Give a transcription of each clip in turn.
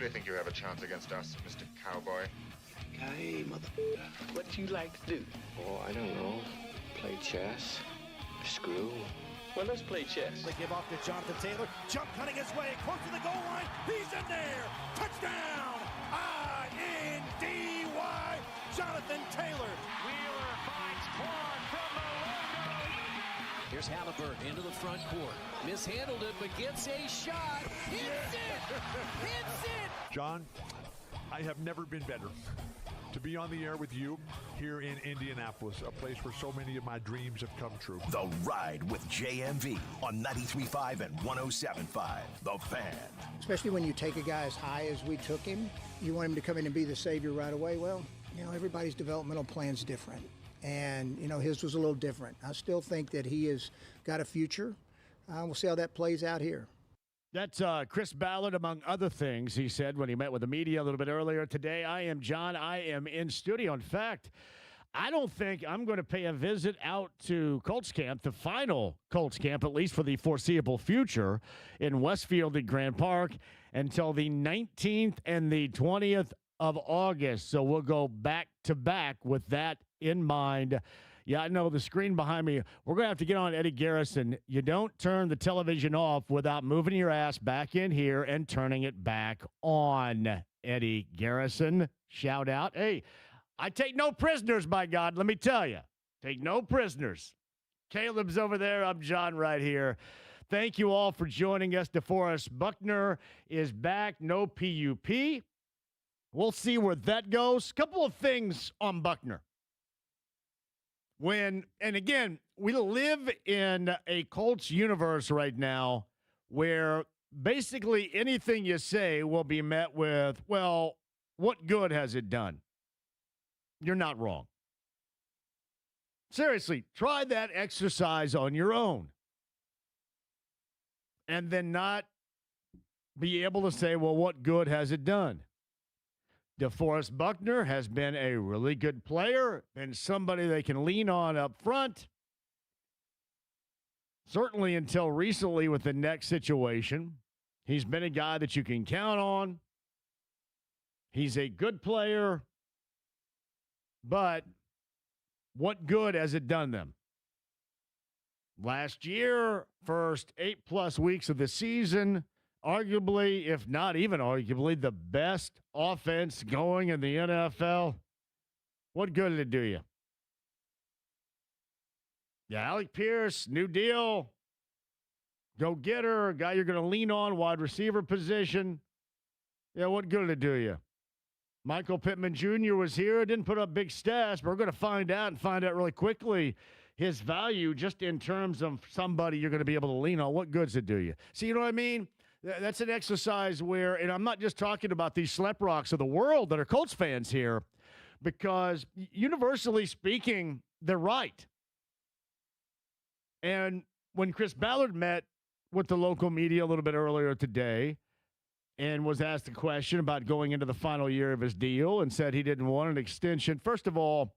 really think you have a chance against us, Mr. Cowboy? Hey, motherfucker, what you like to do? Oh, I don't know. Play chess, screw. Well, let's play chess. They give off to Jonathan Taylor. Jump cutting his way close to the goal line. He's in there. Touchdown. I-N-D-Y. Jonathan Taylor. Wheeler finds Quan from the logo. Here's Halliburton into the front court. Mishandled it, but gets a shot. Hits it. Hits it. John, I have never been better to be on the air with you here in Indianapolis, a place where so many of my dreams have come true. The Ride with JMV on 93.5 and 107.5. The Fan. Especially when you take a guy as high as we took him, you want him to come in and be the savior right away. Well, everybody's developmental plan's different. And, his was a little different. I still think that he has got a future. We'll see how that plays out here. That's Chris Ballard, among other things, he said when he met with the media a little bit earlier today. I am John. I am in studio. In fact, I don't think I'm going to pay a visit out to Colts camp, the final Colts camp, at least for the foreseeable future, in Westfield at Grand Park until the 19th and the 20th of August. So we'll go back to back with that in mind. Yeah, I know the screen behind me. We're going to have to get on Eddie Garrison. You don't turn the television off without moving your ass back in here and turning it back on. Eddie Garrison, shout out. Hey, I take no prisoners, by God, let me tell you. Take no prisoners. Caleb's over there. I'm John right here. Thank you all for joining us. DeForest Buckner is back. No PUP. We'll see where that goes. Couple of things on Buckner. And again, we live in a Colts universe right now where basically anything you say will be met with, well, what good has it done? You're not wrong. Seriously, try that exercise on your own. And then not be able to say, well, what good has it done? DeForest Buckner has been a really good player, been somebody they can lean on up front. Certainly until recently with the neck situation. He's been a guy that you can count on. He's a good player. But what good has it done them? Last year, first 8+ weeks of the season, arguably, if not even arguably, the best offense going in the NFL. What good did it do you? Yeah, Alec Pierce, new deal. Go getter, guy you're going to lean on, wide receiver position. Yeah, what good did it do you? Michael Pittman Jr. was here, didn't put up big stats, but we're going to find out really quickly his value just in terms of somebody you're going to be able to lean on. What good's it do you? See, you know what I mean? That's an exercise where, and I'm not just talking about these slep rocks of the world that are Colts fans here, because universally speaking, they're right. And when Chris Ballard met with the local media a little bit earlier today and was asked a question about going into the final year of his deal and said he didn't want an extension, first of all,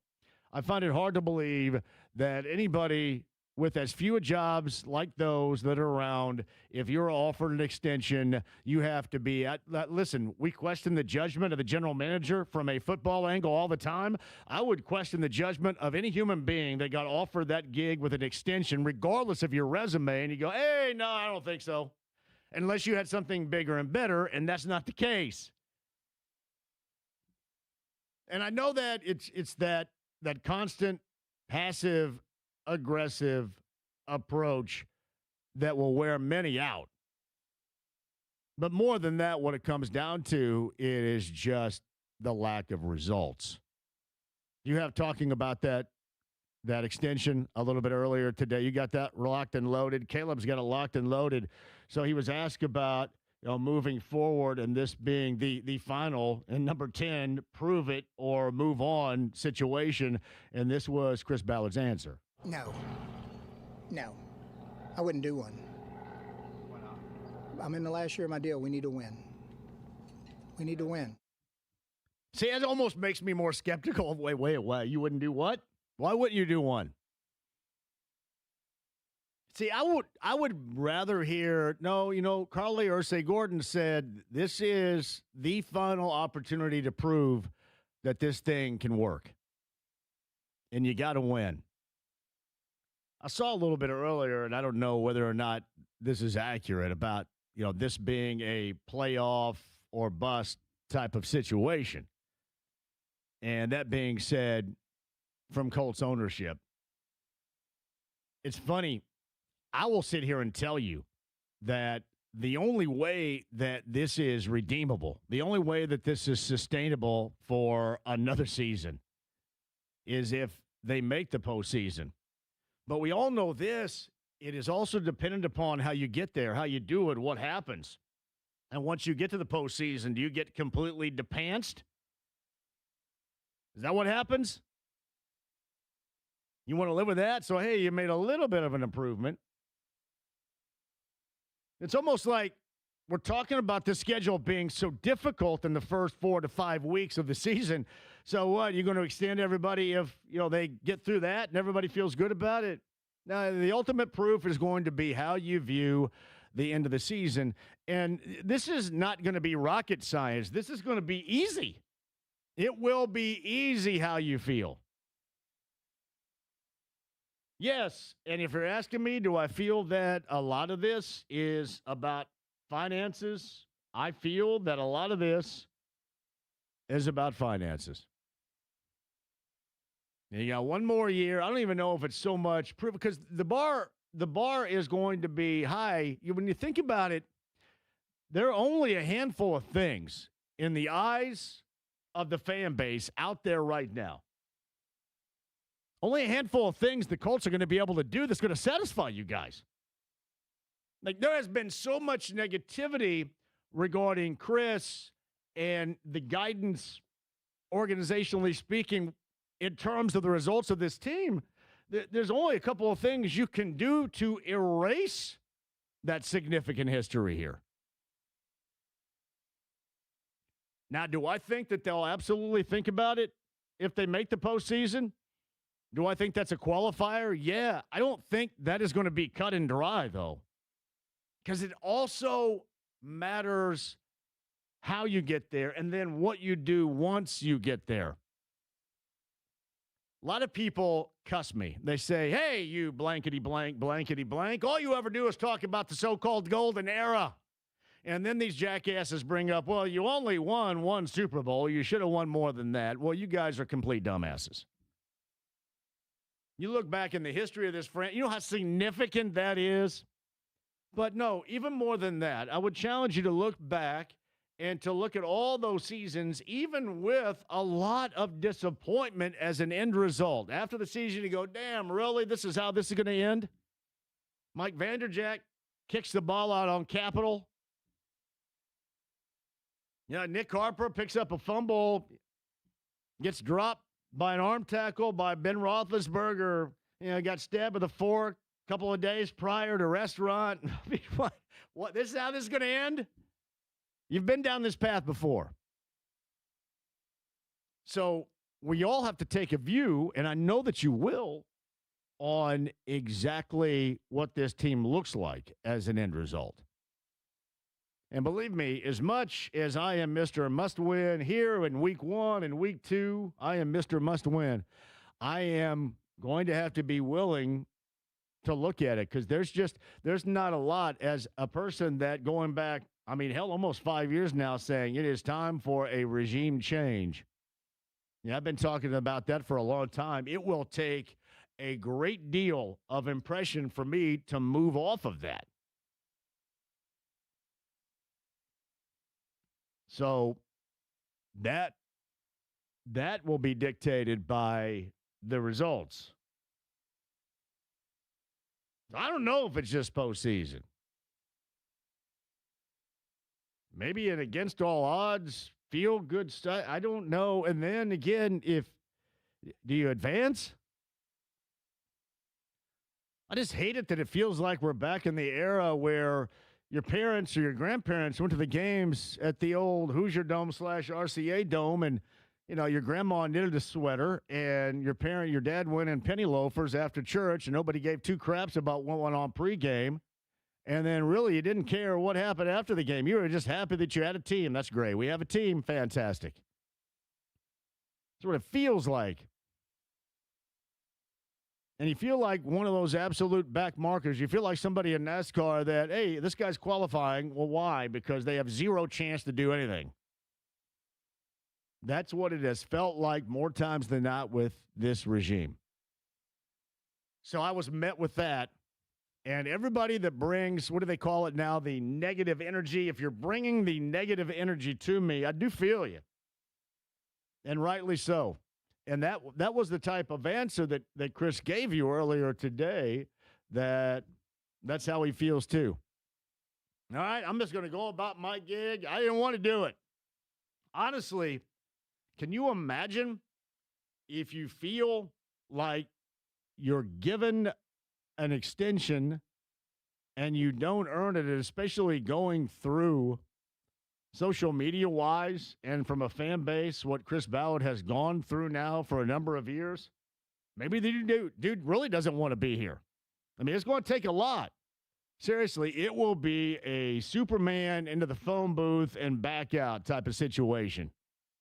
I find it hard to believe that anybody with as few jobs like those that are around, if you're offered an extension, you have to be at. Listen, we question the judgment of the general manager from a football angle all the time. I would question the judgment of any human being that got offered that gig with an extension, regardless of your resume, and you go, hey, no, I don't think so. Unless you had something bigger and better, and that's not the case. And I know that it's that constant passive aggressive approach that will wear many out. But more than that, what it comes down to, it is just the lack of results. You have talking about that extension a little bit earlier today. You got that locked and loaded. Caleb's got it locked and loaded. So he was asked about moving forward and this being the final and number 10, prove it or move on situation. And this was Chris Ballard's answer. No, I wouldn't do one. Why not? I'm in the last year of my deal. We need to win. See, it almost makes me more skeptical. Wait, you wouldn't do what? Why wouldn't you do one? See, I would rather hear, no, Carly Ursay Gordon said this is the final opportunity to prove that this thing can work. And you got to win. I saw a little bit earlier, and I don't know whether or not this is accurate about, this being a playoff or bust type of situation. And that being said, from Colts ownership, it's funny. I will sit here and tell you that the only way that this is redeemable, the only way that this is sustainable for another season is if they make the postseason. But we all know this. It is also dependent upon how you get there, how you do it, what happens. And once you get to the postseason, do you get completely depanced? Is that what happens? You want to live with that? So, hey, you made a little bit of an improvement. It's almost like we're talking about the schedule being so difficult in the first 4 to 5 weeks of the season. So what? You're going to extend everybody if, they get through that and everybody feels good about it? Now, the ultimate proof is going to be how you view the end of the season. And this is not going to be rocket science. This is going to be easy. It will be easy how you feel. Yes, and if you're asking me, do I feel that a lot of this is about finances? I feel that a lot of this is about finances. You got one more year. I don't even know if it's so much proof because the bar is going to be high. When you think about it, there are only a handful of things in the eyes of the fan base out there right now. Only a handful of things the Colts are going to be able to do that's going to satisfy you guys. Like, there has been so much negativity regarding Chris and the guidance, organizationally speaking, in terms of the results of this team. There's only a couple of things you can do to erase that significant history here. Now, do I think that they'll absolutely think about it if they make the postseason? Do I think that's a qualifier? Yeah. I don't think that is going to be cut and dry, though, because it also matters how you get there and then what you do once you get there. A lot of people cuss me. They say, hey, you blankety blank, blankety blank. All you ever do is talk about the so-called golden era. And then these jackasses bring up, well, you only won one Super Bowl. You should have won more than that. Well, you guys are complete dumbasses. You look back in the history of this franchise, you know how significant that is? But no, even more than that, I would challenge you to look back and to look at all those seasons, even with a lot of disappointment as an end result. After the season, you go, damn, really? This is how this is going to end? Mike Vanderjagt kicks the ball out on Capitol. Nick Harper picks up a fumble, gets dropped by an arm tackle by Ben Roethlisberger. Got stabbed with a fork a couple of days prior to a restaurant. I mean, what? This is how this is going to end? You've been down this path before. So we all have to take a view, and I know that you will, on exactly what this team looks like as an end result. And believe me, as much as I am Mr. Must-Win here in week 1 and week 2, I am Mr. Must-Win. I am going to have to be willing to look at it because there's not a lot as a person that going back, almost 5 years now saying it is time for a regime change. Yeah, I've been talking about that for a long time. It will take a great deal of impression for me to move off of that. So that will be dictated by the results. I don't know if it's just postseason. Maybe an against all odds, feel good stuff. I don't know. And then again, do you advance? I just hate it that it feels like we're back in the era where your parents or your grandparents went to the games at the old Hoosier Dome / RCA Dome, and your grandma knitted a sweater and your dad went in penny loafers after church and nobody gave two craps about what went on pregame. And then really you didn't care what happened after the game. You were just happy that you had a team. That's great. We have a team. Fantastic. That's what it feels like. And you feel like one of those absolute back markers. You feel like somebody in NASCAR that, hey, this guy's qualifying. Well, why? Because they have zero chance to do anything. That's what it has felt like more times than not with this regime. So I was met with that. And everybody that brings, what do they call it now, the negative energy, if you're bringing the negative energy to me, I do feel you. And rightly so. And that was the type of answer that Chris gave you earlier today, that's how he feels too. All right, I'm just going to go about my gig. I didn't want to do it. Honestly, can you imagine if you feel like you're given an extension and you don't earn it, especially going through social media-wise and from a fan base, what Chris Ballard has gone through now for a number of years? Maybe the dude really doesn't want to be here. I mean, it's going to take a lot. Seriously, it will be a Superman into the phone booth and back out type of situation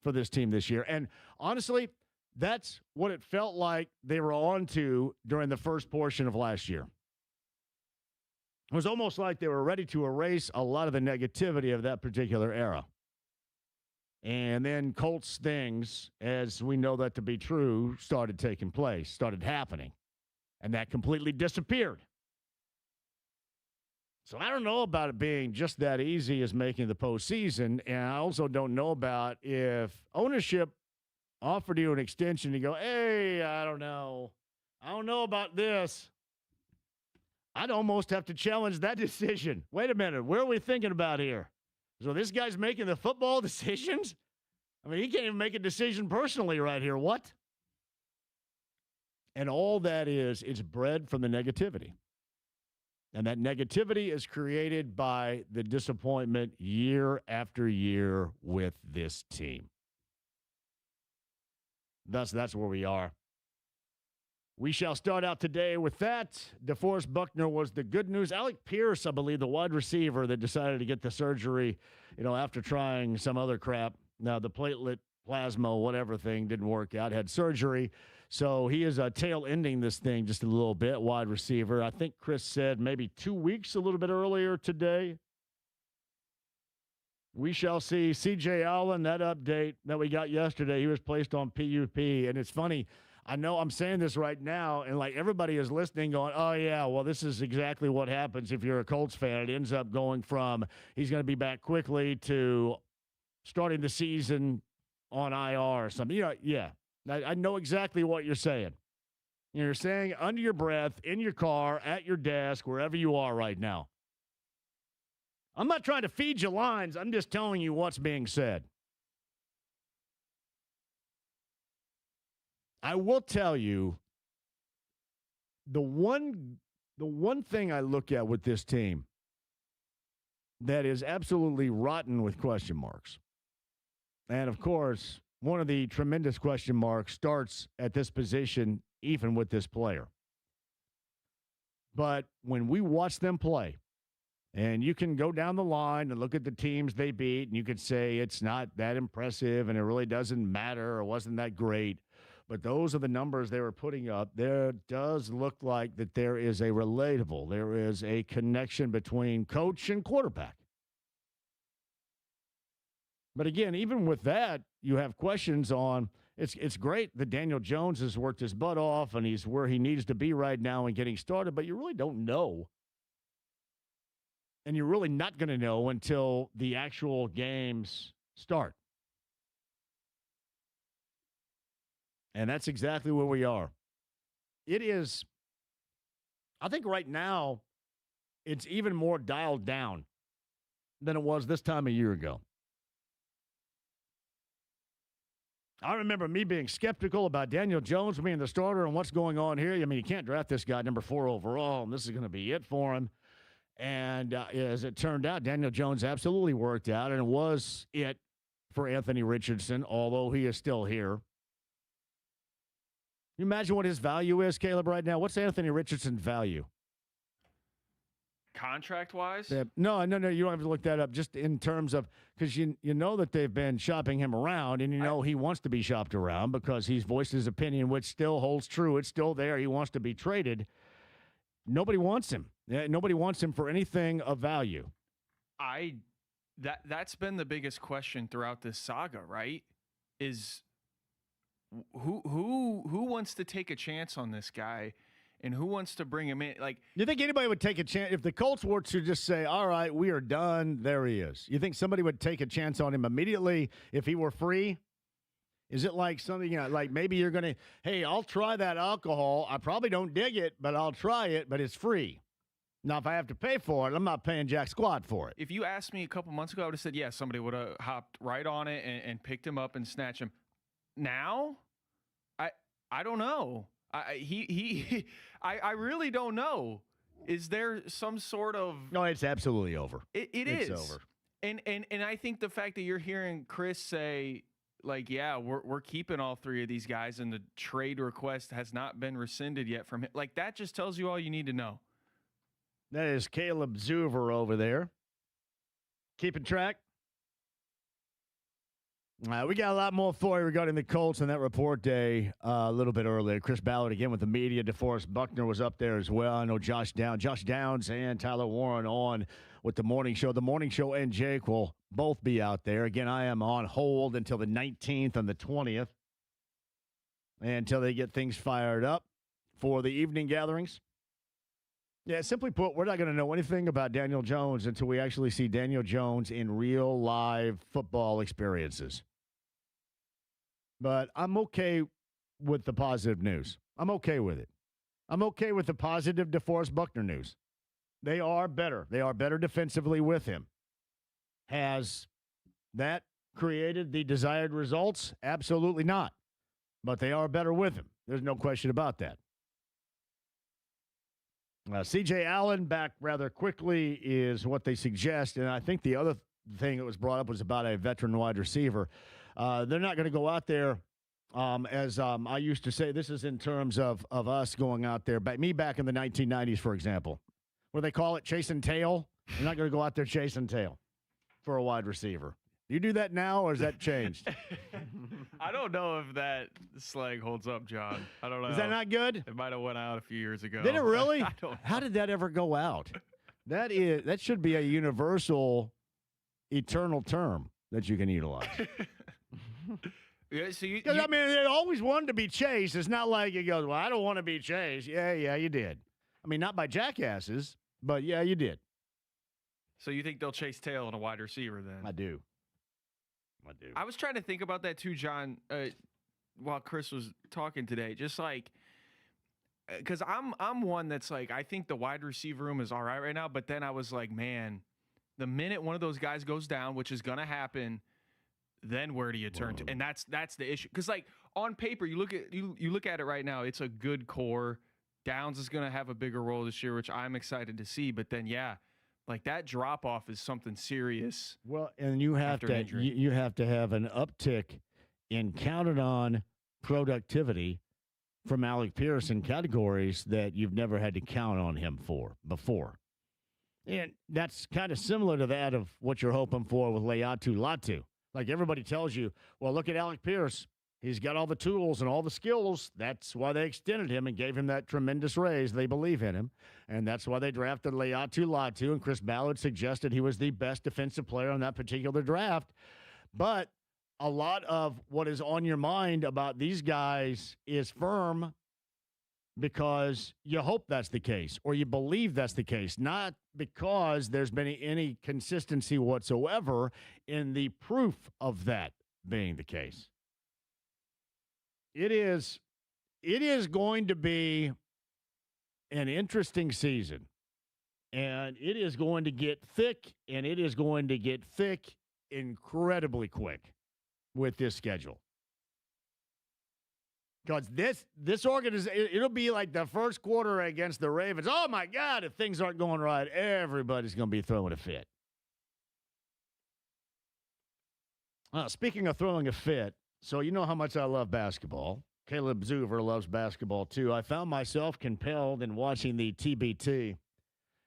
for this team this year. And honestly, that's what it felt like they were on to during the first portion of last year. It was almost like they were ready to erase a lot of the negativity of that particular era. And then Colts things, as we know that to be true, started taking place, started happening. And that completely disappeared. So I don't know about it being just that easy as making the postseason. And I also don't know about if ownership offered you an extension to go, hey, I don't know about this. I'd almost have to challenge that decision. Wait a minute, where are we thinking about here? So this guy's making the football decisions? I mean, he can't even make a decision personally right here. What? And all that is, it's bred from the negativity. And that negativity is created by the disappointment year after year with this team. Thus, that's where we are. We shall start out today with that. DeForest Buckner was the good news. Alec Pierce, I believe, the wide receiver that decided to get the surgery, after trying some other crap. Now, the platelet, plasma, whatever thing didn't work out, had surgery. So he is tail ending this thing just a little bit, wide receiver. I think Chris said maybe 2 weeks a little bit earlier today. We shall see. C.J. Allen, that update that we got yesterday, he was placed on PUP. And it's funny, I know I'm saying this right now, and like everybody is listening going, oh, yeah, well, this is exactly what happens if you're a Colts fan. It ends up going from he's going to be back quickly to starting the season on IR or something. Yeah, I know exactly what you're saying. You're saying under your breath, in your car, at your desk, wherever you are right now. I'm not trying to feed you lines. I'm just telling you what's being said. I will tell you the one thing I look at with this team that is absolutely rotten with question marks. And of course, one of the tremendous question marks starts at this position, even with this player. But when we watch them play, and you can go down the line and look at the teams they beat, and you could say it's not that impressive and it really doesn't matter or wasn't that great. But those are the numbers they were putting up. There does look like that there is a relatable, there is a connection between coach and quarterback. But again, even with that, you have questions on, it's great that Daniel Jones has worked his butt off and he's where he needs to be right now and getting started, but you really don't know. And you're really not going to know until the actual games start. And that's exactly where we are. It is, I think right now, it's even more dialed down than it was this time a year ago. I remember me being skeptical about Daniel Jones being the starter and what's going on here. I mean, you can't draft this guy number 4 overall, and this is going to be it for him. And as it turned out, Daniel Jones absolutely worked out, and it was it for Anthony Richardson, although he is still here. You imagine what his value is, Caleb, right now? What's Anthony Richardson's value? Contract-wise? Yeah, no, you don't have to look that up. Just in terms of, because you know that they've been shopping him around, and you know he wants to be shopped around because he's voiced his opinion, which still holds true. It's still there. He wants to be traded. Nobody wants him. Nobody wants him for anything of value. That's been the biggest question throughout this saga, right? Is who wants to take a chance on this guy, and who wants to bring him in? Like, you think anybody would take a chance if the Colts were to just say, "All right, we are done. There he is." You think somebody would take a chance on him immediately if he were free? Is it like something like maybe you're going to, hey, I'll try that alcohol. I probably don't dig it, but I'll try it, but it's free. Now, if I have to pay for it, I'm not paying jack squat for it. If you asked me a couple months ago, I would have said, yeah, somebody would have hopped right on it and picked him up and snatched him. Now, I don't know. I really don't know. Is there some sort of... No, it's absolutely over. It's over. And I think the fact that you're hearing Chris say, like, yeah, we're keeping all three of these guys, and the trade request has not been rescinded yet from him. Like, that just tells you all you need to know. That is Caleb Zuver over there. Keeping track. We got a lot more for you regarding the Colts on that report day a little bit earlier. Chris Ballard again with the media. DeForest Buckner was up there as well. I know Josh Downs and Tyler Warren on with the morning show. The morning show and Jake will both be out there. Again, I am on hold until the 19th and the 20th until they get things fired up for the evening gatherings. Yeah, simply put, we're not going to know anything about Daniel Jones until we actually see Daniel Jones in real live football experiences. But I'm okay with the positive news. I'm okay with it. I'm okay with the positive DeForest Buckner news. They are better. They are better defensively with him. Has that created the desired results? Absolutely not. But they are better with him. There's no question about that. C.J. Allen back rather quickly is what they suggest. And I think the other thing that was brought up was about a veteran wide receiver. They're not going to go out there, as I used to say, this is in terms of us going out there. Me back in the 1990s, for example, where they call it chasing tail. You're not going to go out there chasing tail for a wide receiver. You do that now, or has that changed? I don't know if that slang holds up, John. I don't know. Is that not good? It might have went out a few years ago. Did it really? I don't know. How did that ever go out? That should be a universal, eternal term that you can utilize. Yeah, so I mean, they always wanted to be chased. It's not like it goes, well, I don't want to be chased. Yeah, you did. I mean, not by jackasses, but yeah, you did. So you think they'll chase tail on a wide receiver then? I do. I was trying to think about that too, John, while Chris was talking today. Just like, because I'm one that's like, I think the wide receiver room is all right now. But then I was like, man, the minute one of those guys goes down, which is going to happen, then where do you turn to? And that's the issue. Because like on paper, you look at it right now, it's a good core. Downs is going to have a bigger role this year, which I'm excited to see. But then, yeah. Like that drop off is something serious. Well, and you have to have an uptick in counted on productivity from Alec Pierce in categories that you've never had to count on him for before. And that's kind of similar to that of what you're hoping for with Leatu Latu. Like everybody tells you, well, look at Alec Pierce. He's got all the tools and all the skills. That's why they extended him and gave him that tremendous raise. They believe in him. And that's why they drafted Leatu Latu. And Chris Ballard suggested he was the best defensive player on that particular draft. But a lot of what is on your mind about these guys is firm because you hope that's the case or you believe that's the case, not because there's been any consistency whatsoever in the proof of that being the case. It is going to be an interesting season, and it is going to get thick, and it is going to get thick incredibly quick with this schedule. Because this organization, it'll be like the first quarter against the Ravens. Oh, my God, if things aren't going right, everybody's going to be throwing a fit. Speaking of throwing a fit, so you know how much I love basketball. Caleb Zuver loves basketball, too. I found myself compelled in watching the TBT.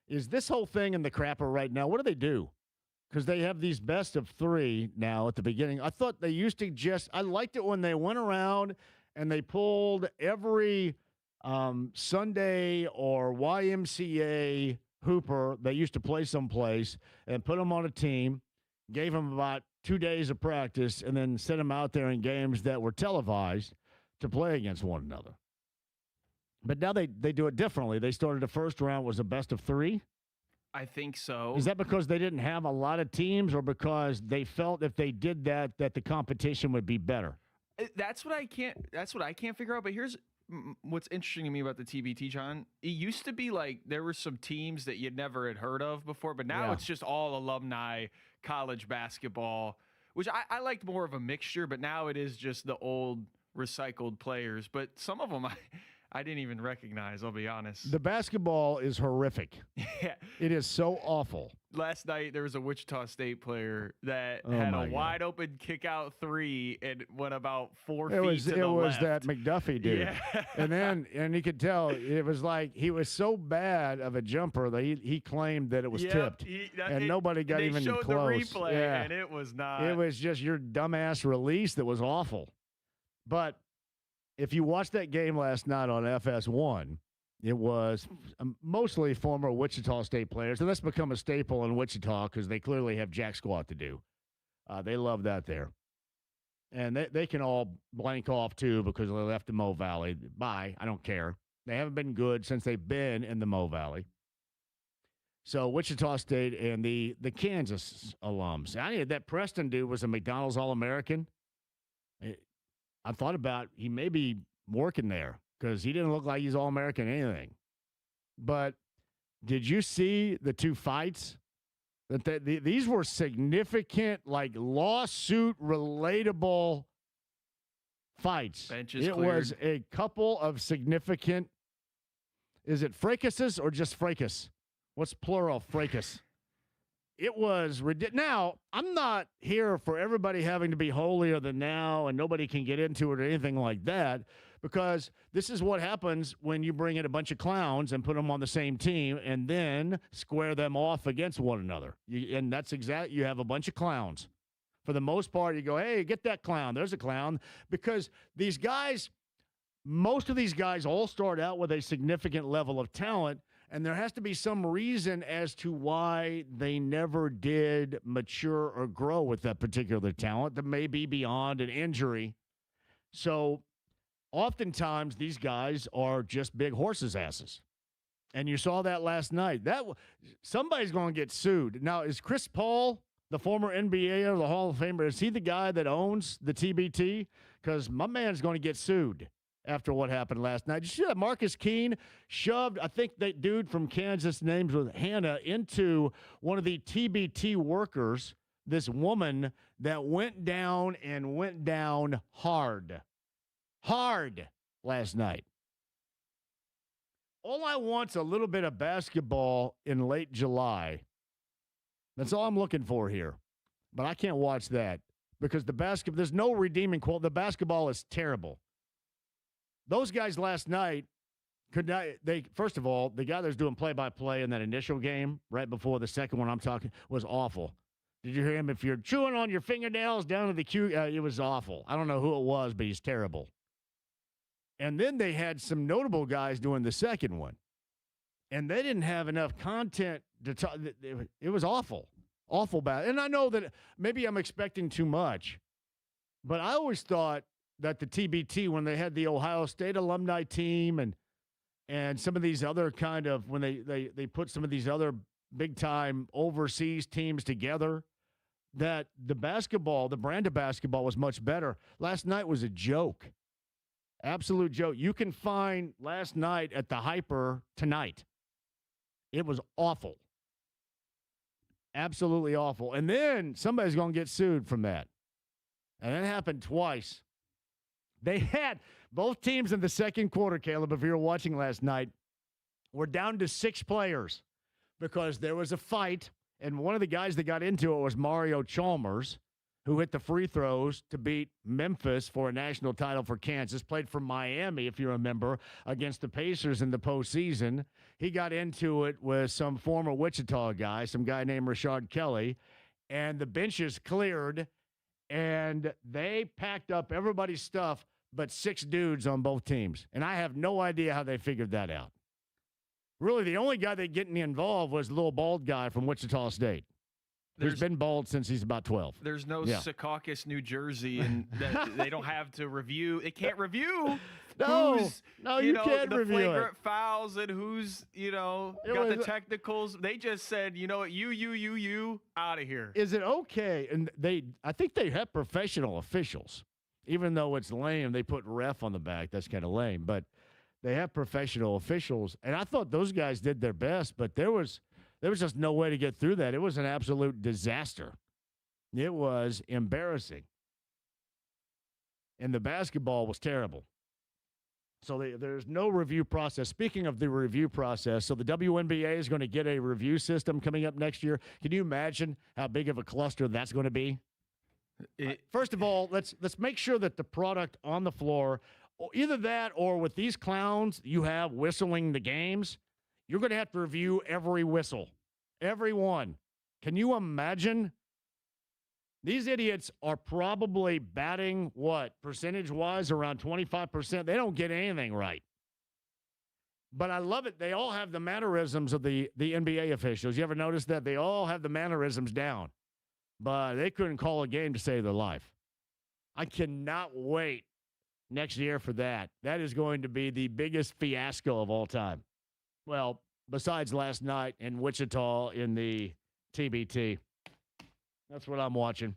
Is this whole thing in the crapper right now? What do they do? Because they have these best of three now at the beginning. I thought they used to I liked it when they went around and they pulled every Sunday or YMCA hooper that used to play someplace and put them on a team, gave them about 2 days of practice, and then sent them out there in games that were televised to play against one another. But now they do it differently. They started the first round was a best of three. I think so. Is that because they didn't have a lot of teams or because they felt if they did that the competition would be better? That's what I can't figure out. But here's what's interesting to me about the TBT, John. It used to be like there were some teams that you'd never had heard of before, but now it's just all alumni college basketball, which I liked more of a mixture, but now it is just the old recycled players. But some of them I didn't even recognize, I'll be honest. The basketball is horrific. Yeah. It is so awful. Last night, there was a Wichita State player that had a wide-open kick-out three and went about 4 feet to the left. It was that McDuffie dude. Yeah. And you could tell it was like he was so bad of a jumper that he claimed that it was tipped. Nobody got even close. They showed the replay, and it was not. It was just your dumbass release that was awful. But if you watched that game last night on FS1, it was mostly former Wichita State players, and that's become a staple in Wichita because they clearly have jack squat to do. They love that there. And they can all blank off, too, because they left the Mo Valley. Bye. I don't care. They haven't been good since they've been in the Mo Valley. So Wichita State and the Kansas alums. That Preston dude was a McDonald's All-American. I thought about he may be working there because he didn't look like he's All-American anything. But did you see the two fights? These were significant, like lawsuit relatable fights. Benches it cleared. Was a couple of significant. Is it fracases or just fracas? What's plural fracas? It was ridiculous. Now, I'm not here for everybody having to be holier than thou and nobody can get into it or anything like that, because this is what happens when you bring in a bunch of clowns and put them on the same team and then square them off against one another. And that's exactly, you have a bunch of clowns. For the most part, you go, hey, get that clown. There's a clown. Because these guys, most of these guys all start out with a significant level of talent. And there has to be some reason as to why they never did mature or grow with that particular talent that may be beyond an injury. So oftentimes these guys are just big horses' asses. And you saw that last night. Somebody's going to get sued. Now, is Chris Paul, the former NBA or the Hall of Famer, is he the guy that owns the TBT? Because my man's going to get sued after what happened last night. Did you see that Marcus Keene shoved, I think that dude from Kansas, names with Hannah, into one of the TBT workers, this woman that went down hard last night. All I want's a little bit of basketball in late July. That's all I'm looking for here. But I can't watch that because there's no redeeming quality. The basketball is terrible. Those guys last night first of all, the guy that was doing play-by-play in that initial game right before the second one I'm talking was awful. Did you hear him? If you're chewing on your fingernails down to the queue, it was awful. I don't know who it was, but he's terrible. And then they had some notable guys doing the second one. And they didn't have enough content to talk. It was awful. Awful bad. And I know that maybe I'm expecting too much, but I always thought that the TBT, when they had the Ohio State alumni team and some of these other kind of, when they put some of these other big-time overseas teams together, that the brand of basketball was much better. Last night was a joke. Absolute joke. You can find last night at the Hyper tonight. It was awful. Absolutely awful. And then somebody's going to get sued from that. And that happened twice. They had both teams in the second quarter, Caleb, if you were watching last night, were down to 6 players because there was a fight, and one of the guys that got into it was Mario Chalmers, who hit the free throws to beat Memphis for a national title for Kansas, played for Miami, if you remember, against the Pacers in the postseason. He got into it with some former Wichita guy, some guy named Rashard Kelly, and the benches cleared, and they packed up everybody's stuff but 6 dudes on both teams. And I have no idea how they figured that out. Really, the only guy that getting involved was the little bald guy from Wichita State. Who's been bald since he's about 12. There's no Secaucus, New Jersey, and that they don't have to review. They can't review. No, you can't the review flagrant it. fouls and who's got the technicals. They just said, you know what, you out of here. Is it okay? And I think they have professional officials, even though it's lame. They put ref on the back. That's kind of lame, but they have professional officials, and I thought those guys did their best, but there was just no way to get through that. It was an absolute disaster. It was embarrassing. And the basketball was terrible. So there's no review process. Speaking of the review process, so the WNBA is going to get a review system coming up next year. Can you imagine how big of a cluster that's going to be? First of all, let's make sure that the product on the floor, either that or with these clowns you have whistling the games, you're going to have to review every whistle, every one. Can you imagine? These idiots are probably batting, percentage-wise, around 25%. They don't get anything right. But I love it. They all have the mannerisms of the NBA officials. You ever notice that? They all have the mannerisms down. But they couldn't call a game to save their life. I cannot wait next year for that. That is going to be the biggest fiasco of all time. Well, besides last night in Wichita in the TBT. That's what I'm watching.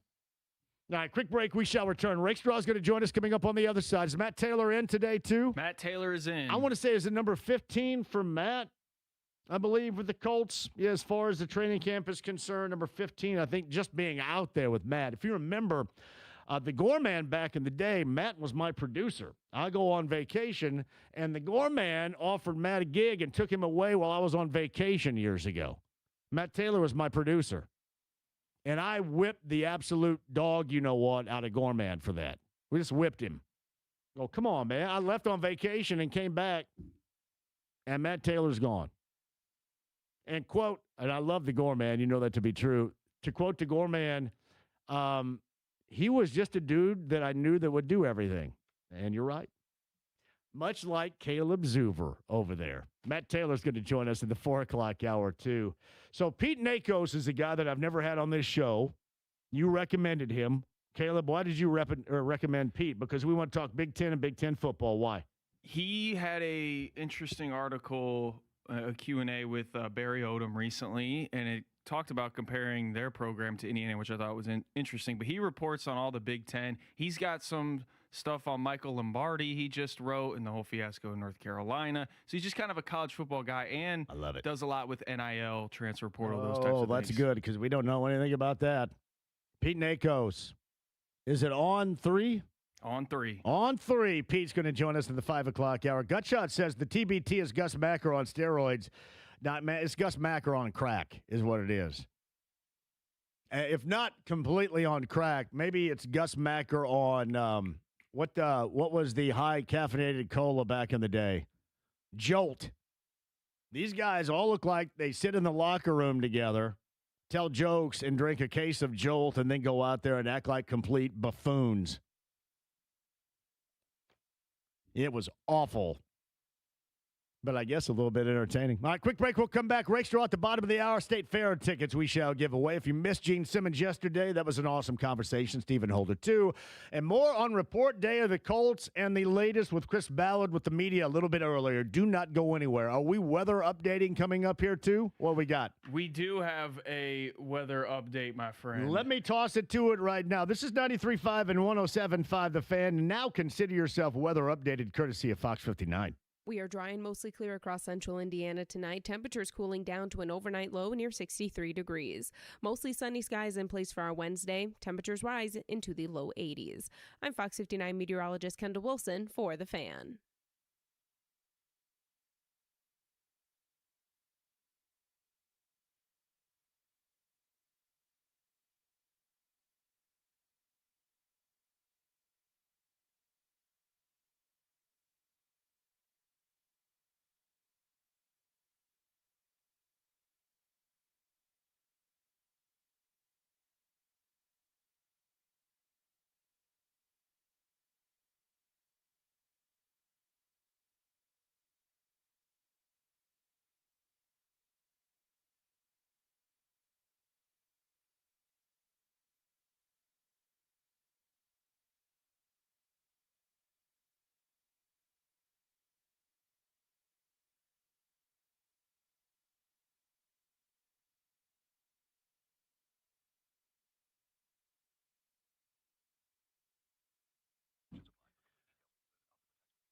All right, quick break. We shall return. Rakestraw is going to join us coming up on the other side. Is Matt Taylor in today, too? Matt Taylor is in. I want to say, is it number 15 for Matt? I believe with the Colts, as far as the training camp is concerned, number 15, I think just being out there with Matt. If you remember, the Gorman back in the day, Matt was my producer. I go on vacation, and the Gorman offered Matt a gig and took him away while I was on vacation years ago. Matt Taylor was my producer. And I whipped the absolute dog, you-know-what, out of Gorman for that. We just whipped him. Oh, come on, man. I left on vacation and came back, and Matt Taylor's gone. And quote, and I love the Gorman, you know that to be true. To quote the Gorman, he was just a dude that I knew that would do everything. And you're right. Much like Caleb Zuver over there. Matt Taylor's going to join us in the 4 o'clock hour, too. So Pete Nakos is a guy that I've never had on this show. You recommended him. Caleb, why did you recommend Pete? Because we want to talk Big Ten and Big Ten football. Why? He had a interesting article, a Q&A with Barry Odom recently, and it talked about comparing their program to Indiana, which I thought was interesting. But he reports on all the Big Ten. He's got some stuff on Michael Lombardi he just wrote and the whole fiasco in North Carolina. So he's just kind of a college football guy and I love it. Does a lot with NIL, transfer portal, those types of things. Oh, that's good because we don't know anything about that. Pete Nakos. Is it on 3? On 3. On 3. Pete's going to join us in the 5 o'clock hour. Gutshot says the TBT is Gus Macker on steroids. It's Gus Macker on crack is what it is. If not completely on crack, maybe it's Gus Macker on what was the high caffeinated cola back in the day? Jolt. These guys all look like they sit in the locker room together, tell jokes, and drink a case of Jolt, and then go out there and act like complete buffoons. It was awful. But I guess a little bit entertaining. All right, quick break. We'll come back. Rakestraw at the bottom of the hour. State Fair tickets we shall give away. If you missed Gene Simmons yesterday, that was an awesome conversation. Stephen Holder, too. And more on report day of the Colts and the latest with Chris Ballard with the media a little bit earlier. Do not go anywhere. Are we weather updating coming up here, too? What we got? We do have a weather update, my friend. Let me toss it to it right now. This is 93.5 and 107.5 The Fan. Now consider yourself weather updated courtesy of Fox 59. We are dry and mostly clear across central Indiana tonight. Temperatures cooling down to an overnight low near 63 degrees. Mostly sunny skies in place for our Wednesday. Temperatures rise into the low 80s. I'm Fox 59 meteorologist Kendall Wilson for The Fan.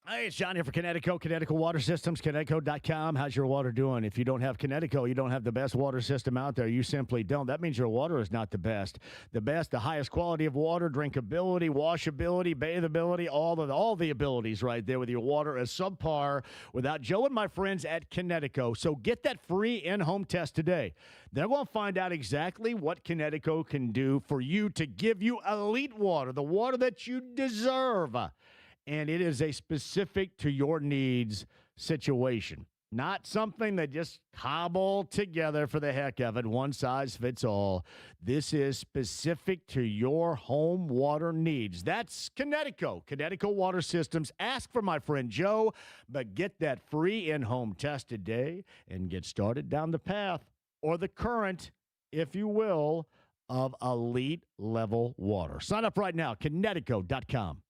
Hey, it's John here for Connecticut, Connecticut Water Systems, Connecticut.com. How's your water doing? If you don't have Connecticut, you don't have the best water system out there. You simply don't. That means your water is not the best. The highest quality of water, drinkability, washability, bathability, all the abilities right there with your water is subpar without Joe and my friends at Connecticut. So get that free in-home test today. They're going to find out exactly what Connecticut can do for you to give you elite water, the water that you deserve. And it is a specific to your needs situation, not something that just cobbled together for the heck of it, one size fits all. This is specific to your home water needs. That's Connecticut Water Systems. Ask for my friend Joe, but get that free in-home test today and get started down the path or the current, if you will, of elite level water. Sign up right now, Connecticut.com.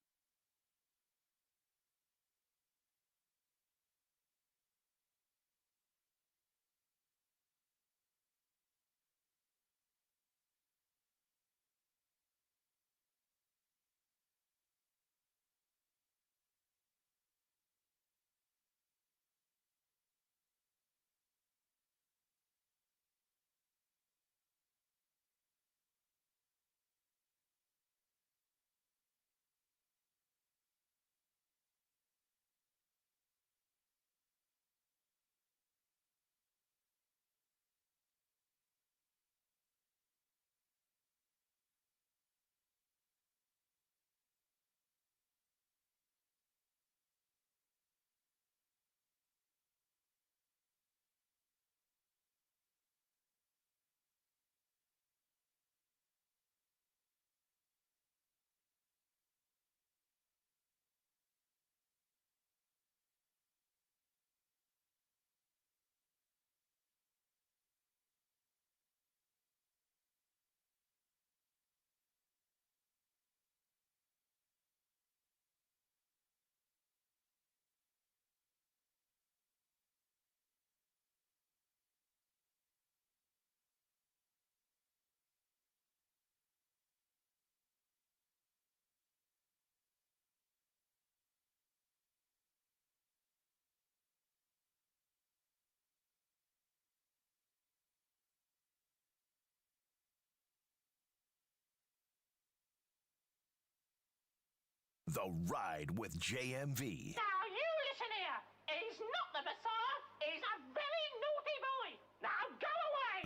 The Ride with JMV. Now you listen here. He's not the Messiah. He's a very naughty boy. Now go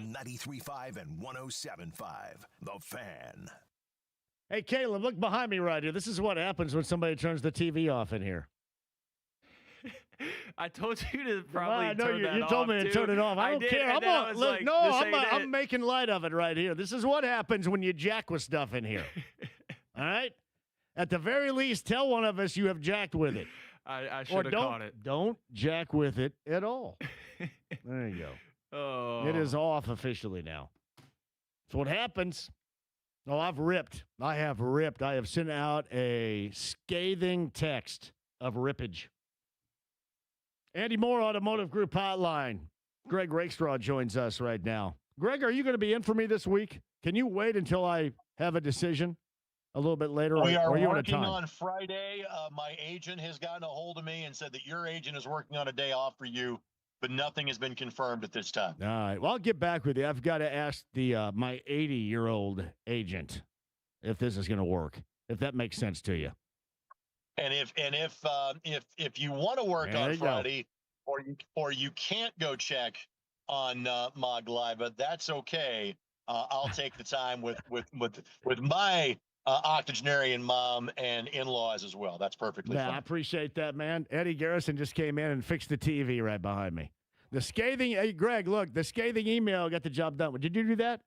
away. 93.5 and 107.5. The Fan. Hey, Caleb, look behind me right here. This is what happens when somebody turns the TV off in here. I told you to probably turn that off. You told me to turn it off. I don't care. I'm making light of it right here. This is what happens when you jack with stuff in here. All right? At the very least, tell one of us you have jacked with it. I should have caught it. Don't jack with it at all. There you go. Oh. It is off officially now. That's what happens. Oh, I've ripped. I have ripped. I have sent out a scathing text of rippage. Andy Moore, Automotive Group Hotline. Greg Rakestraw joins us right now. Greg, are you going to be in for me this week? Can you wait until I have a decision a little bit later? We are working on Friday. My agent has gotten a hold of me and said that your agent is working on a day off for you, but nothing has been confirmed at this time. All right. Well, I'll get back with you. I've got to ask my 80-year-old agent if this is going to work, if that makes sense to you. And if you want to work on Friday, or you can't go check on Mog Live, but that's okay. I'll take the time with my octogenarian mom and in-laws as well. That's perfectly fine. I appreciate that, man. Eddie Garrison just came in and fixed the TV right behind me. The scathing, hey, Greg, look, the scathing email got the job done. Did you do that?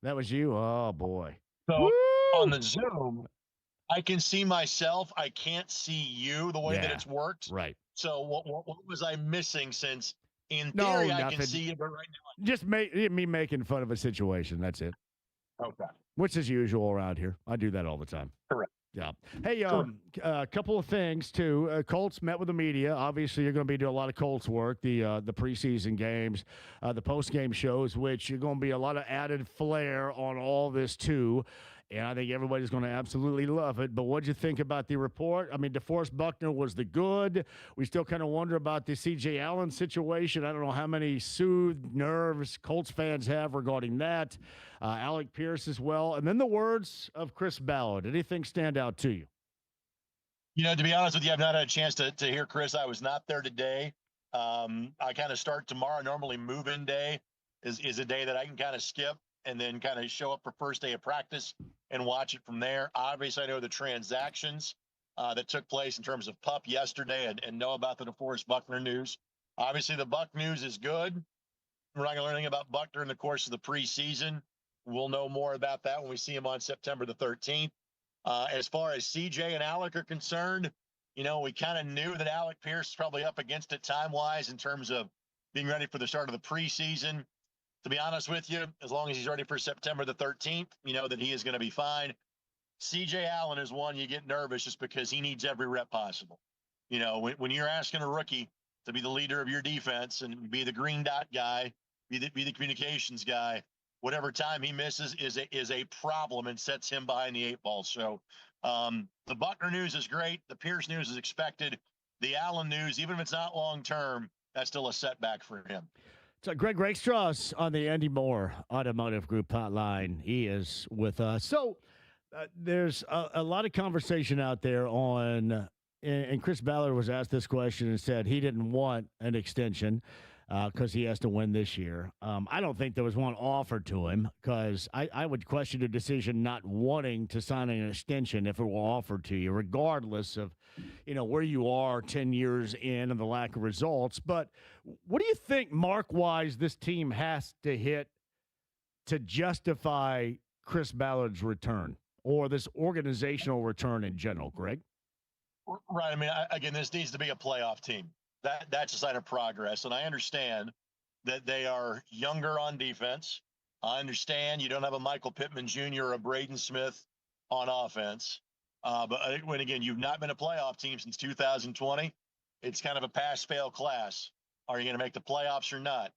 That was you? Oh, boy. So on the Zoom, I can see myself. I can't see you the way that it's worked. Right. So what was I missing, since in theory I can see you, but right now just me making fun of a situation. That's it. Okay. Which is usual around here. I do that all the time. Correct. Yeah. Hey, a couple of things too. Colts met with the media. Obviously, you're going to be doing a lot of Colts work. The preseason games, the post game shows, which you're going to be a lot of added flair on all this too. and I think everybody's going to absolutely love it. But what'd you think about the report? I mean, DeForest Buckner was the good. We still kind of wonder about the C.J. Allen situation. I don't know how many soothed nerves Colts fans have regarding that. Alec Pierce as well. And then the words of Chris Ballard. Anything stand out to you? To be honest with you, I've not had a chance to hear Chris. I was not there today. I kind of start tomorrow. Normally move-in day is a day that I can kind of skip and then kind of show up for first day of practice and watch it from there. Obviously, I know the transactions that took place in terms of PUP yesterday and know about the DeForest Buckner news. Obviously, the Buck news is good. We're not going to learn anything about Buckner in the course of the preseason. We'll know more about that when we see him on September the 13th. As far as CJ and Alec are concerned, we kind of knew that Alec Pierce is probably up against it time-wise in terms of being ready for the start of the preseason. To be honest with you, as long as he's ready for September the 13th, that he is going to be fine. CJ Allen is one you get nervous just because he needs every rep possible. When you're asking a rookie to be the leader of your defense and be the green dot guy, be the communications guy, whatever time he misses is a problem and sets him behind the 8 ball. So the Buckner news is great. The Pierce news is expected. The Allen news, even if it's not long-term, that's still a setback for him. So Greg Rakestraw on the Andy Moore Automotive Group hotline. He is with us. So there's a lot of conversation out there on, and Chris Ballard was asked this question and said he didn't want an extension because he has to win this year. I don't think there was one offered to him because I would question the decision not wanting to sign an extension if it were offered to you, regardless of, where you are 10 years in and the lack of results. But what do you think, mark-wise, this team has to hit to justify Chris Ballard's return or this organizational return in general, Greg? Right. I mean, again, this needs to be a playoff team. That's a sign of progress. And I understand that they are younger on defense. I understand you don't have a Michael Pittman Jr. or a Braden Smith on offense. But when, again, you've not been a playoff team since 2020, it's kind of a pass-fail class. Are you going to make the playoffs or not?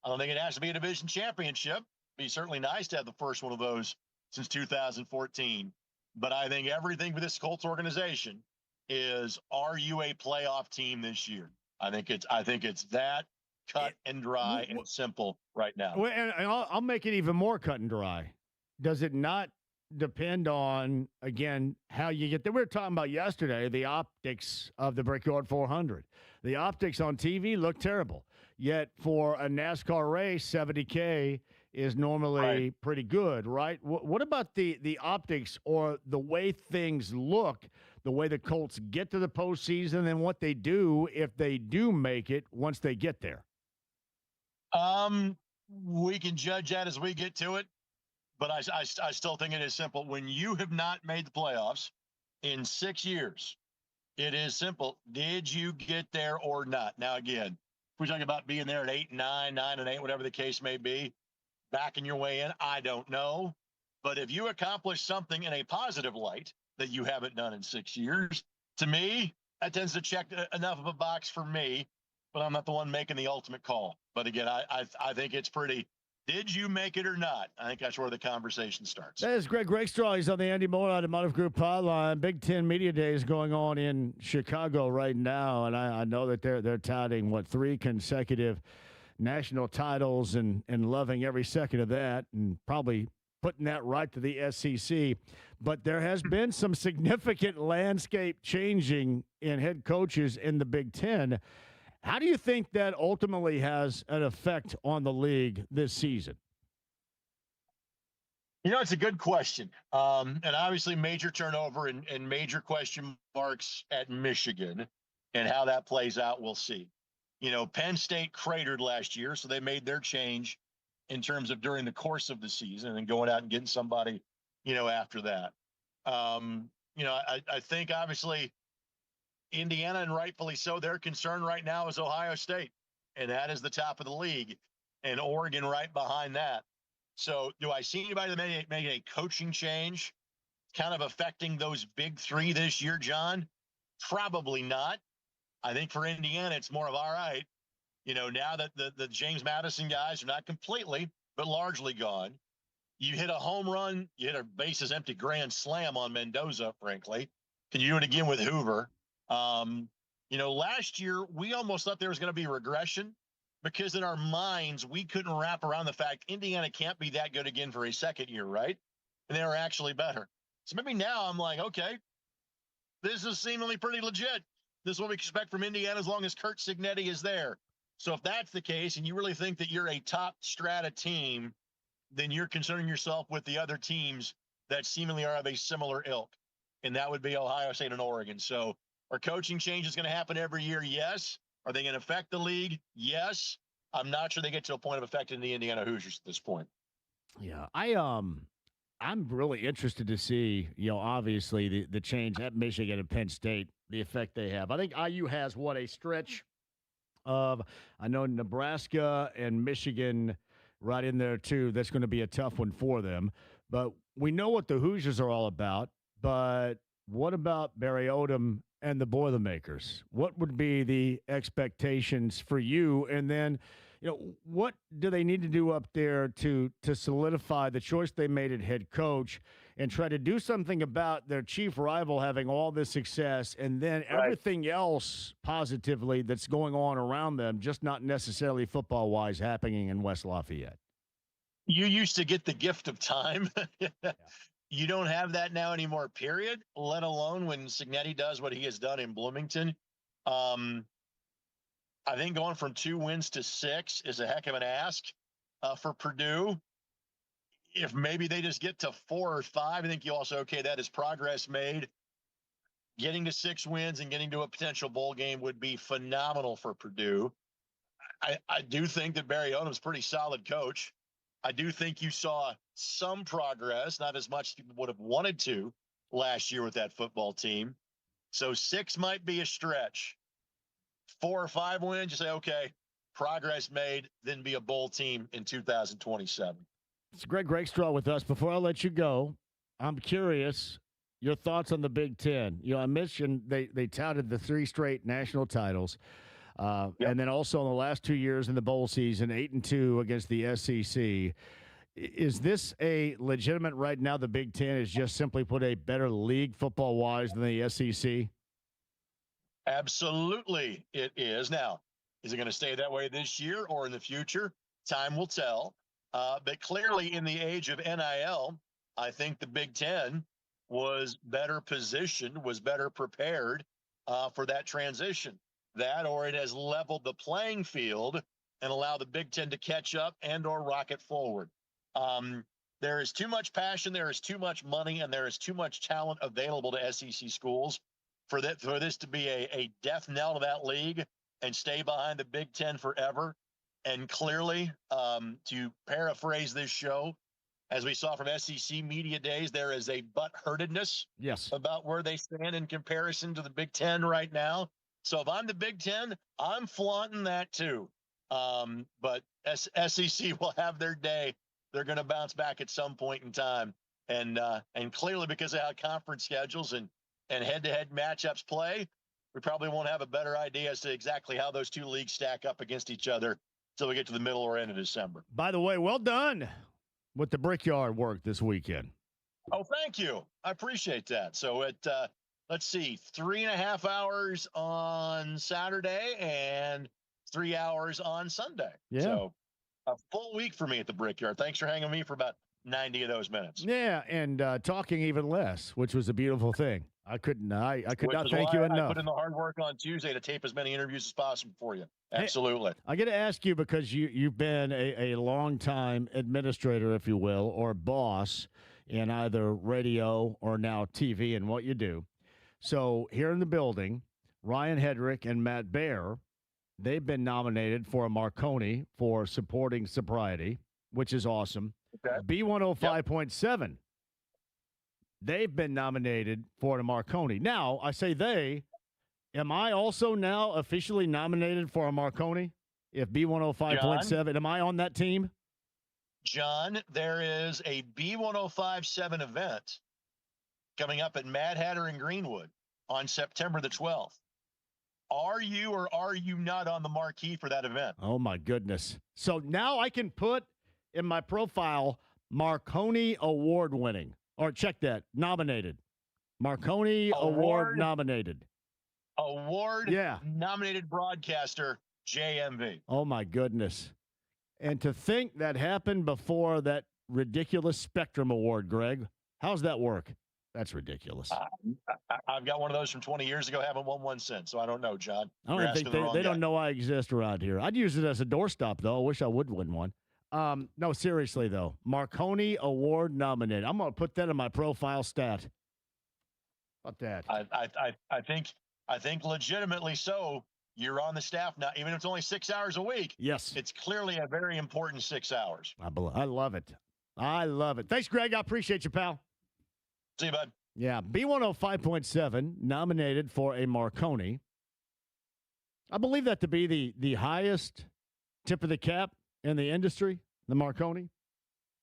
I don't think it has to be a division championship. It'd be certainly nice to have the first one of those since 2014. But I think everything for this Colts organization is, are you a playoff team this year? I think it's that cut and dry and simple right now. Well, and I'll make it even more cut and dry. Does it not depend on, again, how you get there? We were talking about yesterday the optics of the Brickyard 400. The optics on TV look terrible. Yet for a NASCAR race, $70K is normally pretty good, right? What about the optics or the way things look, the way the Colts get to the postseason and what they do if they do make it once they get there? We can judge that as we get to it, but I still think it is simple. When you have not made the playoffs in 6 years, it is simple. Did you get there or not? Now, again, if we're talking about being there at 8 and 9, 9 and 8, whatever the case may be, backing your way in, I don't know. But if you accomplish something in a positive light that you haven't done in 6 years, to me, that tends to check enough of a box for me, but I'm not the one making the ultimate call. But again, I think it's pretty, did you make it or not? I think that's where the conversation starts. That is Greg Rakestraw. He's on the Andy Moore Automotive Group hotline. Big Ten Media Day is going on in Chicago right now, and I know that they're touting, 3 consecutive national titles and loving every second of that and probably putting that right to the SEC. But there has been some significant landscape changing in head coaches in the Big Ten. How do you think that ultimately has an effect on the league this season? It's a good question. And obviously major turnover and major question marks at Michigan, and how that plays out, we'll see. Penn State cratered last year, so they made their change in terms of during the course of the season and going out and getting somebody, after that. I think obviously Indiana, and rightfully so, their concern right now is Ohio State, and that is the top of the league, and Oregon right behind that. So do I see anybody that make a coaching change kind of affecting those big 3 this year, John? Probably not. I think for Indiana, it's more of, all right, now that the James Madison guys are not completely, but largely gone, You hit a home run, you hit a bases empty grand slam on Mendoza, frankly. Can you do it again with Hoover? Last year we almost thought there was going to be regression because in our minds we couldn't wrap around the fact Indiana can't be that good again for a second year, right? And they were actually better. So maybe now I'm like, okay, this is seemingly pretty legit. This is what we expect from Indiana as long as Kurt Cignetti is there. So if that's the case and you really think that you're a top strata team, then you're concerning yourself with the other teams that seemingly are of a similar ilk. And that would be Ohio State and Oregon. So are coaching changes going to happen every year? Yes. Are they going to affect the league? Yes. I'm not sure they get to a point of affecting the Indiana Hoosiers at this point. Yeah. I'm really interested to see, obviously the change at Michigan and Penn State, the effect they have. I think IU has a stretch of, I know Nebraska and Michigan right in there too. That's going to be a tough one for them. But we know what the Hoosiers are all about. But what about Barry Odom and the Boilermakers? What would be the expectations for you? And then, what do they need to do up there to solidify the choice they made at head coach and try to do something about their chief rival having all this success and then everything else positively that's going on around them, just not necessarily football-wise happening in West Lafayette? You used to get the gift of time. Yeah. You don't have that now anymore, period, let alone when Cignetti does what he has done in Bloomington. I think going from 2 wins to 6 is a heck of an ask for Purdue. If maybe they just get to 4 or 5, I think you also, that is progress made. Getting to 6 wins and getting to a potential bowl game would be phenomenal for Purdue. I do think that Barry Odom's a pretty solid coach. I do think you saw some progress, not as much as people would have wanted to last year with that football team. So 6 might be a stretch. 4 or 5 wins, you say, okay, progress made, then be a bowl team in 2027. It's Greg Rakestraw with us. Before I let you go, I'm curious, your thoughts on the Big Ten. I mentioned they touted the 3 straight national titles. And then also in the last 2 years in the bowl season, 8-2 against the SEC. Is this a legitimate right now? The Big Ten is just simply put a better league football-wise than the SEC? Absolutely, it is. Now, is it going to stay that way this year or in the future? Time will tell. But clearly in the age of NIL, I think the Big Ten was better positioned, was better prepared for that transition. That or it has leveled the playing field and allowed the Big Ten to catch up and or rocket forward. There is too much passion, there is too much money, and there is too much talent available to SEC schools for this to be a death knell to that league and stay behind the Big Ten forever. And clearly, to paraphrase this show, as we saw from SEC media days, there is a butthurtedness about where they stand in comparison to the Big Ten right now. So if I'm the Big Ten, I'm flaunting that too. But SEC will have their day. They're going to bounce back at some point in time. And clearly because of how conference schedules and head-to-head matchups play, we probably won't have a better idea as to exactly how those two leagues stack up against each other until we get to the middle or end of December. By the way, well done with the Brickyard work this weekend. Oh, thank you. I appreciate that. So let's see, 3.5 hours on Saturday and 3 hours on Sunday. Yeah. So a full week for me at the Brickyard. Thanks for hanging with me for about 90 of those minutes. Yeah, and talking even less, which was a beautiful thing. I could not thank you enough. I put in the hard work on Tuesday to tape as many interviews as possible for you. Absolutely. Hey, I got to ask you, because you've been a long-time administrator, if you will, or boss in either radio or now TV and what you do. So here in the building, Ryan Hedrick and Matt Baer, they've been nominated for a Marconi for supporting sobriety, which is awesome. Okay. B105.7, they've been nominated for a Marconi. Now, I say they. Am I also now officially nominated for a Marconi? If B105.7, am I on that team? John, there is a B1057 event coming up at Mad Hatter in Greenwood on September the 12th. Are you or are you not on the marquee for that event? Oh, my goodness. So now I can put in my profile Marconi Award winning. Or check that, nominated. Marconi Award nominated. Nominated broadcaster, JMV. Oh, my goodness. And to think that happened before that ridiculous Spectrum Award, Greg. How's that work? That's ridiculous. I've got one of those from 20 years ago. Haven't won one since, so I don't know, John. I don't think they don't know I exist around here. I'd use it as a doorstop, though. I wish I would win one. No, seriously, though. Marconi Award nominated. I'm going to put that in my profile stat. How about that? I think legitimately so. You're on the staff now, even if it's only 6 hours a week. Yes. It's clearly a very important 6 hours. I love it. I love it. Thanks, Greg. I appreciate you, pal. See you, bud. Yeah, B105.7 nominated for a Marconi. I believe that to be the highest tip of the cap in the industry, the Marconi.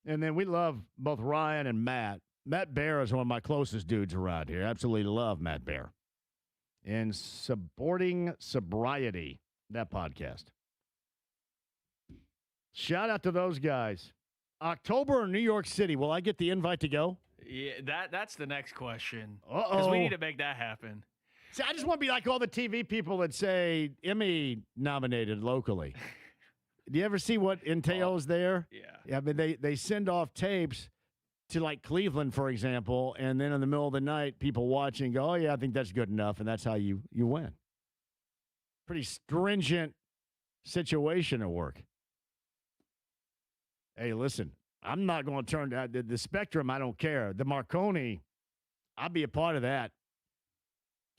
And then we love both Ryan and Matt. Matt Bear is one of my closest dudes around here. Absolutely love Matt Bear. And Supporting Sobriety, that podcast. Shout out to those guys. October in New York City. Will I get the invite to go? Yeah, that's the next question. Uh-oh. Because we need to make that happen. See, I just want to be like all the TV people that say Emmy nominated locally. Do you ever see what entails there? Yeah. I mean, they send off tapes to like Cleveland, for example, and then in the middle of the night, people watch and go, oh, yeah, I think that's good enough, and that's how you win. Pretty stringent situation at work. Hey, listen, I'm not going to turn down the Spectrum. I don't care. The Marconi, I'll be a part of that.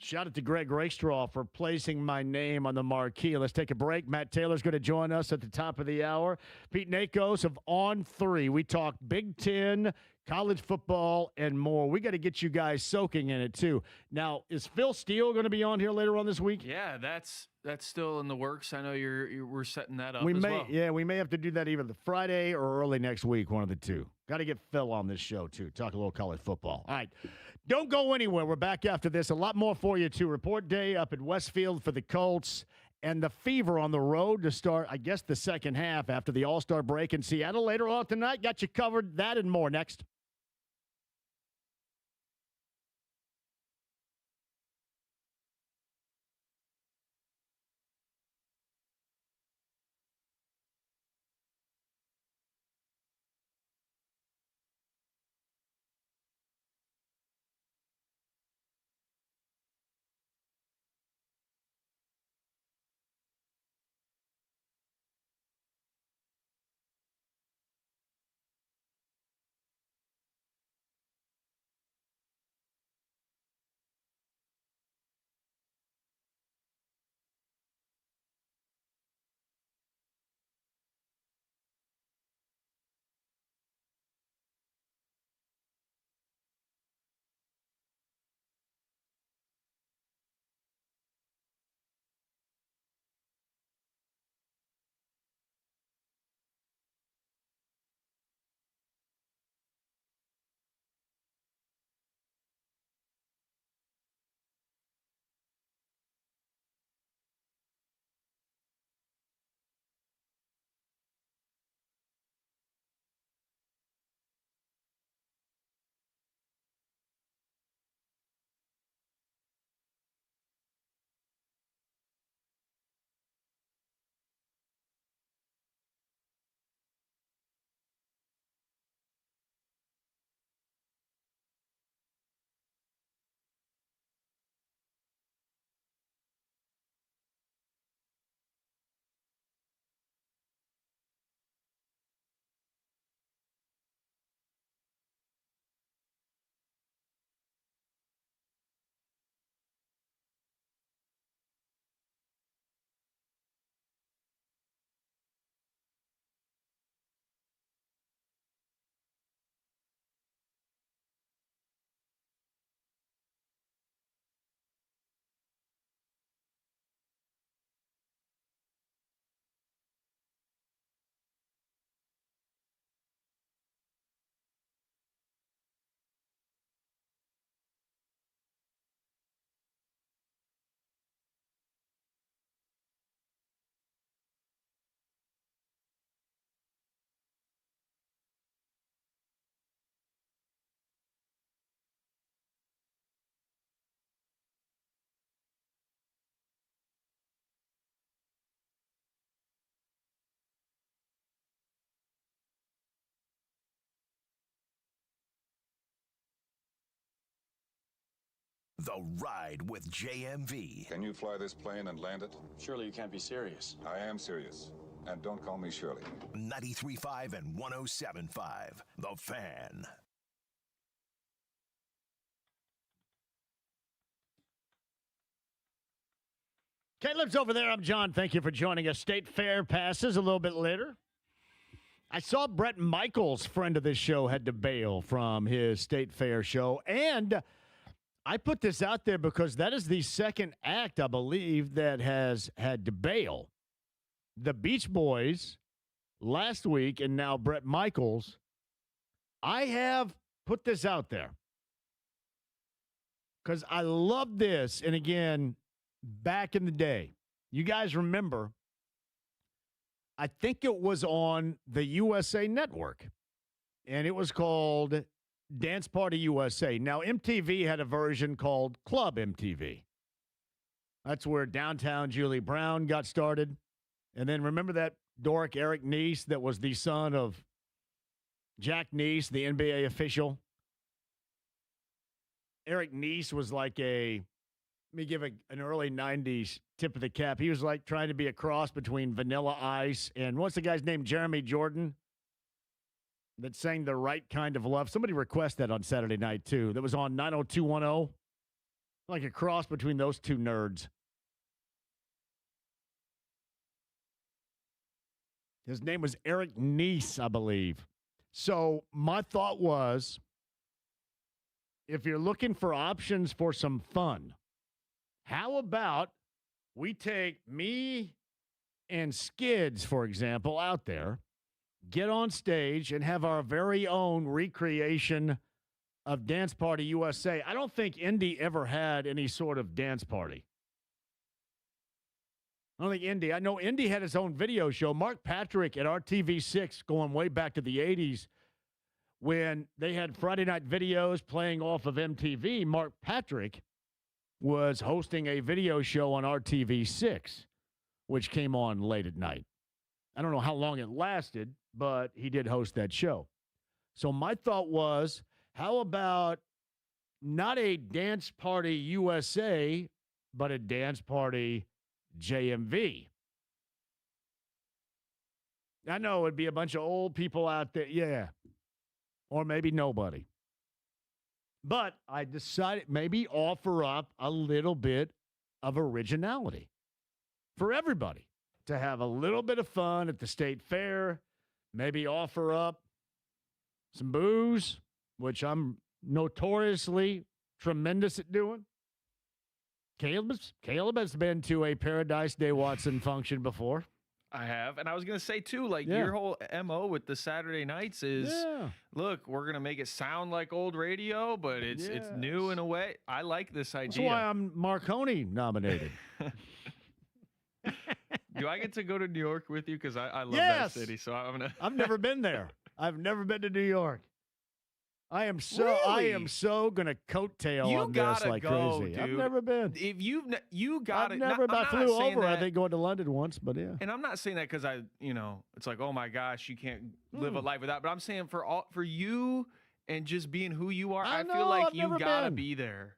Shout out to Greg Rakestraw for placing my name on the marquee. Let's take a break. Matt Taylor's going to join us at the top of the hour. Pete Nakos of On 3. We talk Big Ten, college football, and more. We got to get you guys soaking in it, too. Now, is Phil Steele going to be on here later on this week? Yeah, that's still in the works. I know we're setting that up as well. Yeah, we may have to do that either the Friday or early next week, one of the two. Got to get Phil on this show, too. Talk a little college football. All right. Don't go anywhere. We're back after this. A lot more for you, too. Report day up at Westfield for the Colts and the Fever on the road to start, I guess, the second half after the All-Star break in Seattle later on tonight. Got you covered. That and more next. The Ride with JMV. Can you fly this plane and land it? Surely you can't be serious. I am serious. And don't call me Shirley. 93.5 and 107.5. The Fan. Caleb's over there. I'm John. Thank you for joining us. State Fair passes a little bit later. I saw Brett Michaels, friend of this show, had to bail from his State Fair show. And I put this out there because that is the second act, I believe, that has had to bail. The Beach Boys last week and now Brett Michaels. I have put this out there because I love this. And again, back in the day, you guys remember, I think it was on the USA Network, and it was called Dance Party USA. Now, MTV had a version called Club MTV. That's where Downtown Julie Brown got started. And then remember that dork Eric Neese that was the son of Jack Neese, the NBA official? Eric Neese was like let me give an early 90s tip of the cap. He was like trying to be a cross between Vanilla Ice and what's the guy's name? Jeremy Jordan that sang The Right Kind of Love. Somebody request that on Saturday night too. That was on 90210. Like a cross between those two nerds. His name was Eric Neese, I believe. So my thought was, if you're looking for options for some fun, how about we take me and Skids, for example, out there, get on stage and have our very own recreation of Dance Party USA. I don't think Indy ever had any sort of dance party. I don't think Indy. I know Indy had his own video show. Mark Patrick at RTV6 going way back to the 80s when they had Friday night videos playing off of MTV. Mark Patrick was hosting a video show on RTV6, which came on late at night. I don't know how long it lasted, but he did host that show. So my thought was, how about not a Dance Party USA, but a Dance Party JMV? I know it'd be a bunch of old people out there. Yeah. Or maybe nobody. But I decided maybe offer up a little bit of originality for everybody to have a little bit of fun at the state fair. Maybe offer up some booze, which I'm notoriously tremendous at doing. Caleb has been to a Paradise Day Watson function before. I have. And I was going to say, too, like your whole MO with the Saturday nights is, look, we're going to make it sound like old radio, but it's new in a way. I like this idea. That's why I'm Marconi nominated. Do I get to go to New York with you? Because I love that city. So I'm going to. I've never been there. I've never been to New York. I am so gonna coattail on this like crazy. Dude. I've never been. If you got it. I flew over. I think going to London once, but yeah. And I'm not saying that because it's like, oh my gosh, you can't live a life without. But I'm saying for you and just being who you are, I feel like you gotta be there.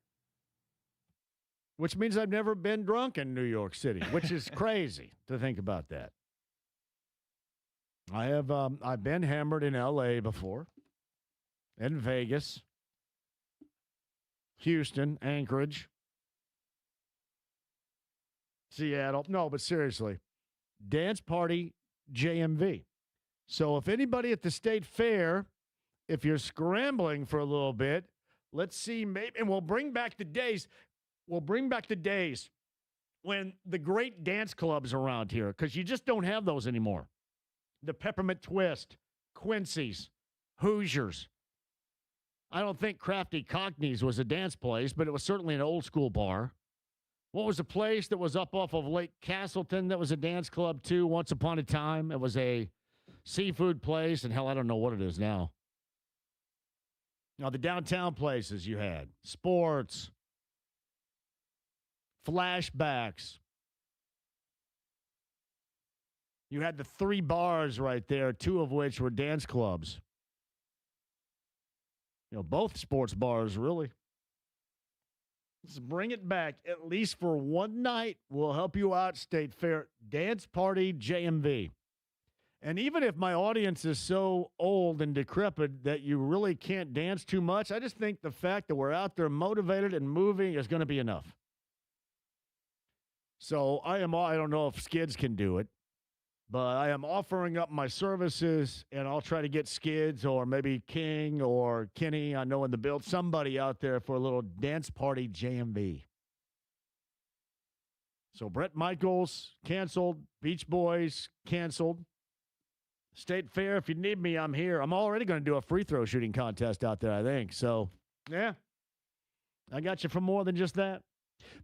Which means I've never been drunk in New York City, which is crazy to think about that. I have. I've been hammered in L.A. before. In Vegas, Houston, Anchorage, Seattle. No, but seriously, Dance Party JMV. So if anybody at the state fair, if you're scrambling for a little bit, let's see, maybe, and we'll bring back the days. We'll bring back the days when the great dance clubs around here, because you just don't have those anymore. The Peppermint Twist, Quincy's, Hoosiers. I don't think Crafty Cockney's was a dance place, but it was certainly an old school bar. What was the place that was up off of Lake Castleton that was a dance club too once upon a time? It was a seafood place, and hell, I don't know what it is now. Now, the downtown places you had, sports, flashbacks. You had the 3 bars right there, 2 of which were dance clubs. Both sports bars, really. Let's bring it back, at least for one night. We'll help you out, State Fair. Dance Party JMV. And even if my audience is so old and decrepit that you really can't dance too much, I just think the fact that we're out there motivated and moving is going to be enough. So I don't know if Skids can do it, but I am offering up my services, and I'll try to get Skids or maybe King or Kenny, I know in the build, somebody out there for a little Dance Party JMV. So Brett Michaels, canceled. Beach Boys, canceled. State Fair, if you need me, I'm here. I'm already going to do a free throw shooting contest out there, I think. So, yeah, I got you for more than just that.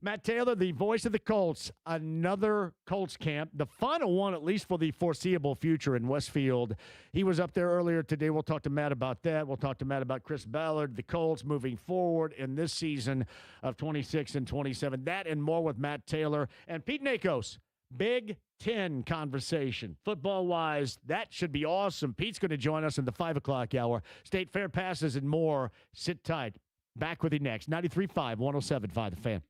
Matt Taylor, the voice of the Colts, another Colts camp, the final one, at least for the foreseeable future in Westfield. He was up there earlier today. We'll talk to Matt about that. We'll talk to Matt about Chris Ballard, the Colts moving forward in this season of 26 and 27. That and more with Matt Taylor and Pete Nakos. Big Ten conversation. Football-wise, that should be awesome. Pete's going to join us in the 5 o'clock hour. State Fair passes and more. Sit tight. Back with you next. 93.5, 107.5 The Fan.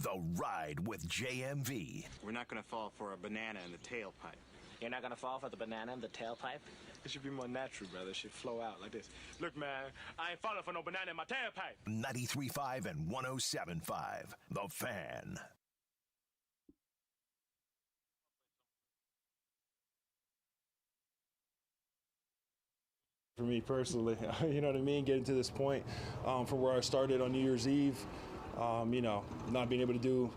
The Ride with JMV. We're not going to fall for a banana in the tailpipe. You're not going to fall for the banana in the tailpipe? It should be more natural, brother. It should flow out like this. Look, man, I ain't falling for no banana in my tailpipe. 93.5 and 107.5. The Fan. For me personally, you know what I mean? Getting to this point from where I started on New Year's Eve, not being able to do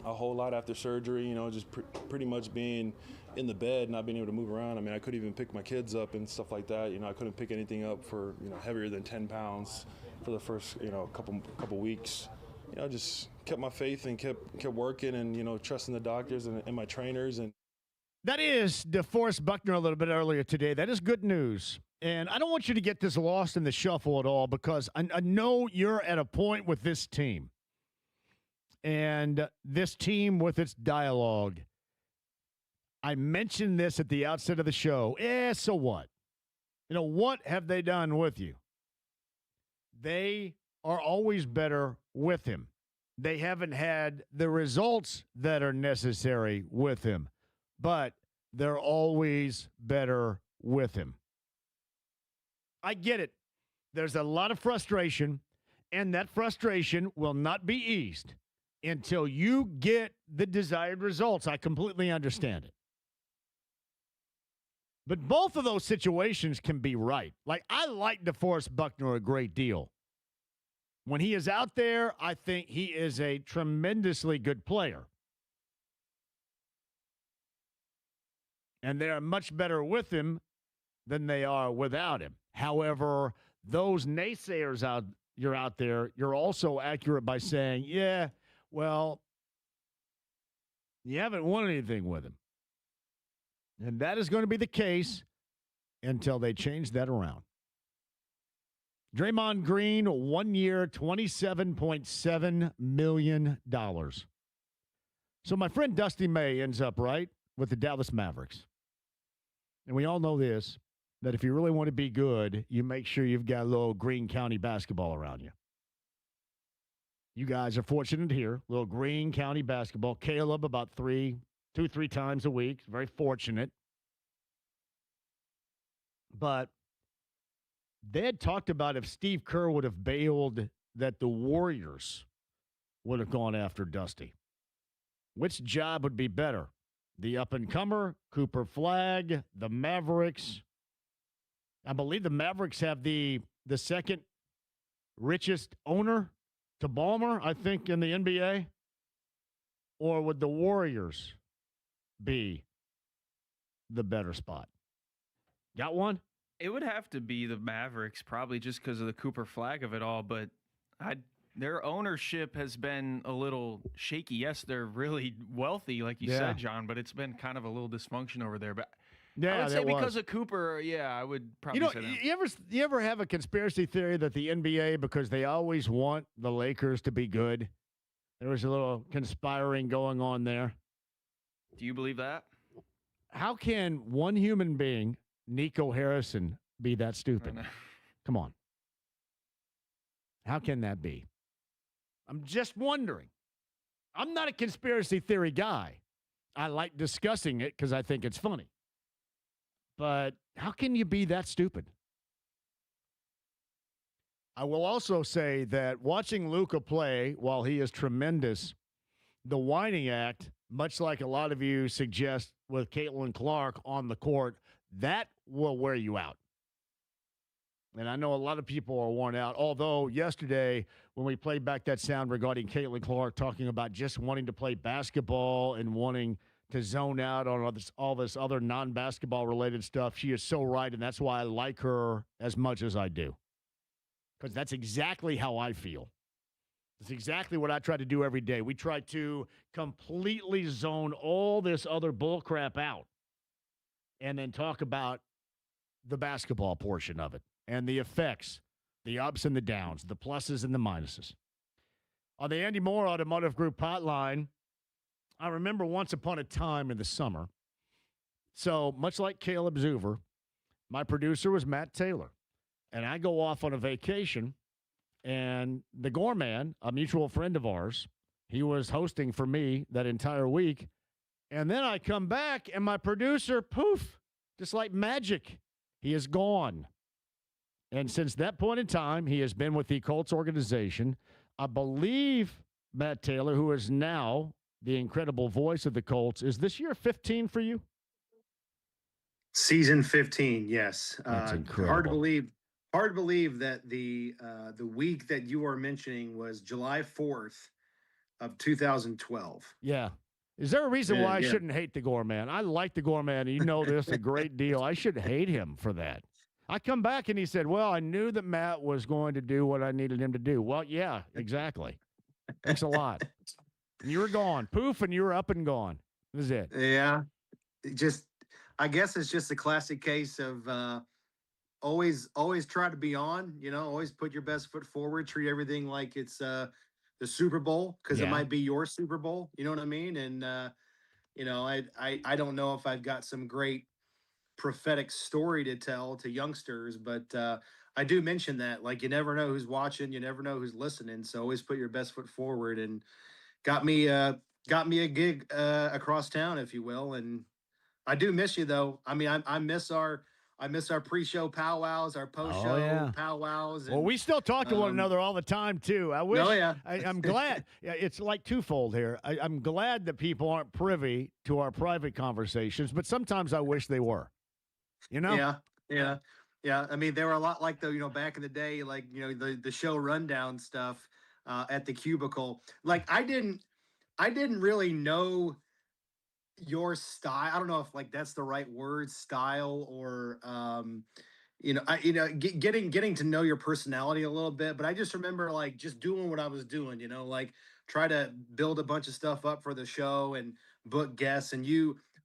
a whole lot after surgery, just pretty much being in the bed, not being able to move around. I mean, I couldn't even pick my kids up and stuff like that. I couldn't pick anything up for, heavier than 10 pounds for the first, couple weeks. Just kept my faith and kept working and, trusting the doctors and my trainers. And that is DeForest Buckner a little bit earlier today. That is good news. And I don't want you to get this lost in the shuffle at all, because I know you're at a point with this team. And this team with its dialogue. I mentioned this at the outset of the show. So what? What have they done with you? They are always better with him. They haven't had the results that are necessary with him, but they're always better with him. I get it. There's a lot of frustration, and that frustration will not be eased until you get the desired results. I completely understand it. But both of those situations can be right. Like, I like DeForest Buckner a great deal. When he is out there, I think he is a tremendously good player. And they are much better with him than they are without him. However, those naysayers you're out there, you're also accurate by saying, yeah, well, you haven't won anything with him. And that is going to be the case until they change that around. Draymond Green, 1 year, $27.7 million. So my friend Dusty May ends up, right, with the Dallas Mavericks. And we all know this, that if you really want to be good, you make sure you've got a little Greene County basketball around you. You guys are fortunate here, little Greene County basketball. Caleb about 3 times a week. Very fortunate. But they had talked about if Steve Kerr would have bailed, that the Warriors would have gone after Dusty. Which job would be better? The up-and-comer, Cooper Flagg, the Mavericks. I believe the Mavericks have the second richest owner to Ballmer, I think, in the NBA. Or would the Warriors be the better spot? Got one? It would have to be the Mavericks, probably just because of the Cooper Flag of it all. But their ownership has been a little shaky. Yes, they're really wealthy, like you said, John, but it's been kind of a little dysfunction over there. But I would say because of Cooper, I would probably say that. You ever have a conspiracy theory that the NBA, because they always want the Lakers to be good, there was a little conspiring going on there? Do you believe that? How can one human being, Nico Harrison, be that stupid? Come on. How can that be? I'm just wondering. I'm not a conspiracy theory guy. I like discussing it because I think it's funny. But how can you be that stupid? I will also say that watching Luka play, while he is tremendous, the whining act, much like a lot of you suggest with Caitlin Clark on the court, that will wear you out. And I know a lot of people are worn out, although yesterday when we played back that sound regarding Caitlin Clark talking about just wanting to play basketball and wanting to zone out on all this other non-basketball related stuff, she is so right, and that's why I like her as much as I do. Because that's exactly how I feel. It's exactly what I try to do every day. We try to completely zone all this other bull crap out and then talk about the basketball portion of it and the effects, the ups and the downs, the pluses and the minuses. On the Andy Moore Automotive Group hotline, I remember once upon a time in the summer, so much like Caleb Zuver, my producer was Matt Taylor, and I go off on a vacation, and the Gorman, a mutual friend of ours, he was hosting for me that entire week, and then I come back, and my producer, poof, just like magic, he is gone. And since that point in time, he has been with the Colts organization. I believe Matt Taylor, who is now the incredible voice of the Colts, is this year 15 for you? Season 15, yes. That's incredible. Hard to believe that the week that you are mentioning was July 4th of 2012. Yeah. Is there a reason why I shouldn't hate the Gorman? I like the Gorman. You know this a great deal. I should hate him for that. I come back and he said, well, I knew that Matt was going to do what I needed him to do. Well, yeah, exactly. Thanks a lot. And you were gone. Poof, and you were up and gone. That was it. Yeah. I guess it's just a classic case of always try to be on, always put your best foot forward, treat everything like it's the Super Bowl, because it might be your Super Bowl. You know what I mean? And, I don't know if I've got some great prophetic story to tell to youngsters, but I do mention that, like, you never know who's watching, you never know who's listening. So always put your best foot forward, and got me a gig across town, if you will. And I do miss you, though. I mean, I miss our pre-show powwows, our post-show powwows. And, well, we still talk to one another all the time, too. I wish. Oh, yeah. I'm glad. It's like twofold here. I'm glad that people aren't privy to our private conversations, but sometimes I wish they were. Yeah. I mean, they were a lot like back in the day, like, the show rundown stuff at the cubicle. Like, I didn't really know your style. I don't know if, like, that's the right word, style, or getting to know your personality a little bit. But I just remember, like, just doing what I was doing, like, try to build a bunch of stuff up for the show and book guests. And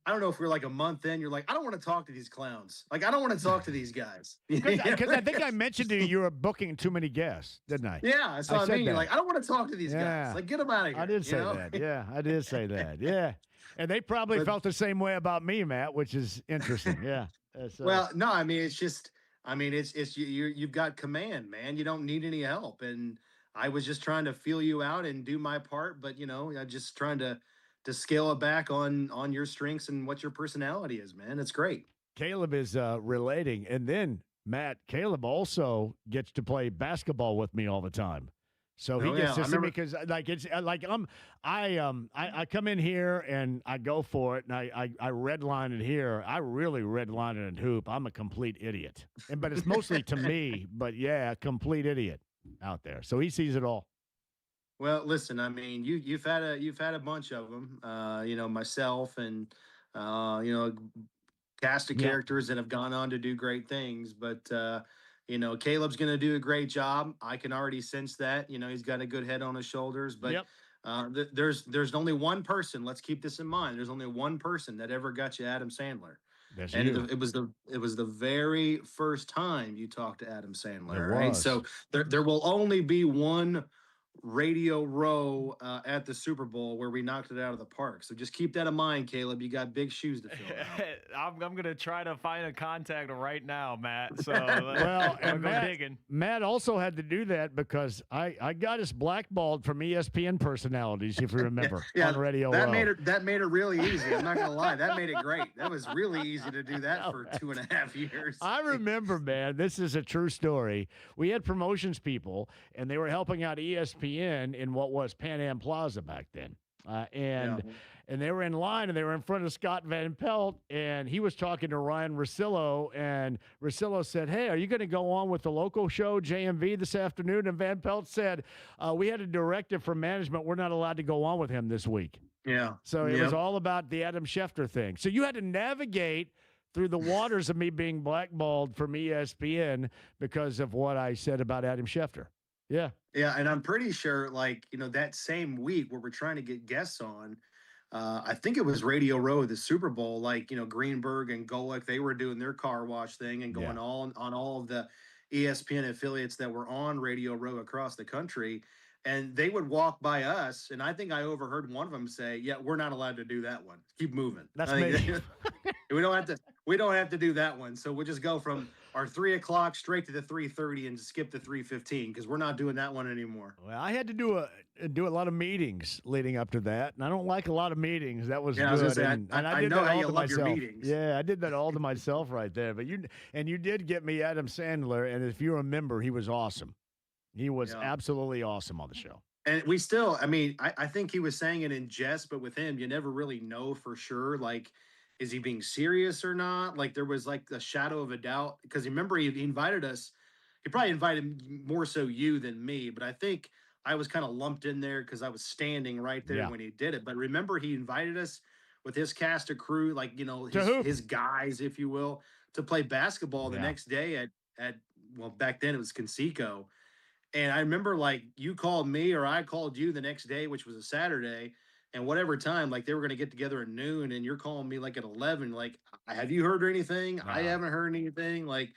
I don't know if we're like a month in, you're like, I don't want to talk to these clowns. Like, I don't want to talk to these guys. Because I think I mentioned to you were booking too many guests, didn't I? Yeah, that's what I mean. You're like, I don't want to talk to these guys. Like, get them out of here. I did say that. Yeah, I did say that. Yeah. And they probably felt the same way about me, Matt, which is interesting. Yeah. Well, no, I mean, it's you've got command, man. You don't need any help. And I was just trying to feel you out and do my part, but I'm just trying to scale it back on your strengths and what your personality is, man. It's great. Caleb is relating. And then, Matt, Caleb also gets to play basketball with me all the time. So he gets to see me because, like, it's like I come in here and I go for it, and I redline it here. I really redline it in hoop. I'm a complete idiot, but it's mostly to me. But yeah, complete idiot out there. So he sees it all. Well, listen, I mean, you've had a bunch of them, myself and cast of characters that have gone on to do great things, but Caleb's going to do a great job. I can already sense that. He's got a good head on his shoulders, but there's only one person. Let's keep this in mind. There's only one person that ever got you Adam Sandler. It was the very first time you talked to Adam Sandler, right? So there will only be one Radio Row at the Super Bowl where we knocked it out of the park. So just keep that in mind, Caleb. You got big shoes to fill. I'm going to try to find a contact right now, Matt. So well, and Matt also had to do that because I got us blackballed from ESPN personalities, if you remember, on Radio Row. That made it really easy. I'm not going to lie. That made it great. That was really easy to do that for 2.5 years. I remember, man, this is a true story. We had promotions people, and they were helping out ESPN in what was Pan Am Plaza back then. And they were in line, and they were in front of Scott Van Pelt, and he was talking to Ryan Russillo, and Russillo said, hey, are you going to go on with the local show JMV this afternoon? And Van Pelt said, we had a directive from management. We're not allowed to go on with him this week. Yeah. So it was all about the Adam Schefter thing. So you had to navigate through the waters of me being blackballed from ESPN because of what I said about Adam Schefter. Yeah. Yeah, and I'm pretty sure, like, that same week where we're trying to get guests on, I think it was Radio Row, the Super Bowl, like, Greenberg and Golick, they were doing their car wash thing and going on all of the ESPN affiliates that were on Radio Row across the country. And they would walk by us, and I think I overheard one of them say, yeah, we're not allowed to do that one. Keep moving. That's me. We don't have to do that one. So we'll just go from our 3 o'clock straight to the 3:30 and skip the 3:15 because we're not doing that one anymore. Well, I had to do a lot of meetings leading up to that, and I don't like a lot of meetings. That was good. I was gonna say, and I did know that how all you to love myself. your meetings. Yeah, I did that all to myself right there. But you did get me Adam Sandler, and if you remember, he was awesome. He was absolutely awesome on the show. And we still, I mean, I think he was saying it in jest, but with him, you never really know for sure. Like, is he being serious or not? Like there was like a shadow of a doubt because remember he invited us. He probably invited more so you than me, but I think I was kind of lumped in there because I was standing right there when he did it. But remember, he invited us with his cast of crew, like his guys, if you will, to play basketball the next day at well, back then it was Conseco. And I remember like you called me or I called you the next day, which was a Saturday, and whatever time, like they were going to get together at noon, and you're calling me like at 11, like, have you heard anything? I haven't heard anything. Like,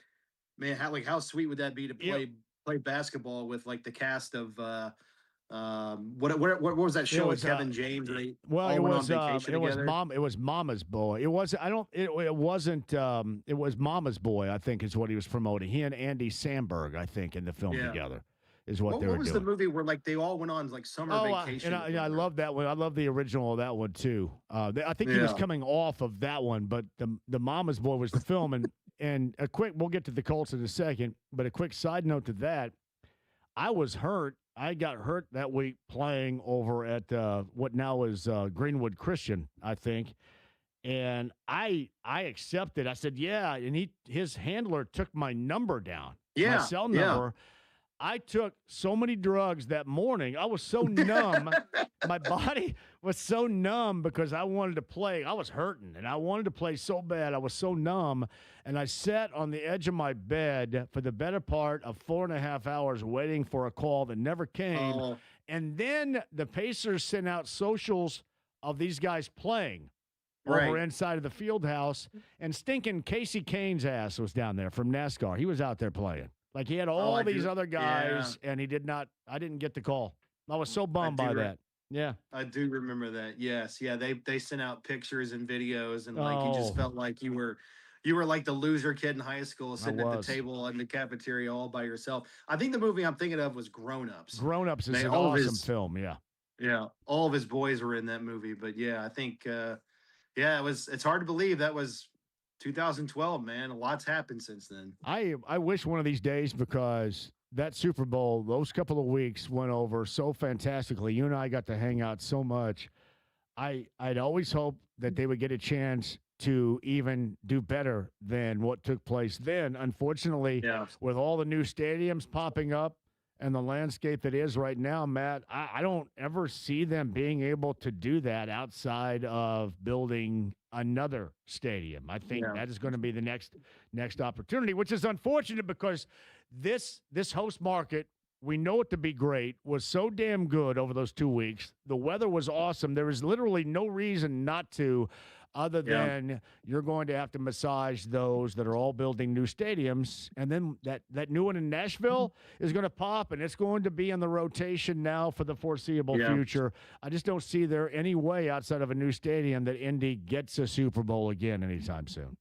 man, how sweet would that be to play basketball with like the cast of what was that show with Kevin James? They all went on vacation together? It was Mama's Boy. It was it wasn't it was Mama's Boy, I think is what he was promoting. He and Andy Samberg, I think, in the film together is what they were doing. What was the movie where like they all went on like summer vacation? I love that one. I love the original of that one too. I think he was coming off of that one, but the Mama's Boy was the film. And a quick, we'll get to the Colts in a second, but a quick side note to that, I was hurt. I got hurt that week playing over at what now is Greenwood Christian, I think. And I accepted. I said, yeah. And his handler took my number down, my cell number. I took so many drugs that morning. I was so numb. My body was so numb because I wanted to play. I was hurting, and I wanted to play so bad. I was so numb, and I sat on the edge of my bed for the better part of 4.5 hours waiting for a call that never came. Oh. And then the Pacers sent out socials of these guys playing over inside of the field house, and stinking Casey Kane's ass was down there from NASCAR. He was out there playing. Like, he had all these other guys, and I didn't get the call. I was so bummed by that. Yeah. I do remember that. Yes. Yeah. They sent out pictures and videos, and like you just felt like you were like the loser kid in high school sitting at the table in the cafeteria all by yourself. I think the movie I'm thinking of was Grown Ups. Grown Ups is an awesome film. Yeah. Yeah. All of his boys were in that movie. But yeah, I think it's hard to believe that was 2012, man. A lot's happened since then. I wish one of these days, because that Super Bowl, those couple of weeks went over so fantastically. You and I got to hang out so much. I'd always hoped that they would get a chance to even do better than what took place then. Unfortunately, with all the new stadiums popping up and the landscape that is right now, Matt, I don't ever see them being able to do that outside of building another stadium. I think that is going to be the next opportunity, which is unfortunate because this host market, we know it to be great, was so damn good over those 2 weeks. The weather was awesome. There is literally no reason not to, other than you're going to have to massage those that are all building new stadiums. And then that new one in Nashville is going to pop, and it's going to be in the rotation now for the foreseeable future. I just don't see there any way outside of a new stadium that Indy gets a Super Bowl again anytime soon.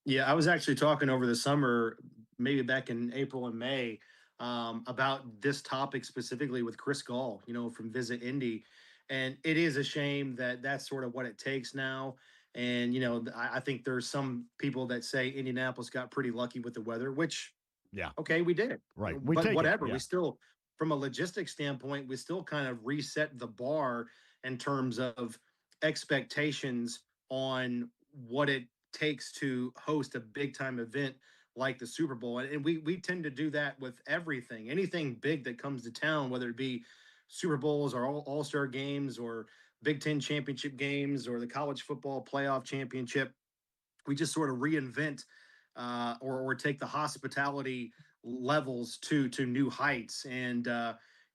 Yeah, I was actually talking over the summer, maybe back in April and May, about this topic specifically with Chris Gall, from Visit Indy. And it is a shame that that's sort of what it takes now. And, I think there's some people that say Indianapolis got pretty lucky with the weather, which, okay, we did. Right. But whatever. We still, from a logistics standpoint, we still kind of reset the bar in terms of expectations on what it takes to host a big time event like the Super Bowl. And we tend to do that with everything, anything big that comes to town, whether it be Super Bowls or all-star games or Big Ten championship games or the college football playoff championship. We just sort of reinvent or take the hospitality levels to new heights. And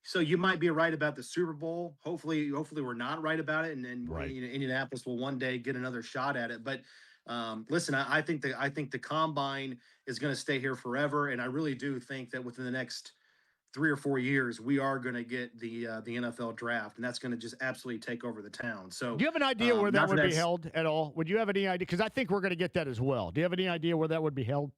so you might be right about the Super Bowl. Hopefully we're not right about it. And then Indianapolis will one day get another shot at it. But listen, I think the combine is going to stay here forever. And I really do think that within the next 3 or 4 years, we are going to get the NFL draft, and that's going to just absolutely take over the town. So, do you have an idea where that would be held at all? Would you have any idea? Because I think we're going to get that as well. Do you have any idea where that would be held?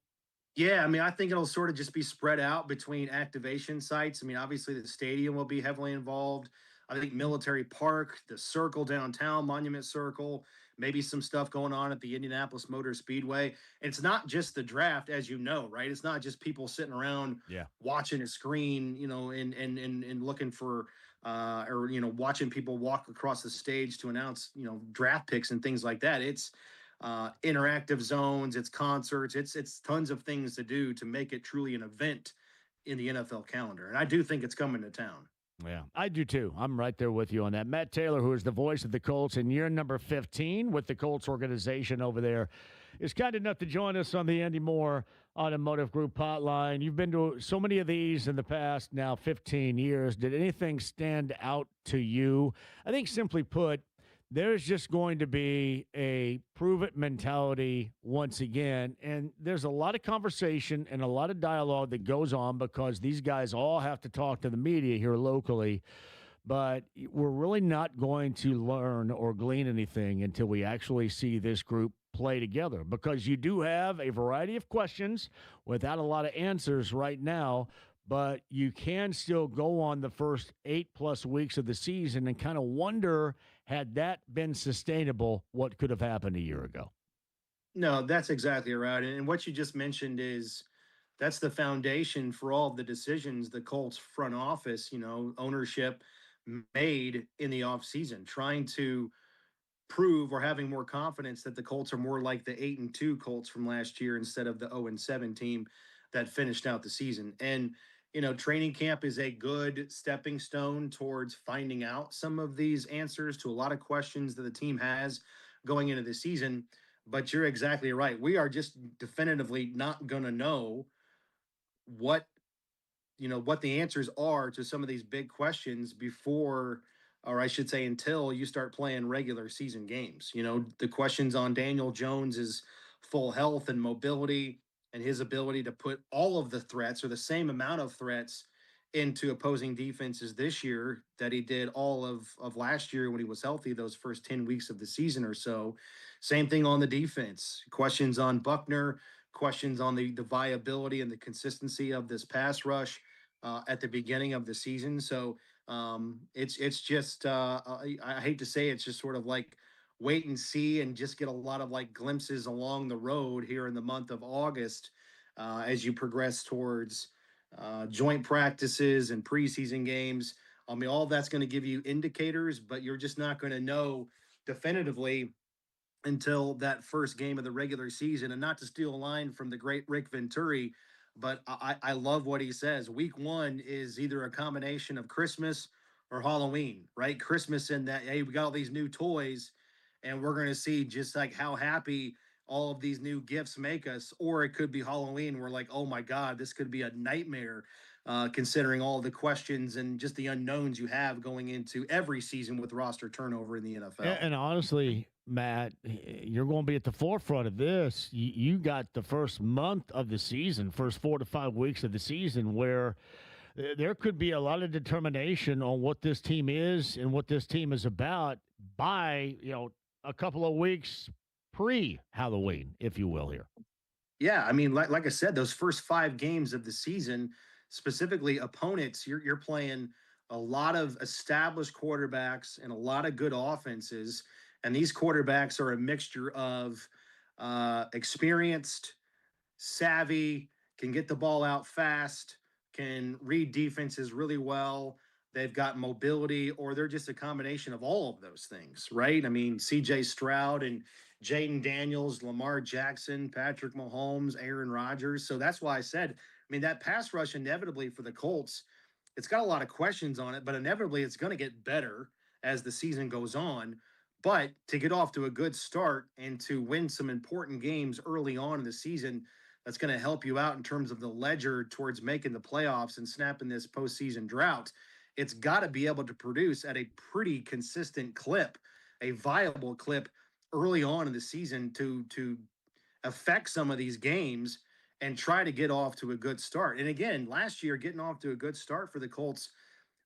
Yeah, I mean, I think it'll sort of just be spread out between activation sites. I mean, obviously the stadium will be heavily involved. I think Military Park, the Circle downtown, Monument Circle, maybe some stuff going on at the Indianapolis Motor Speedway. It's not just the draft, as you know, right? It's not just people sitting around watching a screen, and looking for watching people walk across the stage to announce, draft picks and things like that. It's interactive zones, it's concerts, it's tons of things to do to make it truly an event in the NFL calendar. And I do think it's coming to town. Yeah, I do too. I'm right there with you on that. Matt Taylor, who is the voice of the Colts, and you're number 15 with the Colts organization over there, is kind enough to join us on the Andy Moore Automotive Group hotline. You've been to so many of these in the past now 15 years. Did anything stand out to you? I think simply put, there's just going to be a prove-it mentality once again, and there's a lot of conversation and a lot of dialogue that goes on because these guys all have to talk to the media here locally, but we're really not going to learn or glean anything until we actually see this group play together, because you do have a variety of questions without a lot of answers right now, but you can still go on the first 8+ weeks of the season and kind of wonder, had that been sustainable, what could have happened a year ago? No, that's exactly right. And what you just mentioned is that's the foundation for all of the decisions the Colts front office, ownership made in the offseason, trying to prove or having more confidence that the Colts are more like the 8-2 Colts from last year instead of the 0-7 team that finished out the season. And training camp is a good stepping stone towards finding out some of these answers to a lot of questions that the team has going into the season. But you're exactly right. We are just definitively not going to know what the answers are to some of these big questions before, or I should say, until you start playing regular season games. The questions on Daniel Jones's full health and mobility and his ability to put all of the threats or the same amount of threats into opposing defenses this year that he did all of last year when he was healthy, those first 10 weeks of the season or so. Same thing on the defense. Questions on Buckner, questions on the viability and the consistency of this pass rush at the beginning of the season. So it's just, I hate to say it's just sort of like wait and see and just get a lot of like glimpses along the road here in the month of August as you progress towards joint practices and preseason games. I mean, all that's going to give you indicators, but you're just not going to know definitively until that first game of the regular season. And not to steal a line from the great Rick Venturi, but I love what he says. Week 1 is either a combination of Christmas or Halloween, right? Christmas in that, hey, we got all these new toys and we're going to see just like how happy all of these new gifts make us. Or it could be Halloween. We're like, oh my God, this could be a nightmare considering all the questions and just the unknowns you have going into every season with roster turnover in the NFL. And honestly, Matt, you're going to be at the forefront of this. You got the first month of the season, first 4 to 5 weeks of the season, where there could be a lot of determination on what this team is and what this team is about by, a couple of weeks pre-Halloween, if you will, here. Yeah, I mean, like I said, those first 5 games of the season, specifically opponents, you're playing a lot of established quarterbacks and a lot of good offenses. And these quarterbacks are a mixture of experienced, savvy, can get the ball out fast, can read defenses really well. They've got mobility, or they're just a combination of all of those things, right? I mean, CJ Stroud and Jaden Daniels, Lamar Jackson, Patrick Mahomes, Aaron Rodgers. So that's why I said, that pass rush inevitably for the Colts, it's got a lot of questions on it, but inevitably it's going to get better as the season goes on. But to get off to a good start and to win some important games early on in the season, that's going to help you out in terms of the ledger towards making the playoffs and snapping this postseason drought. It's got to be able to produce at a pretty consistent clip, a viable clip early on in the season to affect some of these games and try to get off to a good start. And again, last year, getting off to a good start for the Colts,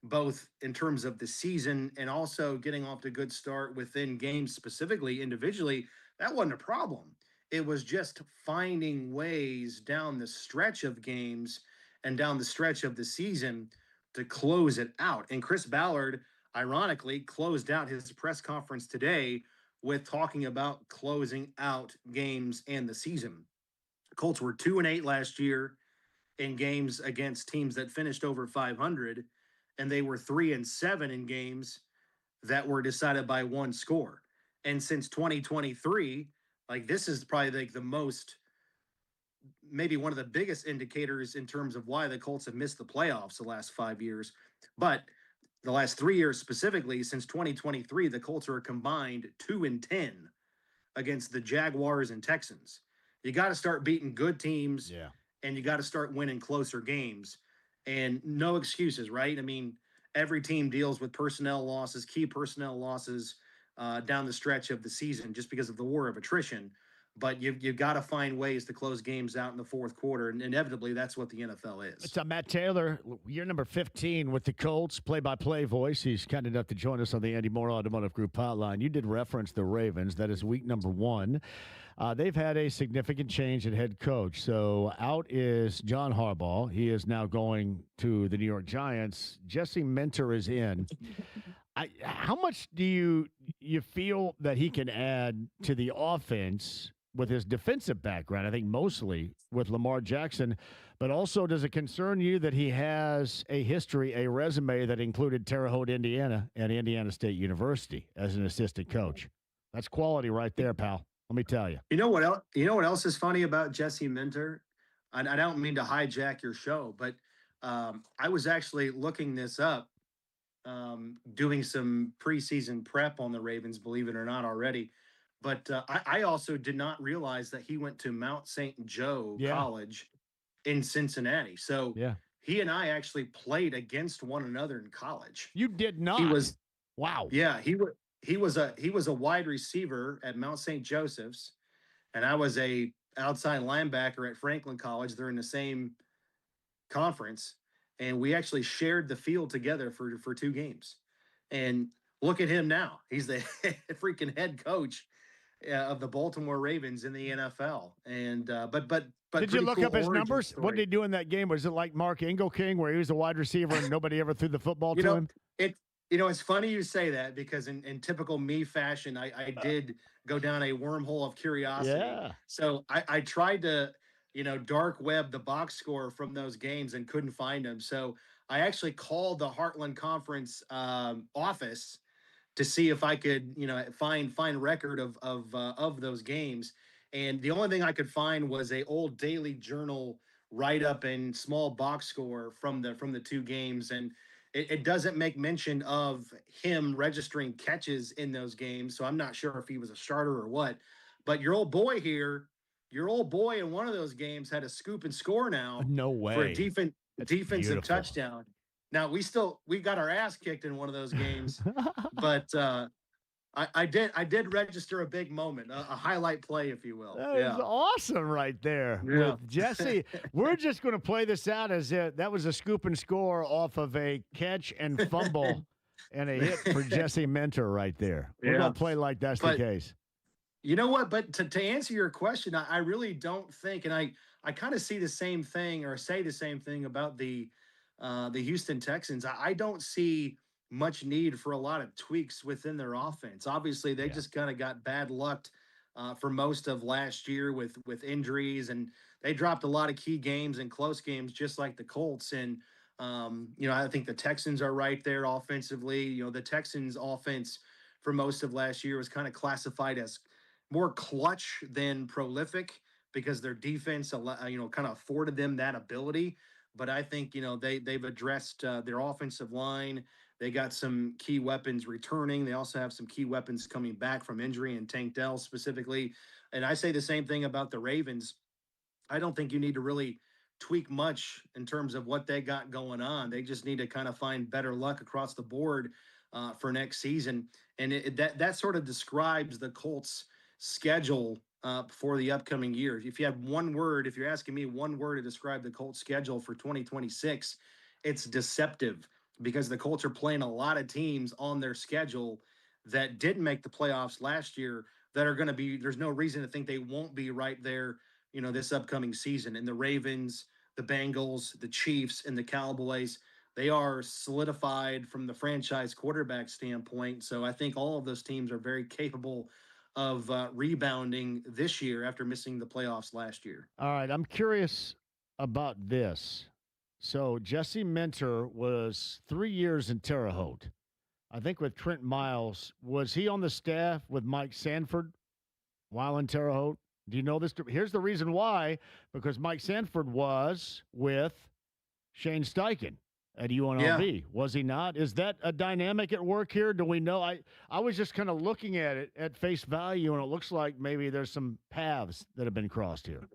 both in terms of the season and also getting off to a good start within games specifically, individually, that wasn't a problem. It was just finding ways down the stretch of games and down the stretch of the season to close it out. And Chris Ballard, ironically, closed out his press conference today with talking about closing out games and the season. The Colts were 2-8 last year in games against teams that finished over 500, and they were 3-7 in games that were decided by one score. And since 2023, Like this is probably like the most, maybe one of the biggest indicators in terms of why the Colts have missed the playoffs the last 5 years. But the last 3 years specifically, since 2023, the Colts are combined 2-10 against the Jaguars and Texans. You got to start beating good teams, and you got to start winning closer games. And no excuses, right? I mean, every team deals with personnel losses, key personnel losses down the stretch of the season just because of the war of attrition. But you've got to find ways to close games out in the fourth quarter, and inevitably that's what the NFL is. It's Matt Taylor, year number 15 with the Colts, play-by-play voice. He's kind enough to join us on the Andy Moore Automotive Group hotline. You did reference the Ravens. That is week number 1. They've had a significant change in head coach. So out is John Harbaugh. He is now going to the New York Giants. Jesse Minter is in. How much do you feel that he can add to the offense with his defensive background? I think mostly with Lamar Jackson, but also does it concern you that he has a history, a resume that included Terre Haute, Indiana, and Indiana State University as an assistant coach? That's quality right there, pal. Let me tell you. You know what else? You know what else is funny about Jesse Minter? I don't mean to hijack your show, but I was actually looking this up, doing some preseason prep on the Ravens, believe it or not, already. But I also did not realize that he went to Mount St. Joe College in Cincinnati. So he and I actually played against one another in college. You did not. He was wow. Yeah, he was a wide receiver at Mount St. Joseph's, and I was a outside linebacker at Franklin College. They're in the same conference, and we actually shared the field together for 2 games. And look at him now. He's the freaking head coach of the Baltimore Ravens in the NFL. And but did you look up his numbers? Story. What did he do in that game? Was it like Mark Engelking, where he was a wide receiver and nobody ever threw the football to him? It's funny you say that, because in typical me fashion, I did go down a wormhole of curiosity. Yeah. So I tried to, dark web the box score from those games and couldn't find them. So I actually called the Heartland Conference office to see if I could, find record of those games. And the only thing I could find was a old Daily Journal write-up and small box score from the 2 games. And it doesn't make mention of him registering catches in those games. So I'm not sure if he was a starter or what. But your old boy in one of those games had a scoop and score now. No way. For a defensive touchdown. Now we got our ass kicked in one of those games, but I did register a big moment, a highlight play, if you will. That is awesome right there with Jesse. We're just going to play this out as if that was a scoop and score off of a catch and fumble and a hit for Jesse Minter right there. We're going to play like that's the case. You know what? But to answer your question, I really don't think, and I kind of see the same thing, or say the same thing about the Houston Texans. I don't see much need for a lot of tweaks within their offense. Obviously, they just kind of got bad luck for most of last year with injuries, and they dropped a lot of key games and close games, just like the Colts. And I think the Texans are right there offensively. The Texans' offense for most of last year was kind of classified as more clutch than prolific, because their defense, kind of afforded them that ability. But I think, they've addressed their offensive line. They got some key weapons returning. They also have some key weapons coming back from injury, and Tank Dell specifically. And I say the same thing about the Ravens. I don't think you need to really tweak much in terms of what they got going on. They just need to kind of find better luck across the board for next season. And that sort of describes the Colts' schedule for the upcoming year. If you had one word, if you're asking me one word to describe the Colts schedule for 2026, it's deceptive, because the Colts are playing a lot of teams on their schedule that didn't make the playoffs last year, that are going to be, there's no reason to think they won't be right there, this upcoming season. And the Ravens, the Bengals, the Chiefs, and the Cowboys, they are solidified from the franchise quarterback standpoint. So I think all of those teams are very capable of rebounding this year after missing the playoffs last year. All right, I'm curious about this. So Jesse Minter was 3 years in Terre Haute. I think with Trent Miles, was he on the staff with Mike Sanford while in Terre Haute? Do you know this? Here's the reason why. Because Mike Sanford was with Shane Steichen at UNLV. Yeah. Was he not? Is that a dynamic at work here? Do we know? I was just kind of looking at it at face value, and it looks like maybe there's some paths that have been crossed here.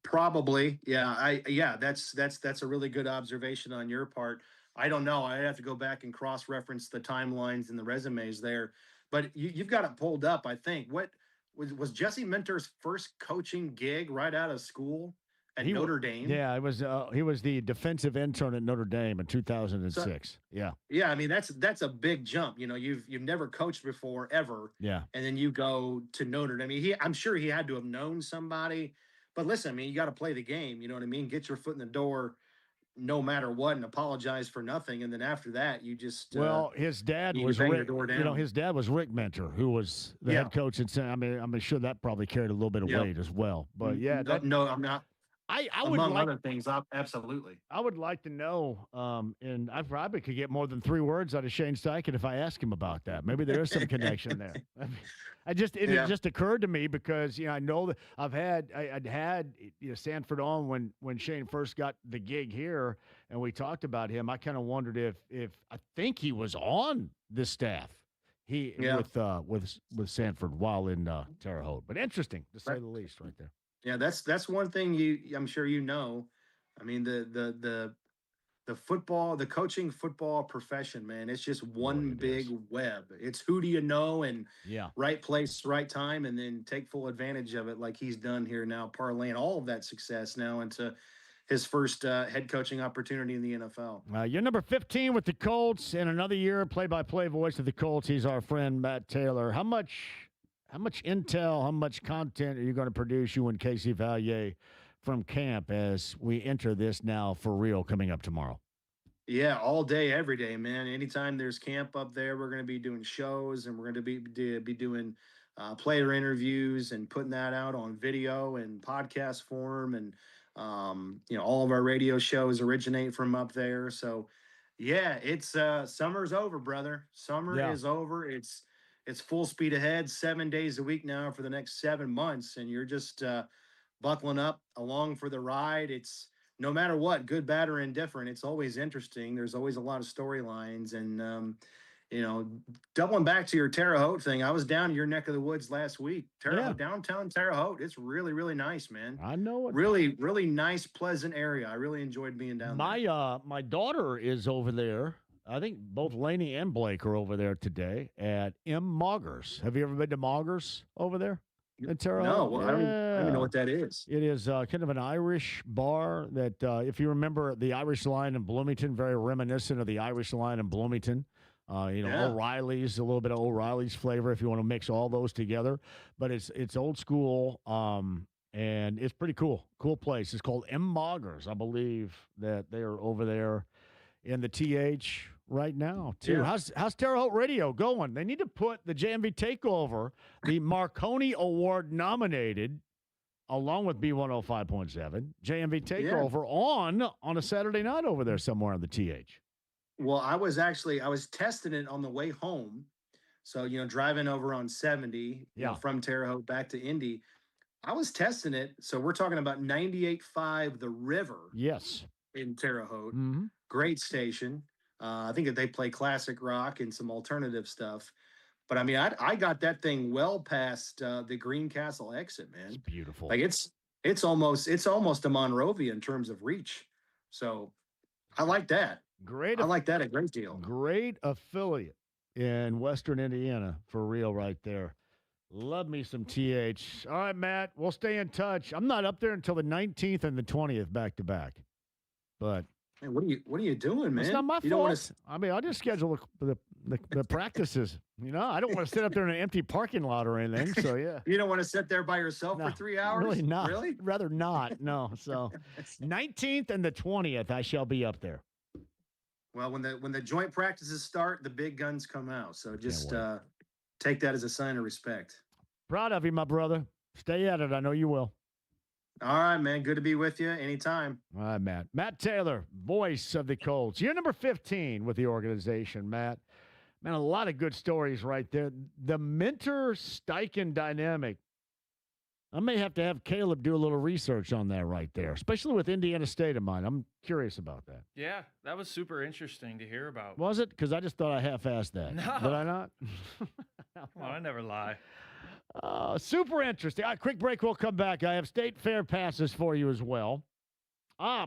Probably. Yeah. That's a really good observation on your part. I don't know. I have to go back and cross-reference the timelines and the resumes there. But you've got it pulled up, I think. What was Jesse Minter's first coaching gig right out of school at Notre Dame? Yeah, it was. He was the defensive intern at Notre Dame in 2006. Yeah. Yeah, I mean that's a big jump. You know, you've never coached before ever. Yeah. And then you go to Notre Dame. I mean, I'm sure he had to have known somebody. But listen, I mean, you got to play the game. You know what I mean? Get your foot in the door, no matter what, and apologize for nothing. And then after that, you just his dad was Rick. You know, his dad was Rick Minter, who was the head coach. I mean, I'm sure that probably carried a little bit of weight as well. But yeah, no, I'm not. I would among other things, absolutely. I would like to know, and I probably could get more than 3 words out of Shane Steichen if I ask him about that. Maybe there is some connection there. It just occurred to me because I know that I'd had Sanford on when Shane first got the gig here, and we talked about him. I kind of wondered if I think he was on this staff. With Sanford while in Terre Haute, but interesting to say the least, right there. Yeah, that's one thing I'm sure you know. I mean, the football, the coaching football profession, man, it's just one big web. It's who do you know and right place, right time, and then take full advantage of it like he's done here now, parlaying all of that success now into his first head coaching opportunity in the NFL. You're number 15 with the Colts, and another year play-by-play voice of the Colts. He's our friend Matt Taylor. How much intel, how much content are you going to produce, you and Casey Valier, from camp as we enter this now for real coming up tomorrow? Yeah, all day, every day, man. Anytime there's camp up there, we're going to be doing shows, and we're going to be doing player interviews and putting that out on video and podcast form. And, all of our radio shows originate from up there. So, yeah, it's summer's over, brother. Summer is over. It's full speed ahead, 7 days a week now for the next 7 months. And you're just buckling up along for the ride. It's no matter what, good, bad, or indifferent. It's always interesting. There's always a lot of storylines. And, doubling back to your Terre Haute thing, I was down in your neck of the woods last week. Downtown Terre Haute. It's really, really nice, man. I know it. Really, really nice, pleasant area. I really enjoyed being down there. My daughter is over there. I think both Lainey and Blake are over there today at M. Moggers. Have you ever been to Moggers over there in Terre Haute? No, well, I don't even know what that is. It is kind of an Irish bar that, if you remember the Irish Line in Bloomington, very reminiscent of the Irish Line in Bloomington. O'Reilly's, a little bit of O'Reilly's flavor if you want to mix all those together. But it's old school, and it's pretty cool. Cool place. It's called M. Moggers. I believe that they are over there in the TH right now, too. Yeah. How's Terre Haute Radio going? They need to put the JMV Takeover, the Marconi Award nominated, along with B105.7, JMV Takeover on a Saturday night over there somewhere on the TH. Well, I was testing it on the way home. So, driving over on 70 from Terre Haute back to Indy, I was testing it. So we're talking about 98.5 The River. Yes. In Terre Haute. Mm-hmm. Great station. I think that they play classic rock and some alternative stuff. But I mean, I got that thing well past the Greencastle exit, man. It's beautiful. Like it's almost a Monrovia in terms of reach. So I like that. I like that a great deal. Great affiliate in Western Indiana for real right there. Love me some TH. All right, Matt, we'll stay in touch. I'm not up there until the 19th and the 20th back to back. But man, what are you doing, man? It's not my fault. I mean, I just schedule the practices. I don't want to sit up there in an empty parking lot or anything. So yeah. You don't want to sit there by yourself for 3 hours? Really not. Really? Rather not. No. So 19th and the 20th, I shall be up there. Well, when the joint practices start, the big guns come out. So just take that as a sign of respect. Proud of you, my brother. Stay at it. I know you will. All right, man. Good to be with you anytime. All right, Matt. Matt Taylor, voice of the Colts. You're number 15 with the organization, Matt. Man, a lot of good stories right there. The Minter-Steichen dynamic I may have to have Caleb do a little research on that right there, especially with Indiana State in mind. I'm curious about that. Yeah, that was super interesting to hear about. Was it? Because I just thought I half-assed that. No. Did I not? Come on, I never lie. Super interesting. All right, quick break. We'll come back. I have state fair passes for you as well.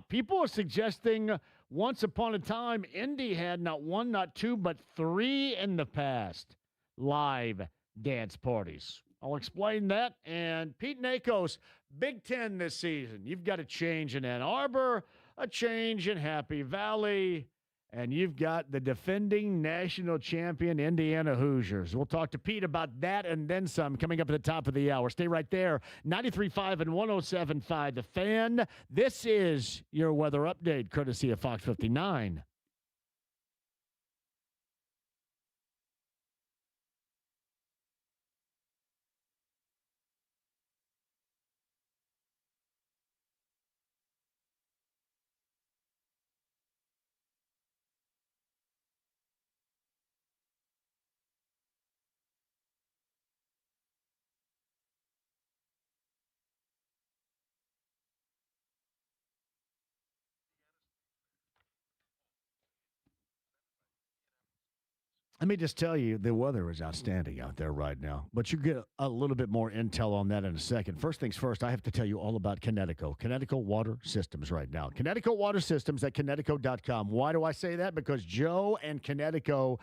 People are suggesting once upon a time, Indy had not one, not two, but three in the past live dance parties. I'll explain that. And Pete Nakos, Big Ten this season. You've got a change in Ann Arbor, a change in Happy Valley, and you've got the defending national champion Indiana Hoosiers. We'll talk to Pete about that and then some coming up at the top of the hour. Stay right there. 93.5 and 107.5 The Fan. This is your weather update, courtesy of Fox 59. Let me just tell you, the weather is outstanding out there right now. But you get a little bit more intel on that in a second. First things first, I have to tell you all about Connecticut. Connecticut Water Systems right now. Connecticut Water Systems at Connecticut.com. Why do I say that? Because Joe and Connecticut,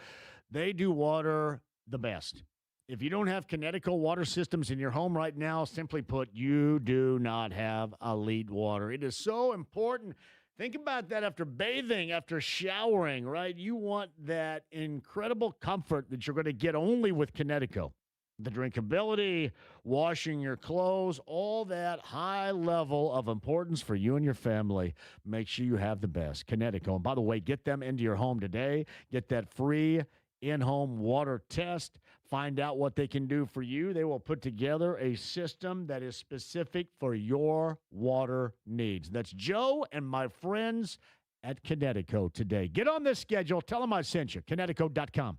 they do water the best. If you don't have Connecticut Water Systems in your home right now, simply put, you do not have elite water. It is so important. Think about that after bathing, after showering, right? You want that incredible comfort that you're going to get only with Connecticut. The drinkability, washing your clothes, all that high level of importance for you and your family. Make sure you have the best. Connecticut. And by the way, get them into your home today. Get that free in-home water test. Find out what they can do for you. They will put together a system that is specific for your water needs. That's Joe and my friends at Connecticut today. Get on this schedule. Tell them I sent you. Connecticut.com.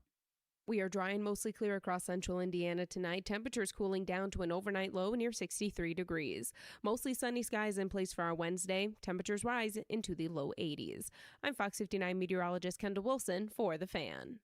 We are dry and mostly clear across central Indiana tonight. Temperatures cooling down to an overnight low near 63 degrees. Mostly sunny skies in place for our Wednesday. Temperatures rise into the low 80s. I'm Fox 59 meteorologist Kendall Wilson for The Fan.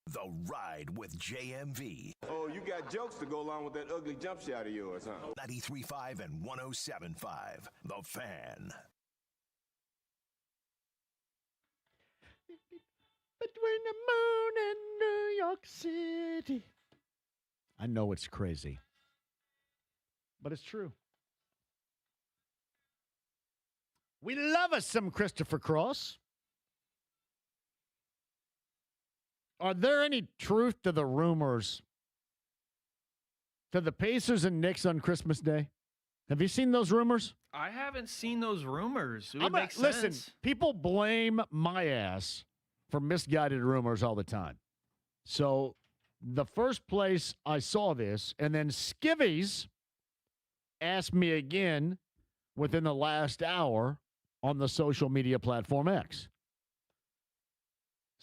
The Ride with JMV. Oh, you got jokes to go along with that ugly jump shot of yours, huh? 93.5 and 107.5. The Fan. Between the moon and New York City. I know it's crazy, but it's true. We love us some Christopher Cross. Are there any truth to the rumors to the Pacers and Knicks on Christmas Day? Have you seen those rumors? I haven't seen those rumors. It would make sense. Listen, people blame my ass for misguided rumors all the time. So the first place I saw this, and then Skivvies asked me again within the last hour on the social media platform X.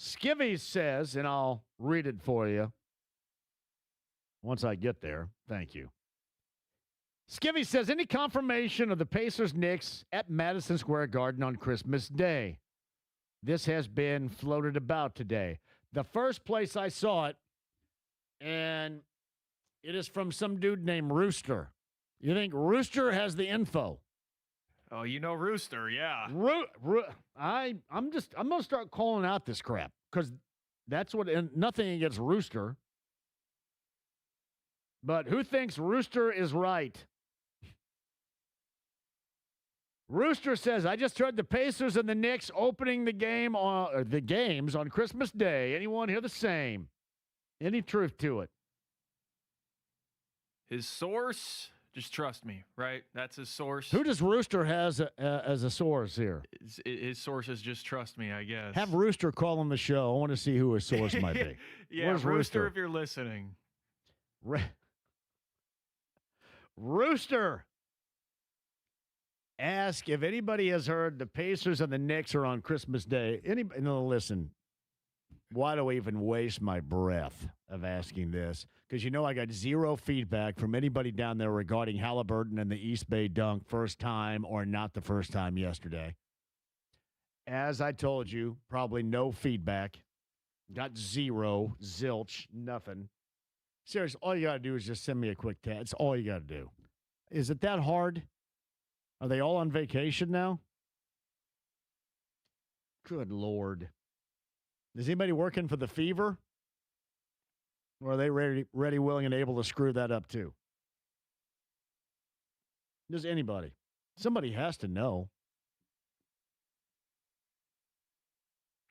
Skivvies says, and I'll read it for you once I get there. Thank you. Skivvies says, any confirmation of the Pacers-Knicks at Madison Square Garden on Christmas Day? This has been floated about today. The first place I saw it, and it is from some dude named Rooster. You think Rooster has the info? Oh, you know Rooster, yeah. I'm going to start calling out this crap because that's what, and nothing against Rooster. But who thinks Rooster is right? Rooster says, I just heard the Pacers and the Knicks opening the games on Christmas Day. Anyone hear the same? Any truth to it? His source, just trust me, right? That's his source. Who does Rooster has as a source here? His source is just trust me, I guess. Have Rooster call on the show. I want to see who his source might be. Yeah, Where's Rooster, if you're listening. Rooster. Ask if anybody has heard the Pacers and the Knicks are on Christmas Day. No, listen. Why do I even waste my breath of asking this? Because I got zero feedback from anybody down there regarding Halliburton and the East Bay dunk first time or not the first time yesterday. As I told you, probably no feedback. Got zero, zilch, nothing. Seriously, all you got to do is just send me a quick text. It's all you got to do. Is it that hard? Are they all on vacation now? Good Lord. Is anybody working for the Fever? Or are they ready, willing, and able to screw that up too? Does anybody? Somebody has to know.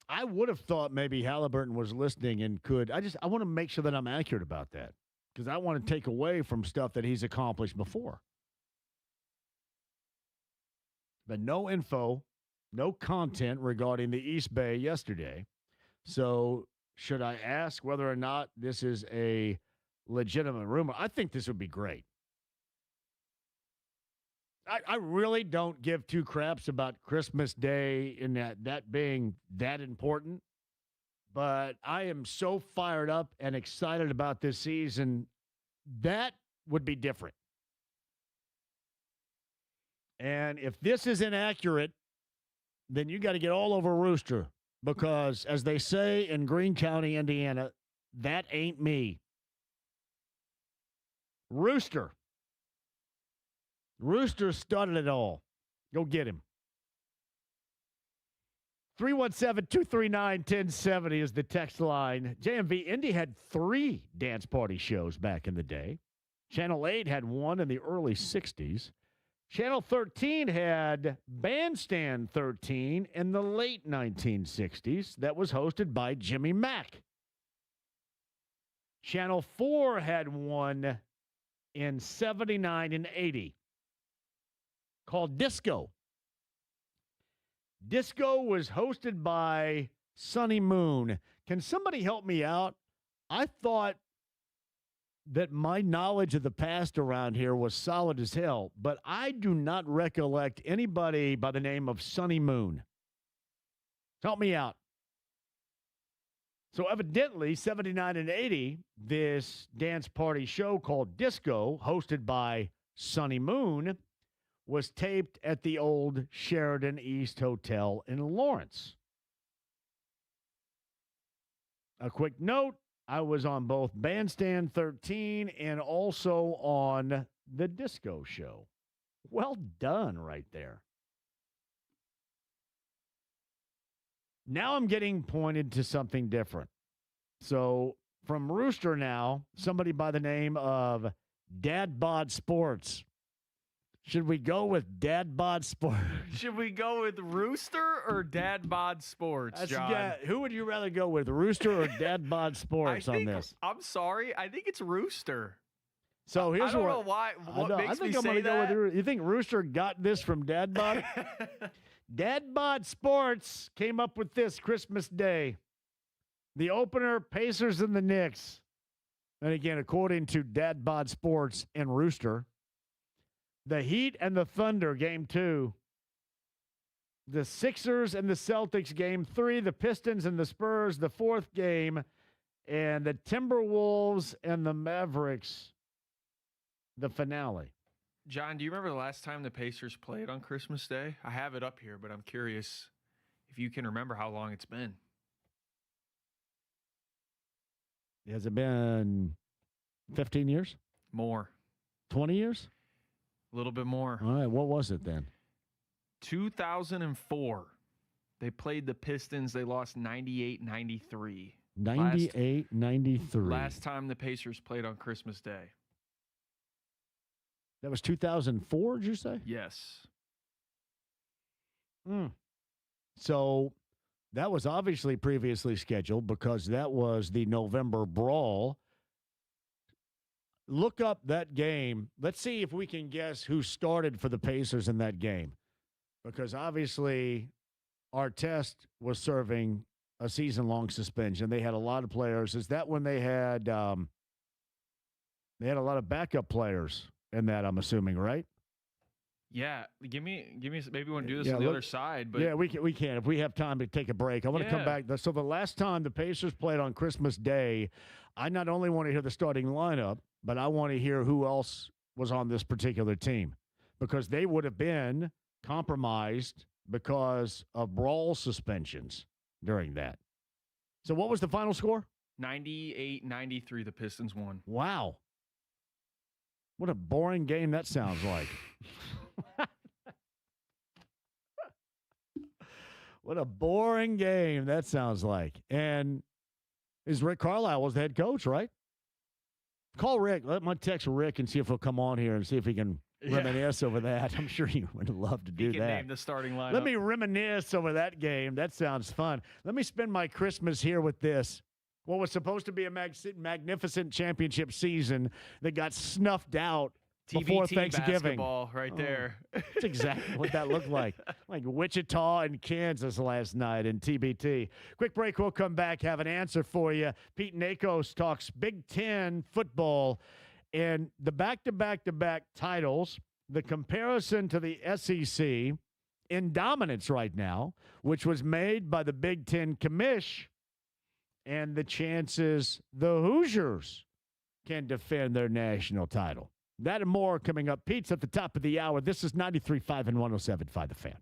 I would have thought maybe Halliburton was listening and could. I want to make sure that I'm accurate about that because I want to take away from stuff that he's accomplished before. But no info, no content regarding the East Bay yesterday. So should I ask whether or not this is a legitimate rumor? I think this would be great. I really don't give two craps about Christmas Day and that being that important. But I am so fired up and excited about this season. That would be different. And if this is inaccurate, then you got to get all over Rooster because, as they say in Greene County, Indiana, that ain't me. Rooster started it all. Go get him. 317-239-1070 is the text line. JMV Indy had 3 dance party shows back in the day. Channel 8 had one in the early 60s. Channel 13 had Bandstand 13 in the late 1960s that was hosted by Jimmy Mack. Channel 4 had one in 79 and 80 called Disco. Disco was hosted by Sonny Moon. Can somebody help me out? I thought that my knowledge of the past around here was solid as hell, but I do not recollect anybody by the name of Sonny Moon. Help me out. So evidently, 79 and 80, this dance party show called Disco, hosted by Sonny Moon, was taped at the old Sheridan East Hotel in Lawrence. A quick note, I was on both Bandstand 13 and also on the Disco Show. Well done right there. Now I'm getting pointed to something different. So from Rooster now, somebody by the name of Dad Bod Sports. Should we go with Dad Bod Sports? Should we go with Rooster or Dad Bod Sports, John? Yeah, who would you rather go with, Rooster or Dad Bod Sports on this? I'm sorry. I think it's Rooster. So here's I don't know why. What makes me say that? Go with, you think Rooster got this from Dad Bod? Dad Bod Sports came up with this Christmas Day. The opener, Pacers and the Knicks. And again, according to Dad Bod Sports and Rooster, the Heat and the Thunder, Game 2. The Sixers and the Celtics, Game 3. The Pistons and the Spurs, the 4th game. And the Timberwolves and the Mavericks, the finale. John, do you remember the last time the Pacers played on Christmas Day? I have it up here, but I'm curious if you can remember how long it's been. Has it been 15 years? More. 20 years? A little bit more. All right, what was it then? 2004. They played the Pistons. They lost 98-93. 98-93. Last time the Pacers played on Christmas Day. That was 2004, did you say? Yes. So that was obviously previously scheduled because that was the November brawl. Look up that game. Let's see if we can guess who started for the Pacers in that game. Because obviously Artest was serving a season-long suspension. They had a lot of players. Is that when they had a lot of backup players in that, I'm assuming, right? Yeah, give me. Maybe we want to do this on the other side, but yeah, we can if we have time to take a break. I want to come back. So the last time the Pacers played on Christmas Day, I not only want to hear the starting lineup, but I want to hear who else was on this particular team, because they would have been compromised because of brawl suspensions during that. So what was the final score? 98-93. The Pistons won. Wow. What a boring game that sounds like. What a boring game that sounds like. And Rick Carlisle was the head coach, right? Call Rick. Let me text Rick and see if he'll come on here and see if he can reminisce over that. I'm sure he would love to do he can that. Name the starting lineup. Let me reminisce over that game. That sounds fun. Let me spend my Christmas here with this. What was supposed to be a magnificent championship season that got snuffed out before Thanksgiving. Basketball right there. That's exactly what that looked like. Like Wichita and Kansas last night in TBT. Quick break. We'll come back, have an answer for you. Pete Nakos talks Big Ten football and the back-to-back-to-back titles, the comparison to the SEC in dominance right now, which was made by the Big Ten commish, and the chances the Hoosiers can defend their national title. That and more coming up. Pete's at the top of the hour. This is 93.5 and 107.5 The Fan.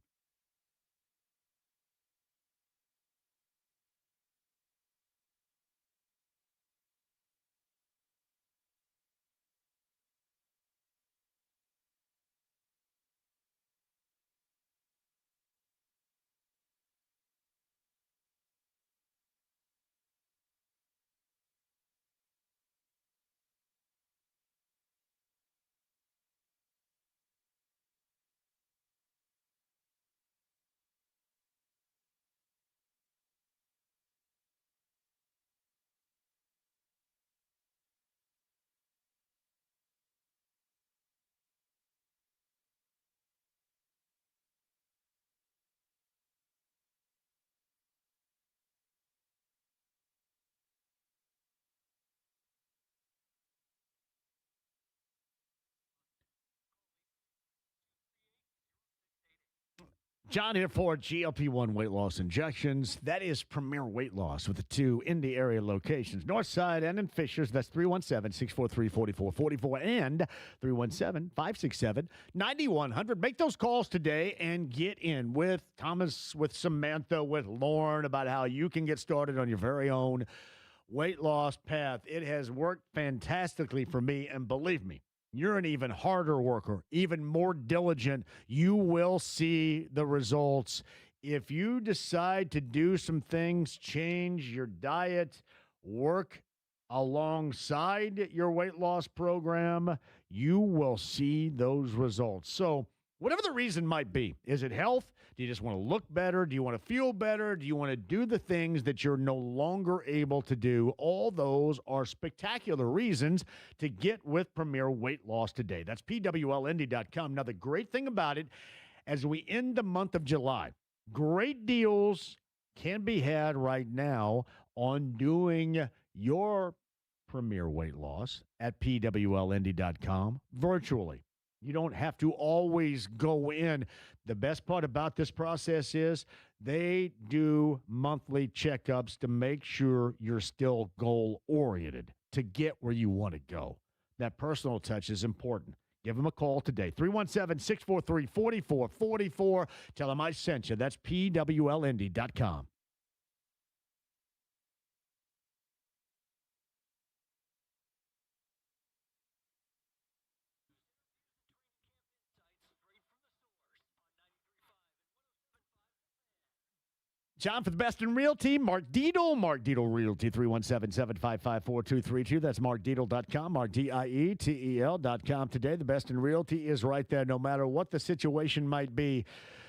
John here for GLP-1 weight loss injections. That is Premier Weight Loss with the two Indy area locations, Northside and in Fishers. That's 317-643-4444 and 317-567-9100. Make those calls today and get in with Thomas, with Samantha, with Lauren about how you can get started on your very own weight loss path. It has worked fantastically for me, and believe me, you're an even harder worker, even more diligent. You will see the results. If you decide to do some things, change your diet, work alongside your weight loss program, you will see those results. So whatever the reason might be, is it health? Do you just want to look better? Do you want to feel better? Do you want to do the things that you're no longer able to do? All those are spectacular reasons to get with Premier Weight Loss today. That's PWLND.com. Now, the great thing about it, as we end the month of July, great deals can be had right now on doing your Premier Weight Loss at PWLND.com virtually. You don't have to always go in. The best part about this process is they do monthly checkups to make sure you're still goal-oriented to get where you want to go. That personal touch is important. Give them a call today, 317-643-4444. Tell them I sent you. That's PWLND.com. John for the Best in Realty, Mark Dietel, Mark Dietel Realty, 317-755-4232. That's markdietel.com, markdietel.com. Today, the Best in Realty is right there no matter what the situation might be.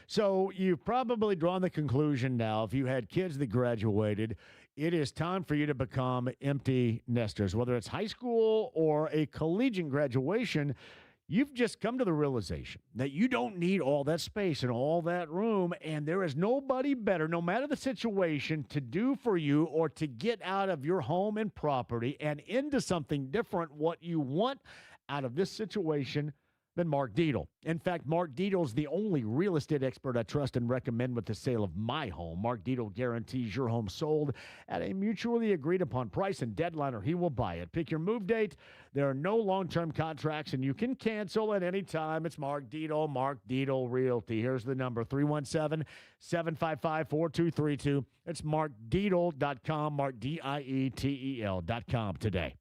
So you've probably drawn the conclusion now, if you had kids that graduated, it is time for you to become empty nesters. Whether it's high school or a collegiate graduation, you've just come to the realization that you don't need all that space and all that room, and there is nobody better, no matter the situation, to do for you or to get out of your home and property and into something different what you want out of this situation than Mark Dietel. In fact, Mark Dietel is the only real estate expert I trust and recommend with the sale of my home. Mark Dietel guarantees your home sold at a mutually agreed upon price and deadline, or he will buy it. Pick your move date. There are no long-term contracts, and you can cancel at any time. It's Mark Dietel Realty. Here's the number, 317-755-4232. It's markdietel.com, markdietel.com today.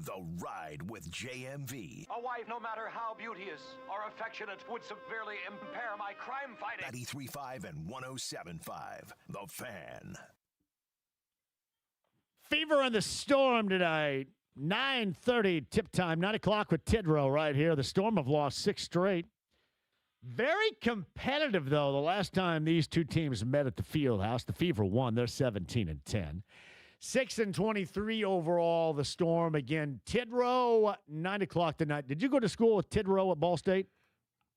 The Ride with JMV. A wife, no matter how beauteous or affectionate, would severely impair my crime fighting. 93.5 and 107.5. The Fan. Fever in the Storm tonight. 9:30 tip time. 9 o'clock with Tidrow right here. The Storm have lost 6 straight. Very competitive, though, the last time these two teams met at the Fieldhouse. The Fever won. They're 17-10. 6-23 overall, the Storm. Again, Tidrow, 9 o'clock tonight. Did you go to school with Tidrow at Ball State?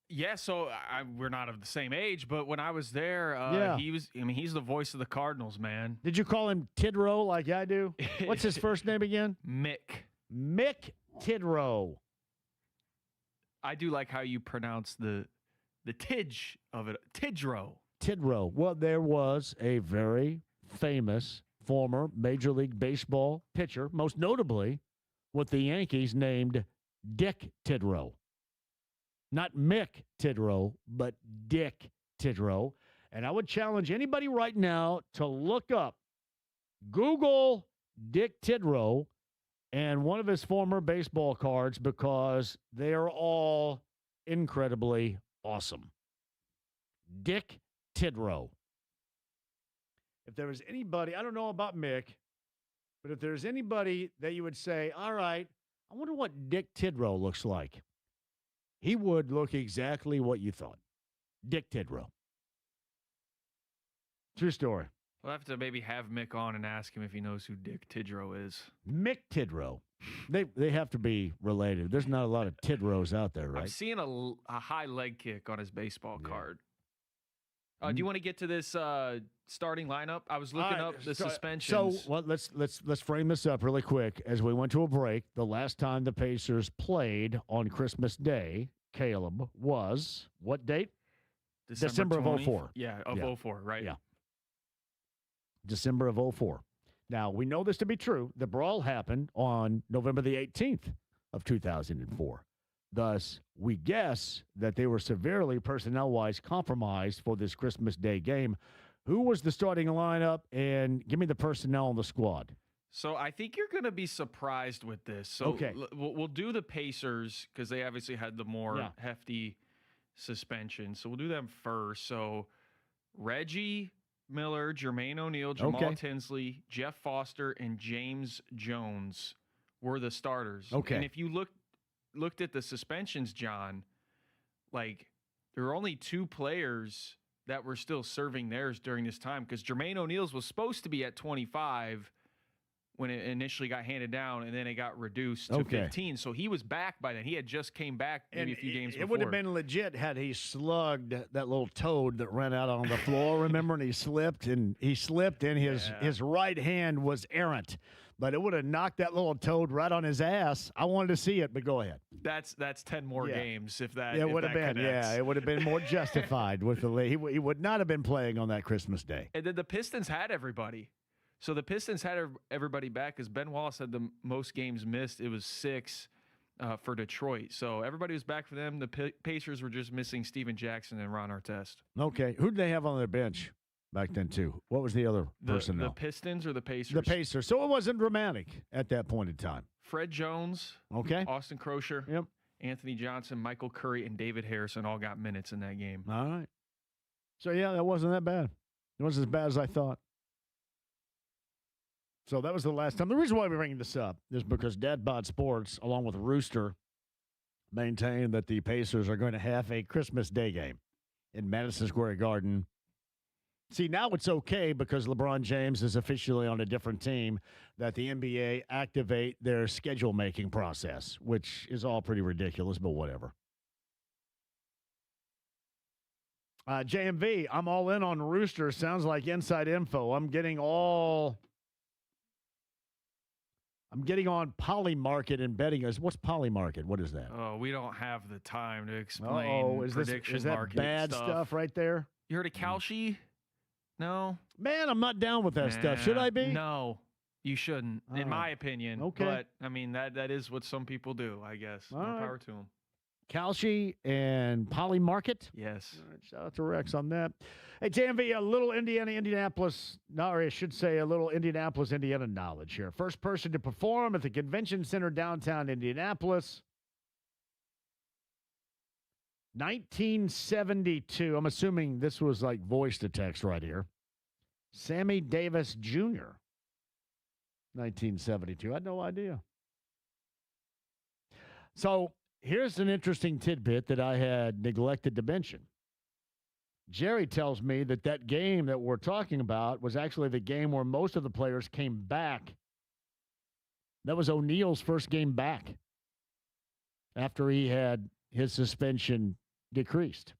Yeah, so we're not of the same age, but when I was there, he's the voice of the Cardinals, man. Did you call him Tidrow like I do? What's his first name again? Mick. Mick Tidrow. I do like how you pronounce the tidge of it. Tidrow. Tidrow. Well, there was a very famous former Major League Baseball pitcher, most notably with the Yankees, named Dick Tidrow. Not Mick Tidrow, but Dick Tidrow. And I would challenge anybody right now to look up, Google Dick Tidrow and one of his former baseball cards, because they are all incredibly awesome. Dick Tidrow. If there was anybody, I don't know about Mick, but if there's anybody that you would say, all right, I wonder what Dick Tidrow looks like, he would look exactly what you thought. Dick Tidrow. True story. We'll have to maybe have Mick on and ask him if he knows who Dick Tidrow is. Mick Tidrow. They have to be related. There's not a lot of Tidrows out there, right? I'm seeing a high leg kick on his baseball card. Do you want to get to this starting lineup? I was looking up the suspensions. So let's frame this up really quick. As we went to a break, the last time the Pacers played on Christmas Day, Caleb, was what date? December of 04. Yeah, of 04, right? Yeah. December of 04. Now, we know this to be true. The brawl happened on November the 18th of 2004. Thus, we guess that they were severely personnel-wise compromised for this Christmas Day game. Who was the starting lineup? And give me the personnel on the squad. So I think you're going to be surprised with this. So Okay. We'll do the Pacers because they obviously had the more hefty suspension. So we'll do them first. So Reggie Miller, Jermaine O'Neal, Jamal Tinsley, Jeff Foster, and James Jones were the starters. Okay. And if you looked at the suspensions, John, like there were only 2 players that were still serving theirs during this time because Jermaine O'Neal's was supposed to be at 25 when it initially got handed down, and then it got reduced to 15. So he was back by then. He had just came back maybe a few games before. It would have been legit had he slugged that little toad that ran out on the floor, remember? And he slipped, and his right hand was errant. But it would have knocked that little toad right on his ass. I wanted to see it, but go ahead. That's 10 more games if that. It would have been. Connects. Yeah, it would have been more justified with the he would not have been playing on that Christmas Day. And then the Pistons had everybody. So the Pistons had everybody back because Ben Wallace had the most games missed. It was 6 for Detroit. So everybody was back for them. The Pacers were just missing Steven Jackson and Ron Artest. Okay. Who did they have on their bench back then, too? What was the other personnel? The Pistons or the Pacers? The Pacers. So it wasn't dramatic at that point in time. Fred Jones, Austin Crosher, Anthony Johnson, Michael Curry, and David Harrison all got minutes in that game. All right. So, yeah, that wasn't that bad. It wasn't as bad as I thought. So that was the last time. The reason why we're bringing this up is because Dad Bod Sports, along with Rooster, maintain that the Pacers are going to have a Christmas Day game in Madison Square Garden. See, now it's okay because LeBron James is officially on a different team that the NBA activate their schedule-making process, which is all pretty ridiculous, but whatever. JMV, I'm all in on Rooster. Sounds like inside info. I'm getting on Polymarket and betting. What's Polymarket? What is that? Oh, we don't have the time to explain prediction is that market bad stuff right there? You heard of Kalshi? No. Man, I'm not down with that stuff. Should I be? No, you shouldn't, in my opinion. Okay. But, I mean, that is what some people do, I guess. More power to them. Kalshi and Polymarket? Yes. All right, shout out to Rex on that. Hey, JMV, a little Indianapolis Indiana knowledge here. First person to perform at the Convention Center downtown Indianapolis. 1972. I'm assuming this was like voice to text right here. Sammy Davis Jr. 1972. I had no idea. So here's an interesting tidbit that I had neglected to mention. Jerry tells me that game that we're talking about was actually the game where most of the players came back. That was O'Neal's first game back after he had his suspension decreased.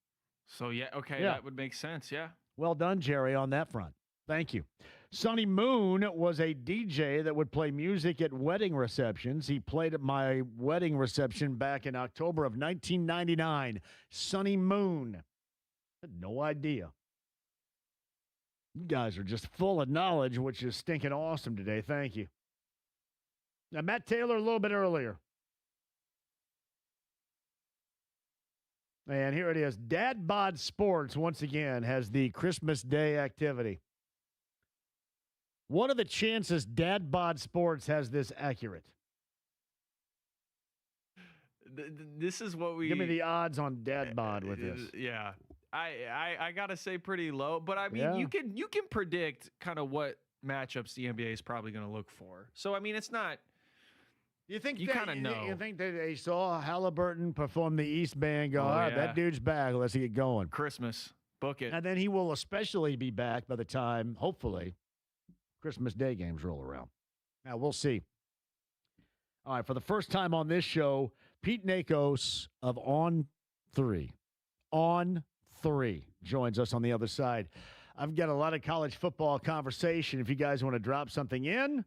So, that would make sense, yeah. Well done, Jerry, on that front. Thank you. Sonny Moon was a DJ that would play music at wedding receptions. He played at my wedding reception back in October of 1999. Sonny Moon. I had no idea. You guys are just full of knowledge, which is stinking awesome today. Thank you. Now, Matt Taylor a little bit earlier. And here it is. Dad Bod Sports, once again, has the Christmas Day activity. What are the chances Dad Bod Sports has this accurate? This is what we... Give me the odds on Dad Bod with this. Yeah. I got to say pretty low. But, I mean, you can predict kind of what matchups the NBA is probably going to look for. So, I mean, it's not... You think you kind of know? You think that they saw Halliburton perform the East Band? Go, all right, that dude's back. Let's get going. Christmas, book it. And then he will especially be back by the time, hopefully, Christmas Day games roll around. Now we'll see. All right, for the first time on this show, Pete Nakos of On 3 joins us on the other side. I've got a lot of college football conversation. If you guys want to drop something in,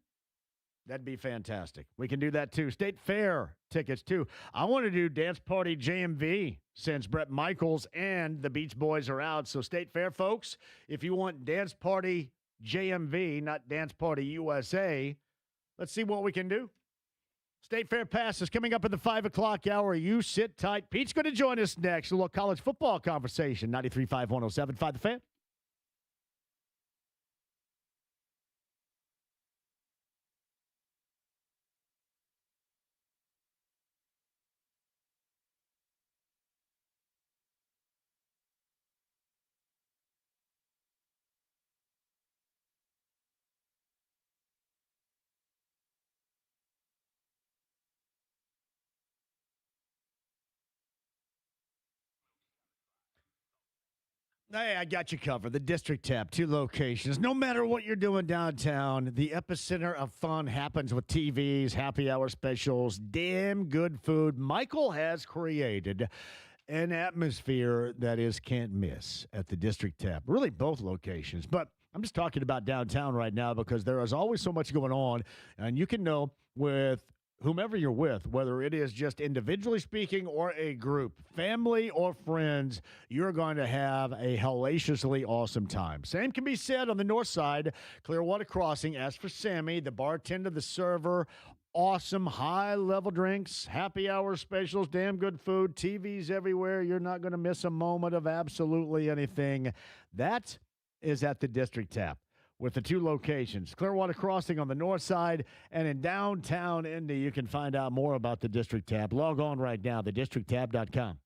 that'd be fantastic. We can do that, too. State Fair tickets, too. I want to do Dance Party JMV since Brett Michaels and the Beach Boys are out. So, State Fair, folks, if you want Dance Party JMV, not Dance Party USA, let's see what we can do. State Fair Pass is coming up in the 5 o'clock hour. You sit tight. Pete's going to join us next. A little college football conversation. 93.5, 107.5 The Fan. Hey, I got you covered. The District Tab, 2 locations. No matter what you're doing downtown, the epicenter of fun happens with TVs, happy hour specials, damn good food. Michael has created an atmosphere that is can't miss at the District Tab. Really, both locations. But I'm just talking about downtown right now because there is always so much going on, and you can know with whomever you're with, whether it is just individually speaking or a group, family or friends, you're going to have a hellaciously awesome time. Same can be said on the north side, Clearwater Crossing. As for Sammy, the bartender, the server, awesome high-level drinks, happy hour specials, damn good food, TVs everywhere. You're not going to miss a moment of absolutely anything. That is at the District Tap, with the 2 locations, Clearwater Crossing on the north side, and in downtown Indy. You can find out more about the District Tab. Log on right now, thedistricttab.com.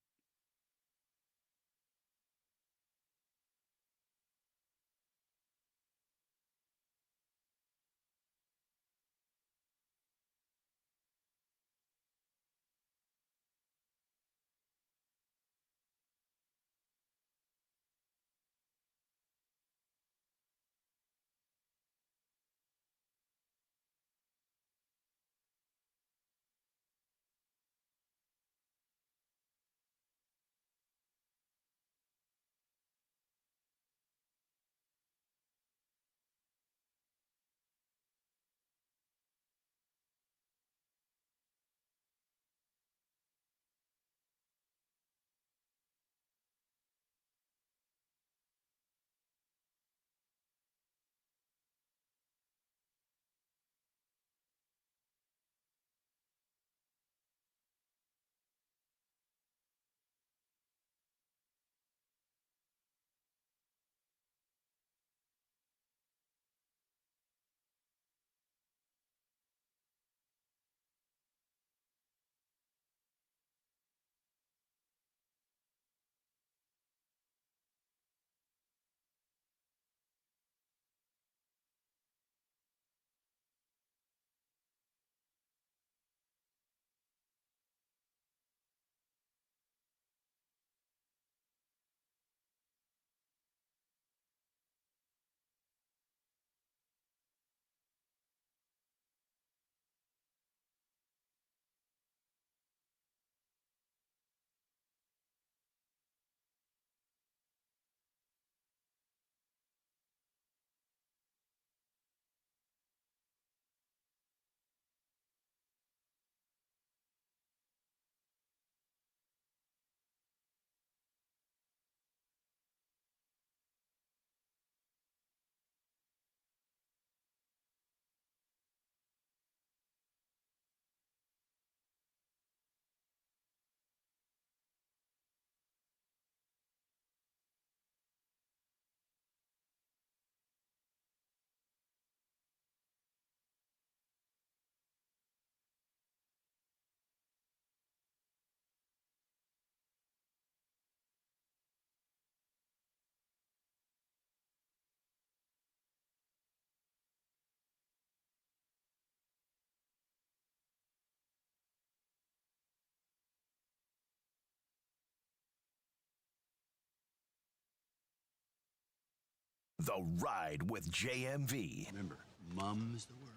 The Ride with JMV. Remember, mum's the word.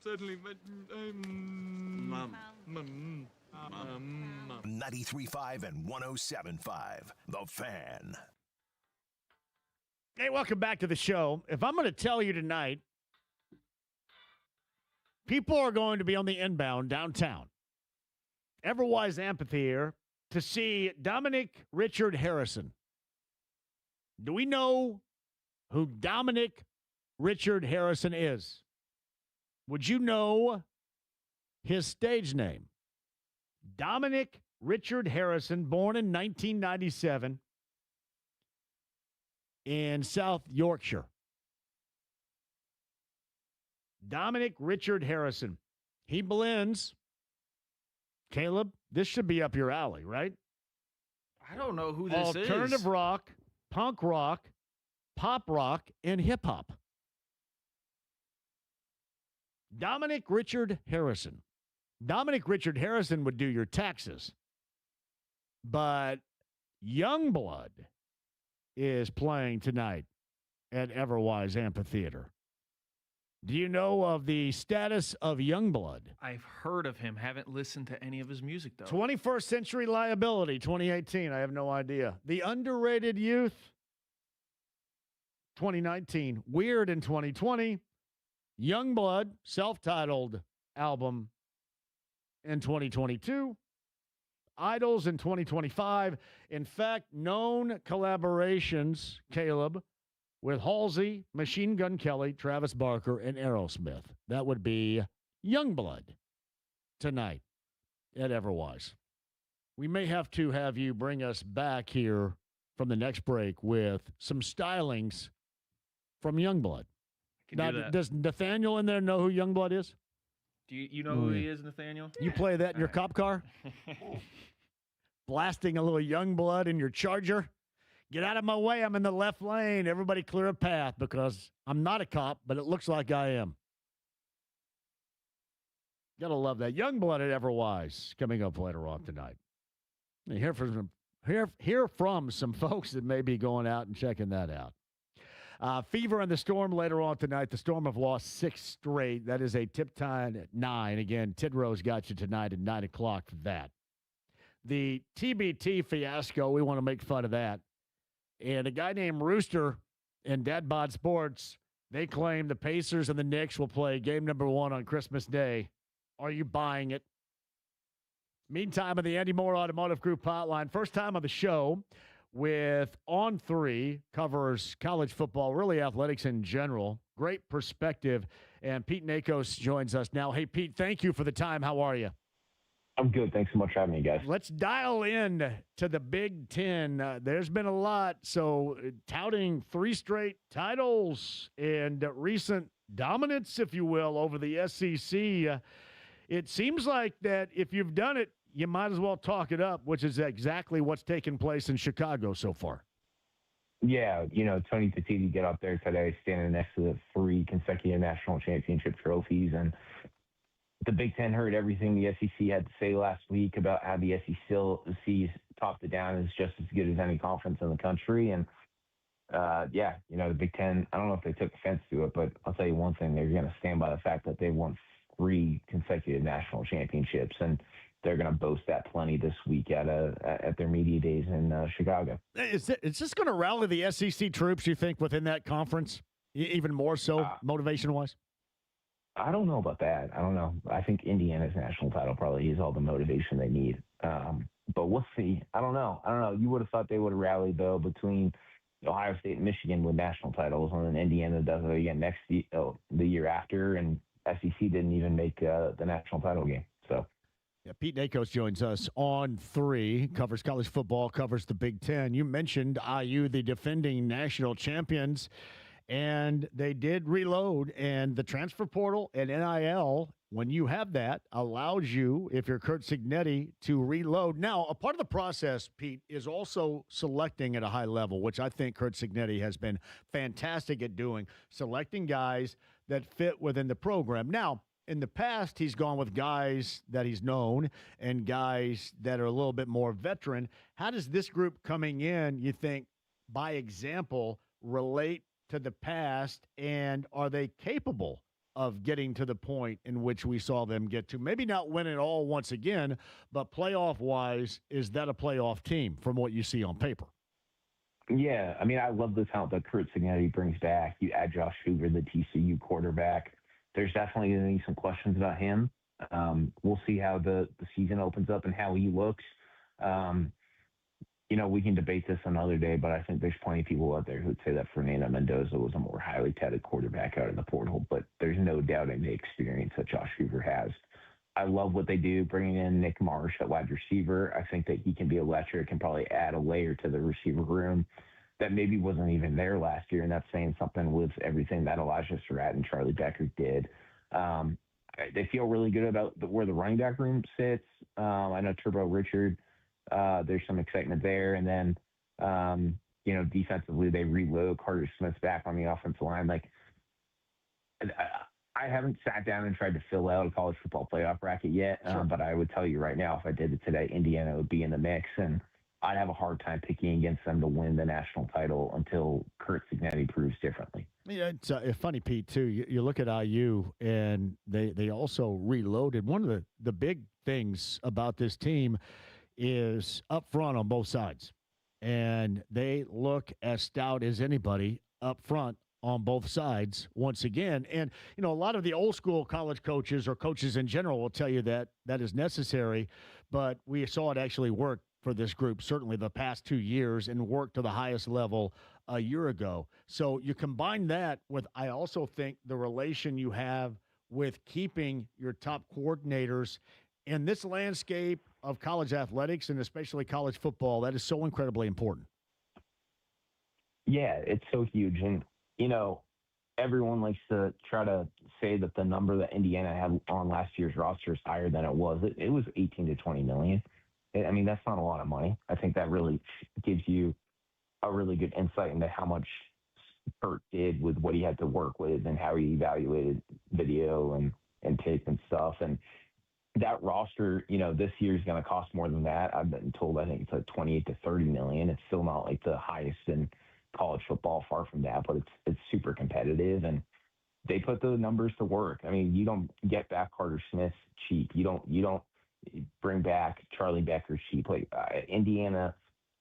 Suddenly, but Mum. 93.5 and 107.5. The Fan. Hey, welcome back to the show. If I'm going to tell you tonight, people are going to be on the inbound downtown, Everwise Amphitheater, to see Dominic Richard Harrison. Do we know who Dominic Richard Harrison is? Would you know His stage name, Dominic Richard Harrison, born in 1997 in South Yorkshire. Dominic Richard Harrison. He blends. Caleb, this should be up your alley, right? I don't know who this is. Alternative rock, punk rock, pop rock, and hip hop. Dominic Richard Harrison. Dominic Richard Harrison would do your taxes. But Youngblood is playing tonight at Everwise Amphitheater. Do you know of the status of Youngblood? I've heard of him. Haven't listened to any of his music, though. 21st Century Liability, 2018. I have no idea. The Underrated Youth, 2019. Weird in 2020. Youngblood, self-titled album in 2022. Idols in 2025. In fact, known collaborations, Caleb, with Halsey, Machine Gun Kelly, Travis Barker, and Aerosmith. That would be Youngblood tonight at Everwise. We may have to have you bring us back here from the next break with some stylings from Youngblood. Now, does Nathaniel in there know who Youngblood is? Do you know who he is, Nathaniel? You play that in your cop car? Blasting a little Youngblood in your Charger? Get out of my way. I'm in the left lane. Everybody clear a path because I'm not a cop, but it looks like I am. Gotta love that. Youngblood at Everwise coming up later on tonight. And hear from some folks that may be going out and checking that out. Fever and the Storm later on tonight. The Storm have lost 6 straight. That is a tip time at 9. Again, Tidrow's got you tonight at 9 o'clock for that. The TBT fiasco, we want to make fun of that. And a guy named Rooster and Dad Bod Sports, they claim the Pacers and the Knicks will play game number 1 on Christmas Day. Are you buying it? Meantime, on the Andy Moore Automotive Group hotline, first time on the show with On 3, covers college football, really athletics in general. Great perspective. And Pete Nakos joins us now. Hey, Pete, thank you for the time. How are you? I'm good. Thanks so much for having me, guys. Let's dial in to the Big Ten. There's been a lot. So touting 3 straight titles and recent dominance, if you will, over the SEC. It seems like that if you've done it, you might as well talk it up, which is exactly what's taken place in Chicago so far. Yeah, Tony Petitti get up there today standing next to the 3 consecutive national championship trophies, and the Big Ten heard everything the SEC had to say last week about how the SEC sees top to down is just as good as any conference in the country. And, the Big Ten, I don't know if they took offense to it, but I'll tell you one thing, they're going to stand by the fact that they won 3 consecutive national championships, and they're going to boast that plenty this week at their media days in Chicago. Is this going to rally the SEC troops, you think, within that conference, even more so, motivation-wise? I don't know about that. I don't know. I think Indiana's national title probably is all the motivation they need. But we'll see. I don't know. You would have thought they would have rallied, though, between Ohio State and Michigan with national titles, and then Indiana does it again the year after, and SEC didn't even make the national title game. So, yeah, Pete Nakos joins us on 3, covers college football, covers the Big Ten. You mentioned IU, the defending national champions. And they did reload, and the transfer portal and NIL, when you have that, allows you, if you're Kurt Cignetti, to reload. Now, a part of the process, Pete, is also selecting at a high level, which I think Kurt Cignetti has been fantastic at doing, selecting guys that fit within the program. Now, in the past, he's gone with guys that he's known and guys that are a little bit more veteran. How does this group coming in, you think, by example, relate to the past, and are they capable of getting to the point in which we saw them get to? Maybe not win it all once again, but playoff-wise, is that a playoff team from what you see on paper? Yeah, I love the talent that Kurt Cignetti brings back. You add Josh Hoover, the TCU quarterback. There's definitely going to be some questions about him. We'll see how the season opens up and how he looks. We can debate this another day, but I think there's plenty of people out there who'd say that Fernando Mendoza was a more highly touted quarterback out of the portal, but there's no doubting the experience that Josh Hoover has. I love what they do, bringing in Nick Marsh at wide receiver. I think that he can be electric and probably add a layer to the receiver room that maybe wasn't even there last year. And that's saying something with everything that Elijah Surratt and Charlie Becker did. They feel really good about where the running back room sits. I know Turbo Richard, there's some excitement there. And then, defensively, they reload Carter Smith back on the offensive line. Like, I haven't sat down and tried to fill out a college football playoff bracket yet, but I would tell you right now, if I did it today, Indiana would be in the mix, and I'd have a hard time picking against them to win the national title until Kurt Signetti proves differently. Yeah, it's funny, Pete, too. You look at IU, and they also reloaded. One of the big things about this team is up front on both sides, and they look as stout as anybody up front on both sides once again. And, a lot of the old school college coaches or coaches in general will tell you that that is necessary, but we saw it actually work for this group, certainly the past 2 years, and work to the highest level a year ago. So you combine that with, I also think, the relation you have with keeping your top coordinators in this landscape of college athletics and especially college football. That is so incredibly important. Yeah, it's so huge. And, everyone likes to try to say that the number that Indiana had on last year's roster is higher than it was. It was 18 to 20 million. I mean, that's not a lot of money. I think that really gives you a really good insight into how much Kurt did with what he had to work with and how he evaluated video and tape and stuff. And that roster, this year is going to cost more than that. I've been told, I think it's like 28 to 30 million. It's still not like the highest in college football, far from that, but it's super competitive, and they put the numbers to work. I mean, you don't get back Carter Smith cheap. You don't bring back Charlie Becker cheap. Like Indiana,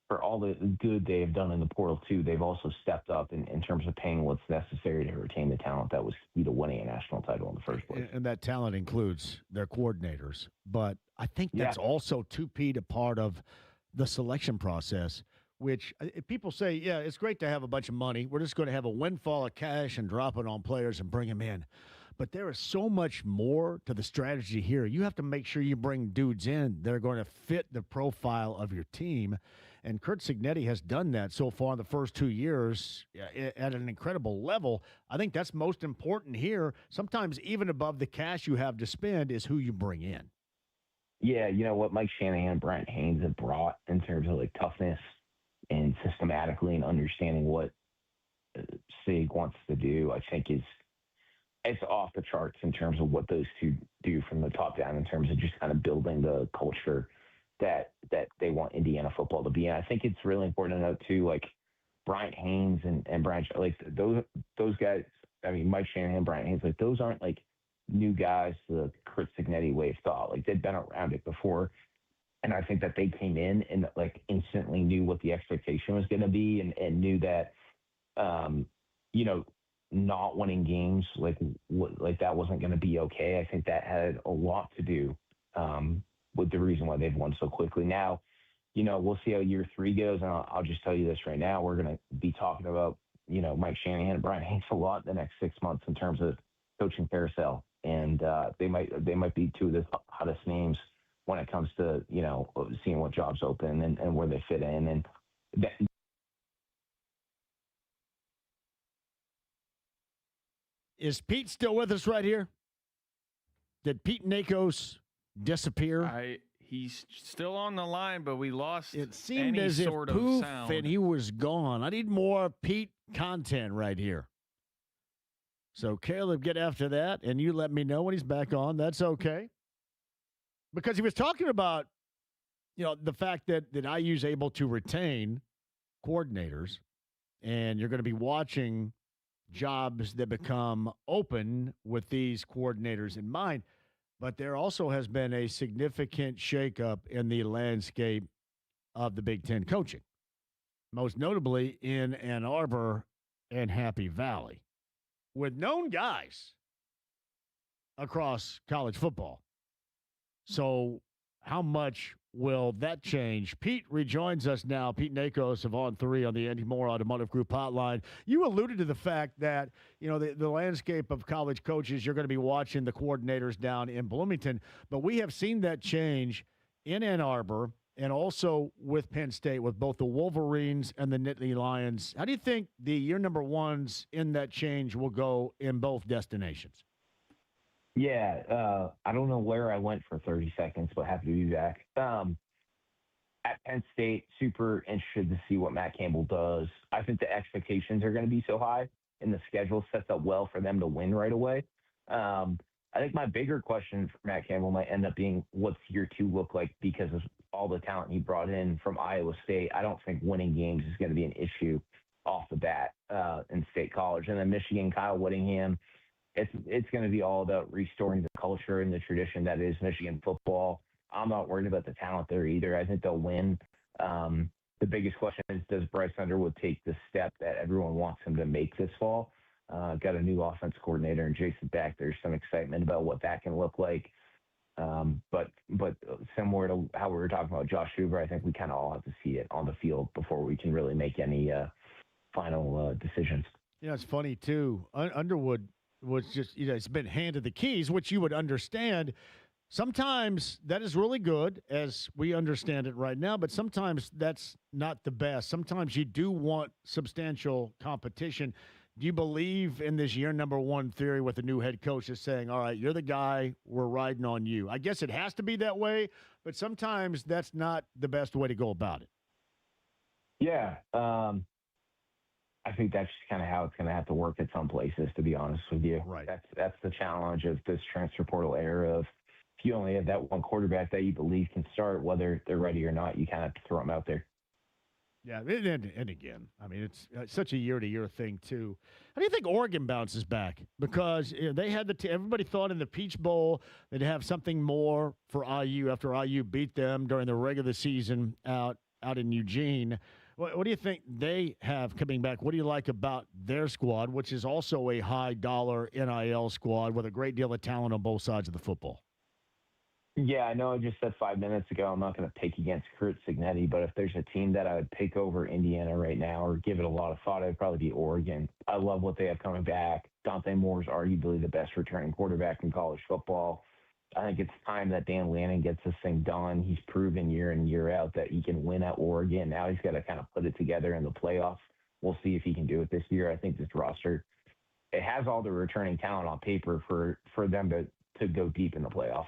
for all the good they have done in the portal too, they've also stepped up in terms of paying what's necessary to retain the talent that was key to winning a national title in the first place. And that talent includes their coordinators, but I think that's also too, Pete, a part of the selection process, which people say, yeah, it's great to have a bunch of money. We're just going to have a windfall of cash and drop it on players and bring them in. But there is so much more to the strategy here. You have to make sure you bring dudes in that are going to fit the profile of your team. And Kurt Signetti has done that so far in the first 2 years at an incredible level. I think that's most important here. Sometimes even above the cash you have to spend is who you bring in. Yeah, what Mike Shanahan and Bryant Haynes have brought in terms of like toughness and systematically and understanding what SIG wants to do, I think it's off the charts in terms of what those two do from the top down in terms of just kind of building the culture that they want Indiana football to be. And I think it's really important to note too, like Bryant Haynes and Brian, like those guys, I mean, Mike Shanahan, Bryant Haynes, like those aren't like new guys to the Kurt Signetti way of thought. Like they'd been around it before. And I think that they came in and like instantly knew what the expectation was going to be and knew that, not winning games like that wasn't going to be okay. I think that had a lot to do with the reason why they've won so quickly. Now, we'll see how year 3 goes. And I'll just tell you this right now. We're going to be talking about, Mike Shanahan and Brian Haynes a lot the next 6 months in terms of coaching carousel. And they might be two of the hottest names when it comes to, seeing what jobs open and where they fit in. And Is Pete still with us right here? Did Pete Nakos disappear? He's still on the line, but we lost it seemed any as if sort of poof sound. And he was gone. I need more Pete content right here. So Caleb, get after that, and you let me know when he's back on. That's okay. Because he was talking about, the fact that IU's able to retain coordinators, and you're going to be watching jobs that become open with these coordinators in mind. But there also has been a significant shakeup in the landscape of the Big Ten coaching, most notably in Ann Arbor and Happy Valley, with known guys across college football. So how much will that change? Pete rejoins us now. Pete Nakos of On 3 on the Andy Moore Automotive Group hotline. You alluded to the fact that, the landscape of college coaches, you're going to be watching the coordinators down in Bloomington, but we have seen that change in Ann Arbor and also with Penn State, with both the Wolverines and the Nittany Lions. How do you think the year number ones in that change will go in both destinations? Yeah, I don't know where I went for 30 seconds, but happy to be back. At Penn State, super interested to see what Matt Campbell does. I think the expectations are going to be so high, and the schedule sets up well for them to win right away. I think my bigger question for Matt Campbell might end up being, what's year two look like because of all the talent he brought in from Iowa State. I don't think winning games is going to be an issue off the bat in State College. And then Michigan, Kyle Whittingham, it's going to be all about restoring the culture and the tradition that is Michigan football. I'm not worried about the talent there either. I think they'll win. The biggest question is, does Bryce Underwood take the step that everyone wants him to make this fall? Got a new offense coordinator in Jason Beck. There's some excitement about what that can look like. But similar to how we were talking about Josh Hoover, I think we kind of all have to see it on the field before we can really make any final decisions. It's funny, too. Underwood was just, it's been handed the keys, which you would understand. Sometimes that is really good, as we understand it right now, but sometimes that's not the best. Sometimes you do want substantial competition. Do you believe in this year number one theory with the new head coach is saying, all right, you're the guy, we're riding on you? I guess it has to be that way, but sometimes that's not the best way to go about it. Yeah. I think that's just kind of how it's going to have to work at some places, to be honest with you. Right. That's the challenge of this transfer portal era of, if you only have that one quarterback that you believe can start, whether they're ready or not, you kind of have to throw them out there. Yeah, and again, I mean, it's such a year-to-year thing, too. How do you think Oregon bounces back? Because they had everybody thought in the Peach Bowl they'd have something more for IU after IU beat them during the regular season out in Eugene. What do you think they have coming back? What do you like about their squad, which is also a high-dollar NIL squad with a great deal of talent on both sides of the football? Yeah, I know I just said 5 minutes ago I'm not going to pick against Kurt Signetti, but if there's a team that I would pick over Indiana right now or give it a lot of thought, it would probably be Oregon. I love what they have coming back. Dante Moore's arguably the best returning quarterback in college football. I think it's time that Dan Lannon gets this thing done. He's proven year in, year out that he can win at Oregon. Now he's got to kind of put it together in the playoffs. We'll see if he can do it this year. I think this roster, it has all the returning talent on paper for them to go deep in the playoff.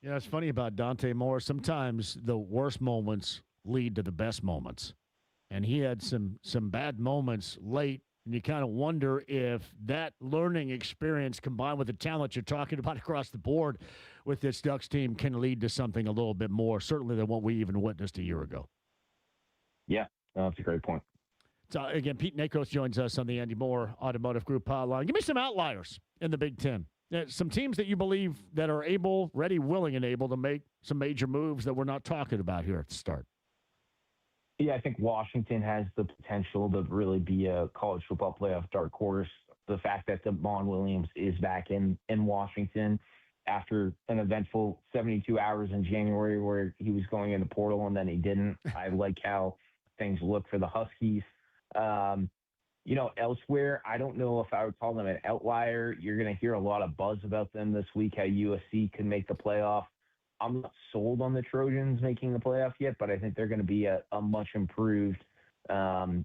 Yeah, it's funny about Dante Moore. Sometimes the worst moments lead to the best moments. And he had some bad moments late, and you kind of wonder if that learning experience combined with the talent you're talking about across the board with this Ducks team can lead to something a little bit more, certainly than what we even witnessed a year ago. Yeah, that's a great point. So, again, Pete Nakos joins us on the Andy Moore Automotive Group hotline. Give me some outliers in the Big Ten. Some teams that you believe that are able, ready, willing, and able to make some major moves that we're not talking about here at the start. Yeah, I think Washington has the potential to really be a college football playoff dark horse. The fact that Devon Williams is back in Washington after an eventful 72 hours in January where he was going in the portal and then he didn't. I like how things look for the Huskies. Elsewhere, I don't know if I would call them an outlier. You're going to hear a lot of buzz about them this week, how USC can make the playoff. I'm not sold on the Trojans making the playoff yet, but I think they're going to be a much improved in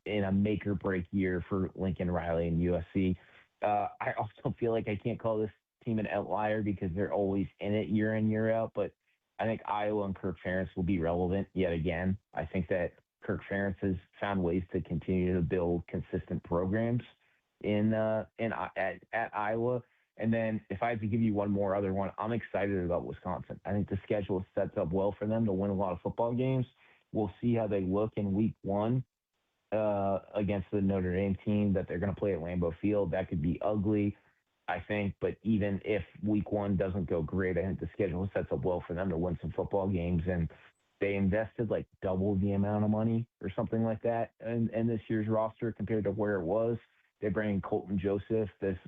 a make or break year for Lincoln Riley and USC. I also feel like I can't call this team an outlier because they're always in it year in, year out, but I think Iowa and Kirk Ferentz will be relevant yet again. I think that Kirk Ferentz has found ways to continue to build consistent programs at Iowa. And then if I had to give you one more other one, I'm excited about Wisconsin. I think the schedule sets up well for them to win a lot of football games. We'll see how they look in week one against the Notre Dame team that they're going to play at Lambeau Field. That could be ugly, I think. But even if week one doesn't go great, I think the schedule sets up well for them to win some football games. And they invested like double the amount of money or something like that in this year's roster compared to where it was. They bring in Colton Joseph, this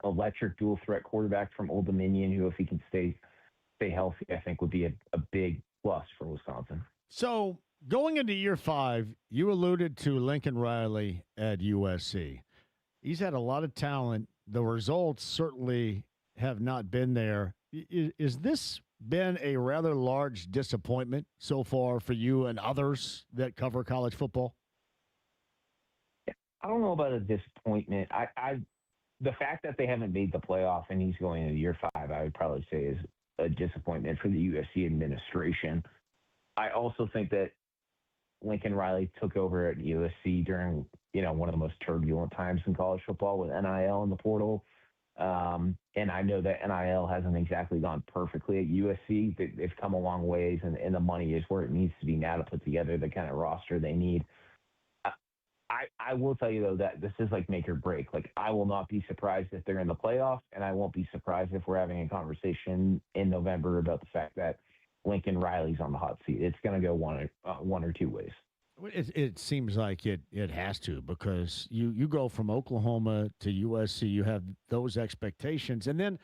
electric dual threat quarterback from Old Dominion, who, if he can stay healthy, I think would be a big plus for Wisconsin. So going into year 5, you alluded to Lincoln Riley at USC. He's had a lot of talent. The results certainly have not been there. Is this been a rather large disappointment so far for you and others that cover college football? I don't know about a disappointment. The fact that they haven't made the playoff and he's going into year 5, I would probably say is a disappointment for the USC administration. I also think that Lincoln Riley took over at USC during, one of the most turbulent times in college football with NIL in the portal. And I know that NIL hasn't exactly gone perfectly at USC. They've come a long ways, and the money is where it needs to be now to put together the kind of roster they need. I will tell you, though, that this is like make or break. Like, I will not be surprised if they're in the playoffs, and I won't be surprised if we're having a conversation in November about the fact that Lincoln Riley's on the hot seat. It's going to go one or two ways. It seems like it has to, because you go from Oklahoma to USC, you have those expectations. And then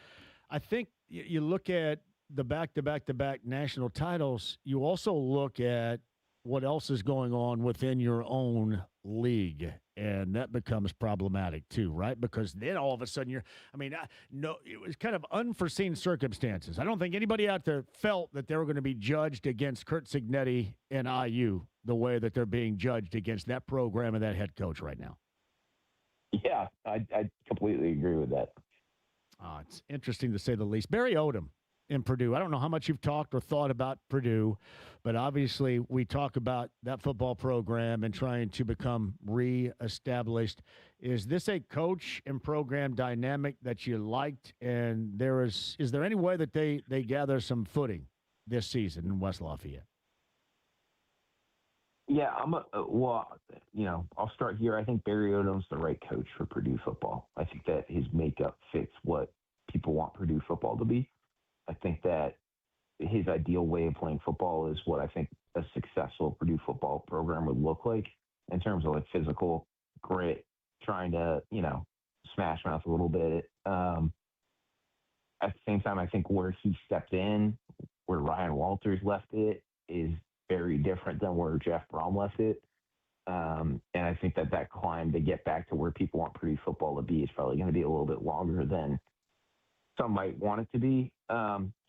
I think you look at the back-to-back national titles, you also look at what else is going on within your own league, and that becomes problematic too, right? Because then all of a sudden it was kind of unforeseen circumstances. I don't think anybody out there felt that they were going to be judged against Curt Cignetti and IU the way that they're being judged against that program and that head coach right now. Yeah, I completely agree with that. It's interesting to say the least. Barry Odom in Purdue. I don't know how much you've talked or thought about Purdue, but obviously we talk about that football program and trying to become reestablished. Is this a coach and program dynamic that you liked? And is there any way that they gather some footing this season in West Lafayette? Yeah, I'll start here. I think Barry Odom's the right coach for Purdue football. I think that his makeup fits what people want Purdue football to be. I think that his ideal way of playing football is what I think a successful Purdue football program would look like in terms of like physical grit, trying to, smash mouth a little bit. At the same time, I think where he stepped in, where Ryan Walters left it, is very different than where Jeff Brom left it. And I think that climb to get back to where people want Purdue football to be is probably going to be a little bit longer than some might want it to be.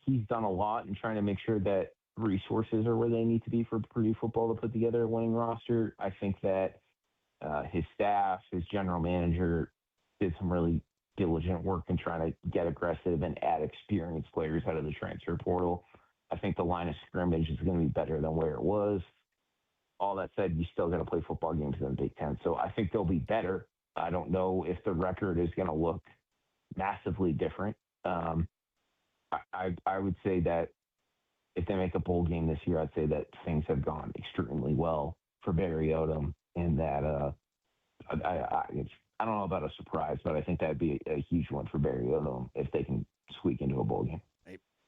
He's done a lot in trying to make sure that resources are where they need to be for Purdue football to put together a winning roster. I think that his staff, his general manager, did some really diligent work in trying to get aggressive and add experienced players out of the transfer portal. I think the line of scrimmage is going to be better than where it was. All that said, you still got to play football games in the Big Ten. So I think they'll be better. I don't know if the record is going to look massively different. I would say that if they make a bowl game this year, I'd say that things have gone extremely well for Barry Odom, and that I don't know about a surprise, but I think that'd be a huge one for Barry Odom if they can squeak into a bowl game.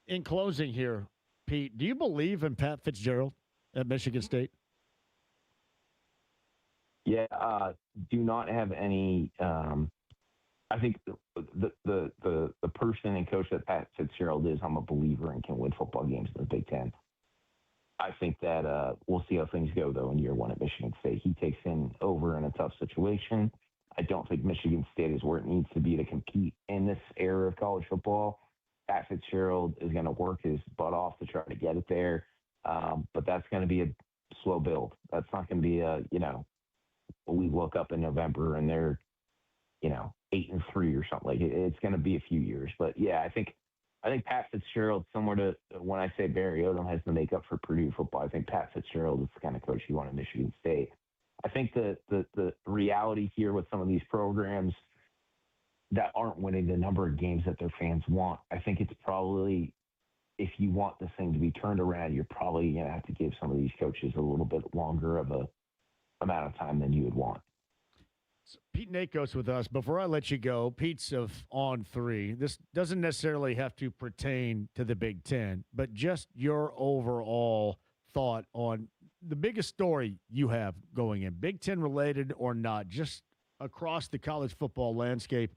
In closing here, Pete, do you believe in Pat Fitzgerald at Michigan State? Yeah, do not have any. I think the person and coach that Pat Fitzgerald is, I'm a believer and can win football games in the Big Ten. I think that we'll see how things go, though, in year one at Michigan State. He takes over in a tough situation. I don't think Michigan State is where it needs to be to compete in this era of college football. Pat Fitzgerald is going to work his butt off to try to get it there, but that's going to be a slow build. That's not going to be we look up in November and they're 8-3 or something like it. It's going to be a few years, but yeah, I think Pat Fitzgerald, similar to when I say Barry Odom has the makeup for Purdue football, I think Pat Fitzgerald is the kind of coach you want at Michigan State. I think the reality here with some of these programs that aren't winning the number of games that their fans want, I think it's probably, if you want this thing to be turned around, you're probably going to have to give some of these coaches a little bit longer of a amount of time than you would want. So Pete Nakos with us. Before I let you go, Pete's of On 3. This doesn't necessarily have to pertain to the Big Ten, but just your overall thought on the biggest story you have going in, Big Ten related or not, just across the college football landscape.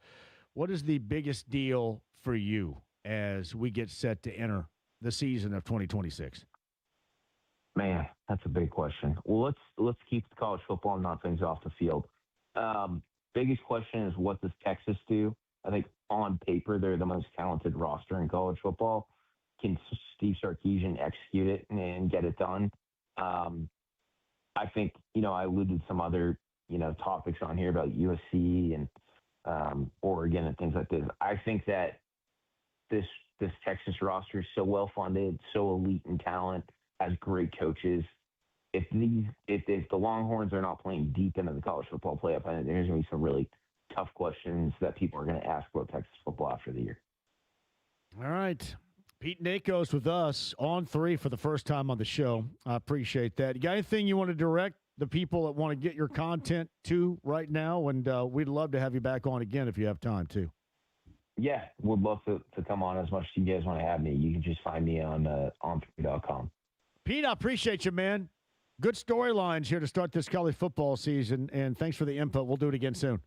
What is the biggest deal for you as we get set to enter the season of 2026? Man, that's a big question. Well, let's keep the college football and not things off the field. Biggest question is, what does Texas do? I think on paper they're the most talented roster in college football. Can Steve Sarkisian execute it and get it done? I think, I alluded to some other, topics on here about USC and Oregon and things like this. I think that this Texas roster is so well funded, so elite in talent, has great coaches. If the Longhorns are not playing deep into the college football playoff, I think there's going to be some really tough questions that people are going to ask about Texas football after the year. All right. Pete Nakos with us on 3 for the first time on the show. I appreciate that. You got anything you want to direct the people that want to get your content to right now? And we'd love to have you back on again if you have time too. Yeah, would love to come on as much as you guys want to have me. You can just find me on 3.com. Pete, I appreciate you, man. Good storylines here to start this college football season, and thanks for the input. We'll do it again soon.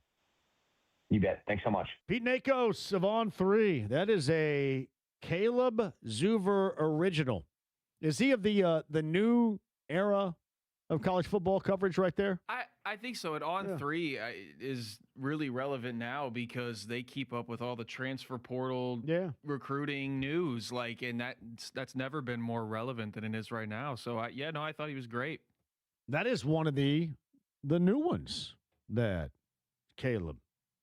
You bet. Thanks so much. Pete Nakos of On 3. That is a Caleb Zuver original. Is he of the new era of college football coverage right there? I think so. And On 3 is really relevant now because they keep up with all the transfer portal recruiting news. And that's never been more relevant than it is right now. So, I thought he was great. That is one of the new ones that Caleb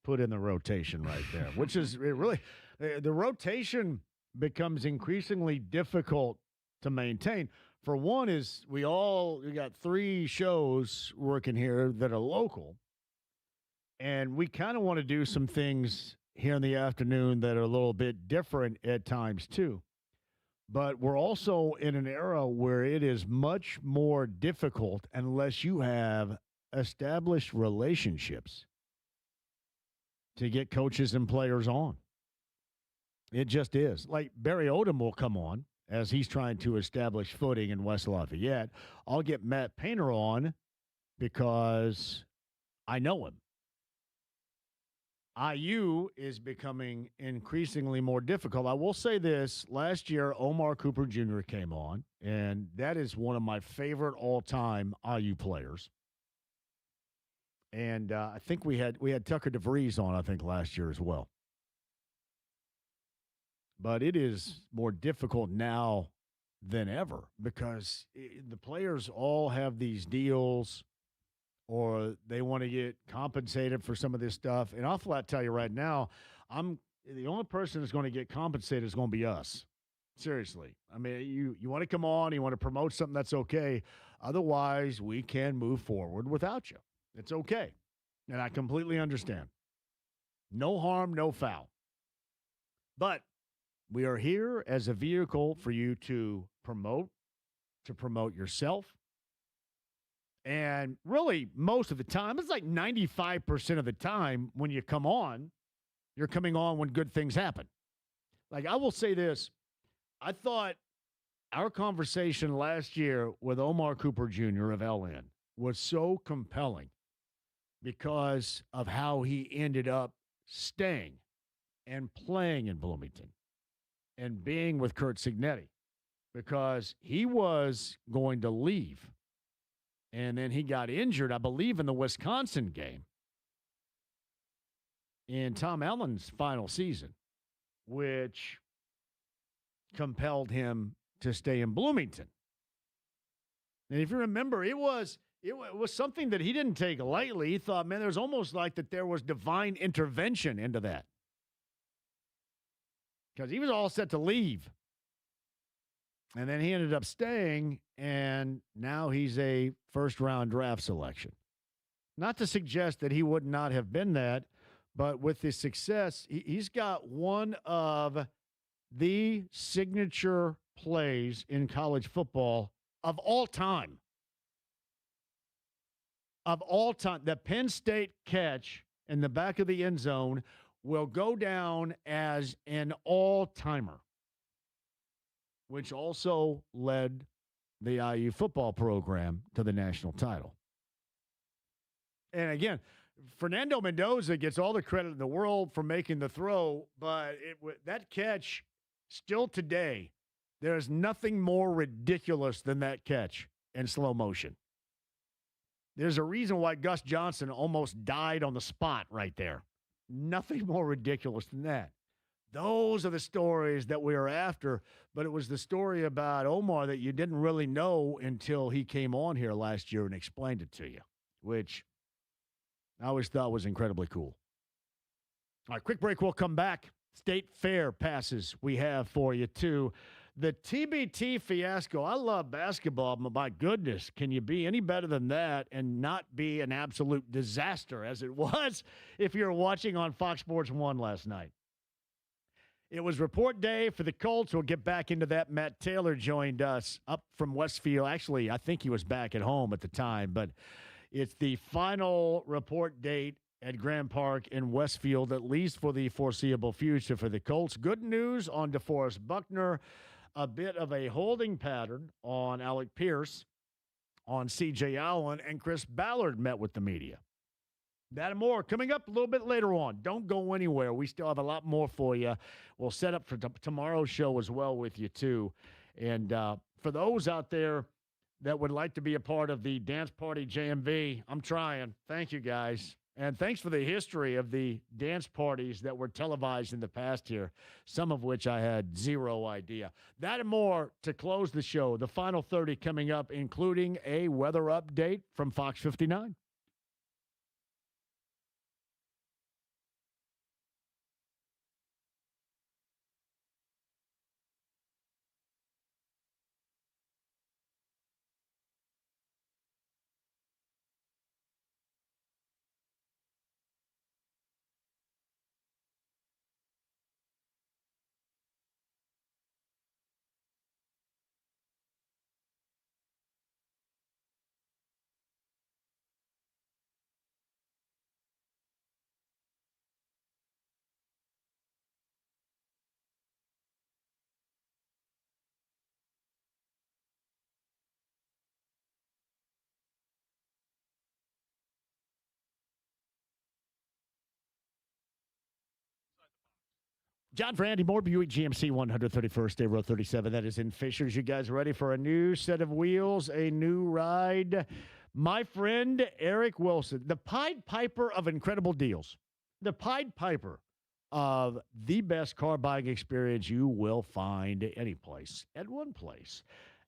put in the rotation right there, which is really the rotation becomes increasingly difficult to maintain. For one is we got 3 shows working here that are local, and we kind of want to do some things here in the afternoon that are a little bit different at times too. But we're also in an era where it is much more difficult unless you have established relationships to get coaches and players on. It just is. Like Barry Odom will come on as he's trying to establish footing in West Lafayette. I'll get Matt Painter on because I know him. IU is becoming increasingly more difficult. I will say this. Last year, Omar Cooper Jr. came on, and that is one of my favorite all-time IU players. And I think we had Tucker DeVries on, I think, last year as well. But it is more difficult now than ever because the players all have these deals or they want to get compensated for some of this stuff. And I'll flat tell you right now, the only person that's going to get compensated is going to be us. Seriously. I mean, you want to come on, you want to promote something, that's okay. Otherwise, we can move forward without you. It's okay. And I completely understand. No harm, no foul. But we are here as a vehicle for you to promote yourself. And really, most of the time, it's like 95% of the time when you come on, you're coming on when good things happen. Like, I will say this. I thought our conversation last year with Omar Cooper Jr. of LN was so compelling because of how he ended up staying and playing in Bloomington and being with Curt Cignetti, because he was going to leave. And then he got injured, I believe, in the Wisconsin game in Tom Allen's final season, which compelled him to stay in Bloomington. And if you remember, it was something that he didn't take lightly. He thought, man, there's almost like that there was divine intervention into that, because he was all set to leave. And then he ended up staying, and now he's a first-round draft selection. Not to suggest that he would not have been that, but with his success, he's got one of the signature plays in college football of all time. Of all time. The Penn State catch in the back of the end zone will go down as an all-timer, which also led the IU football program to the national title. And again, Fernando Mendoza gets all the credit in the world for making the throw, but that catch still today There's nothing more ridiculous than that catch in slow motion. There's a reason why Gus Johnson almost died on the spot right there. Nothing more ridiculous than that. Those are the stories that we are after, but it was the story about Omar that you didn't really know until he came on here last year and explained it to you, which I always thought was incredibly cool. All right, quick break. We'll come back. State Fair passes we have for you, too. The TBT fiasco. I love basketball, but my goodness, can you be any better than that and not be an absolute disaster as it was if you're watching on Fox Sports 1 last night? It was report day for the Colts. We'll get back into that. Matt Taylor joined us up from Westfield. Actually, I think he was back at home at the time, but it's the final report date at Grand Park in Westfield, at least for the foreseeable future for the Colts. Good news on DeForest Buckner. A bit of a holding pattern on Alec Pierce, on C.J. Allen, and Chris Ballard met with the media. That and more coming up a little bit later on. Don't go anywhere. We still have a lot more for you. We'll set up for tomorrow's show as well with you, too. And for those out there that would like to be a part of the Dance Party JMV, I'm trying. Thank you, guys. And thanks for the history of the dance parties that were televised in the past here, some of which I had zero idea. That and more to close the show. The final 30 coming up, including a weather update from Fox 59. John for Andy Moore, Buick GMC 131st State Road 37. That is in Fishers. You guys ready for a new set of wheels, a new ride? My friend Eric Wilson, the Pied Piper of incredible deals, the Pied Piper of the best car buying experience you will find any place, at one place.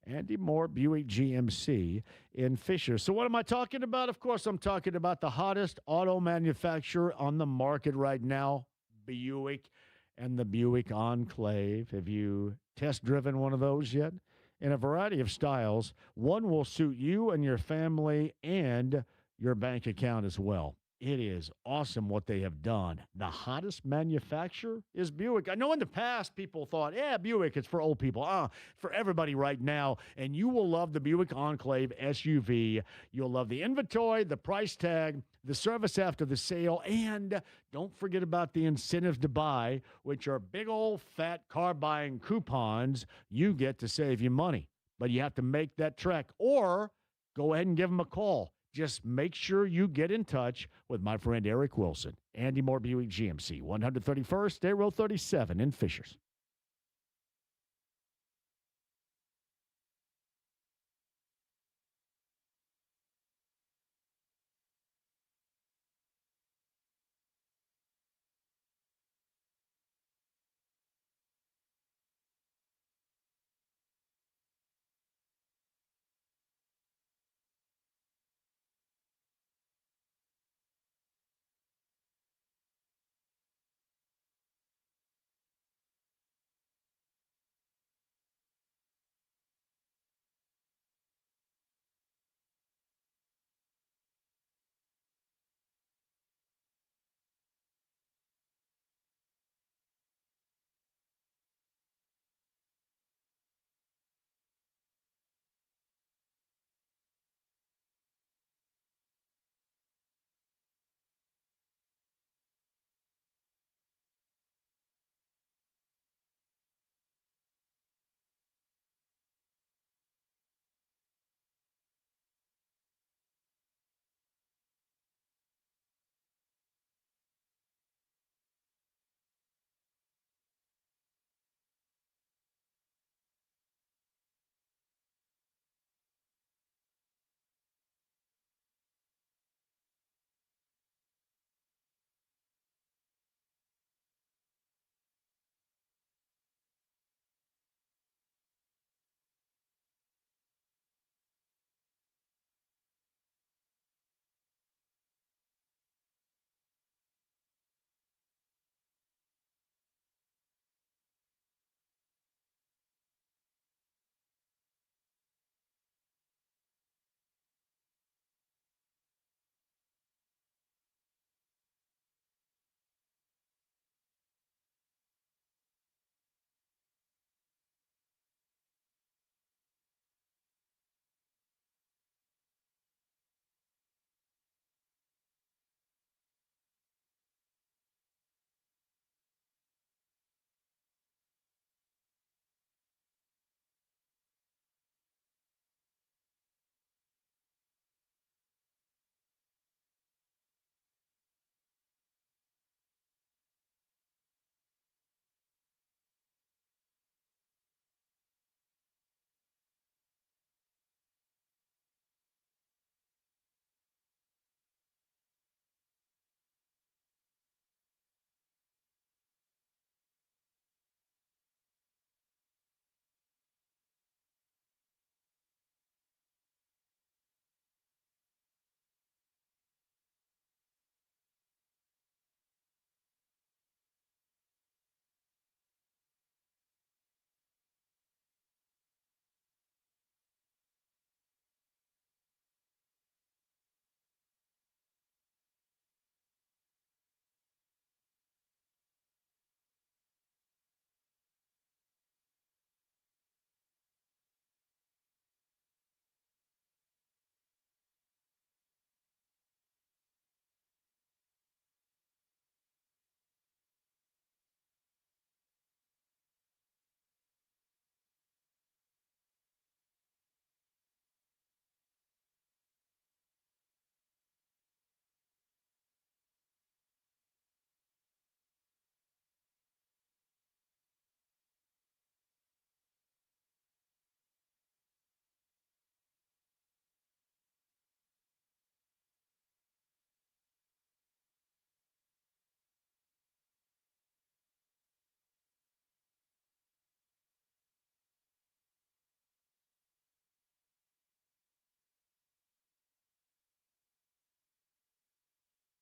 Andy Moore, Buick GMC in Fishers. So what am I talking about? Of course, I'm talking about the hottest auto manufacturer on the market right now, Buick. And the Buick Enclave. Have you test driven one of those yet? In a variety of styles, one will suit you and your family and your bank account as well. It is awesome what they have done. The hottest manufacturer is Buick. I know in the past people thought, Buick, it's for old people. For everybody right now. And you will love the Buick Enclave SUV. You'll love the inventory, the price tag, the service after the sale, and don't forget about the incentives to buy, which are big old fat car buying coupons you get to save you money. But you have to make that trek or go ahead and give them a call. Just make sure you get in touch with my friend Eric Wilson. Andy Moore, Buick GMC, 131st State Road 37 in Fishers.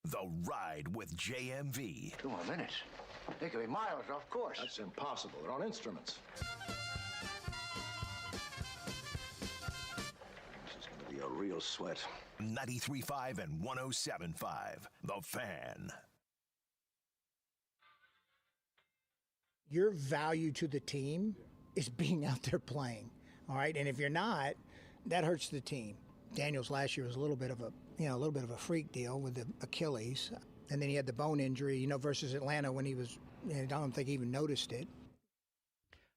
The Ride with JMV. 2 more minutes. They could be miles off course. That's impossible. They're on instruments. This is going to be a real sweat. 93.5 and 107.5. The Fan. Your value to the team is being out there playing, all right? And if you're not, that hurts the team. Daniels last year was a little bit of a freak deal with the Achilles, and then he had the bone injury, versus Atlanta when he was. I don't think he even noticed it.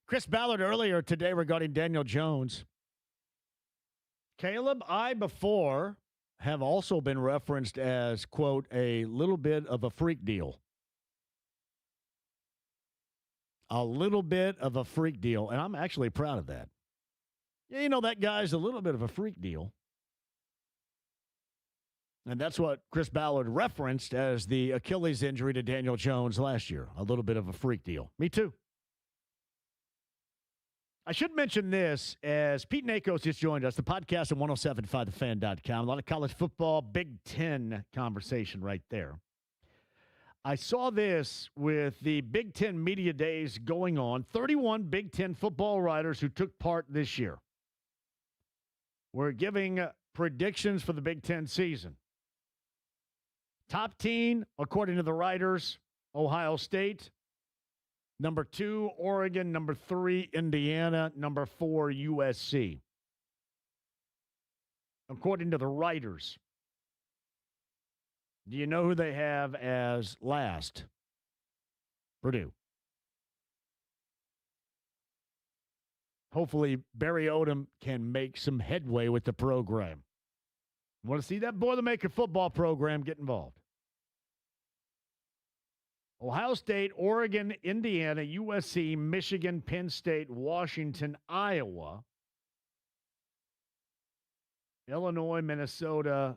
Chris Ballard earlier today regarding Daniel Jones. Caleb, I before have also been referenced as, quote, a little bit of a freak deal. A little bit of a freak deal, and I'm actually proud of that. Yeah, that guy's a little bit of a freak deal. And that's what Chris Ballard referenced as the Achilles injury to Daniel Jones last year. A little bit of a freak deal. Me too. I should mention this as Pete Nakos just joined us, the podcast at 1075thefan.com. A lot of college football, Big Ten conversation right there. I saw this with the Big Ten Media Days going on. 31 Big Ten football writers who took part this year. We're giving predictions for the Big Ten season. Top team, according to the writers, Ohio State. Number 2, Oregon. Number 3, Indiana. Number 4, USC. According to the writers. Do you know who they have as last? Purdue. Hopefully, Barry Odom can make some headway with the program. Want to see that Boilermaker football program get involved. Ohio State, Oregon, Indiana, USC, Michigan, Penn State, Washington, Iowa, Illinois, Minnesota,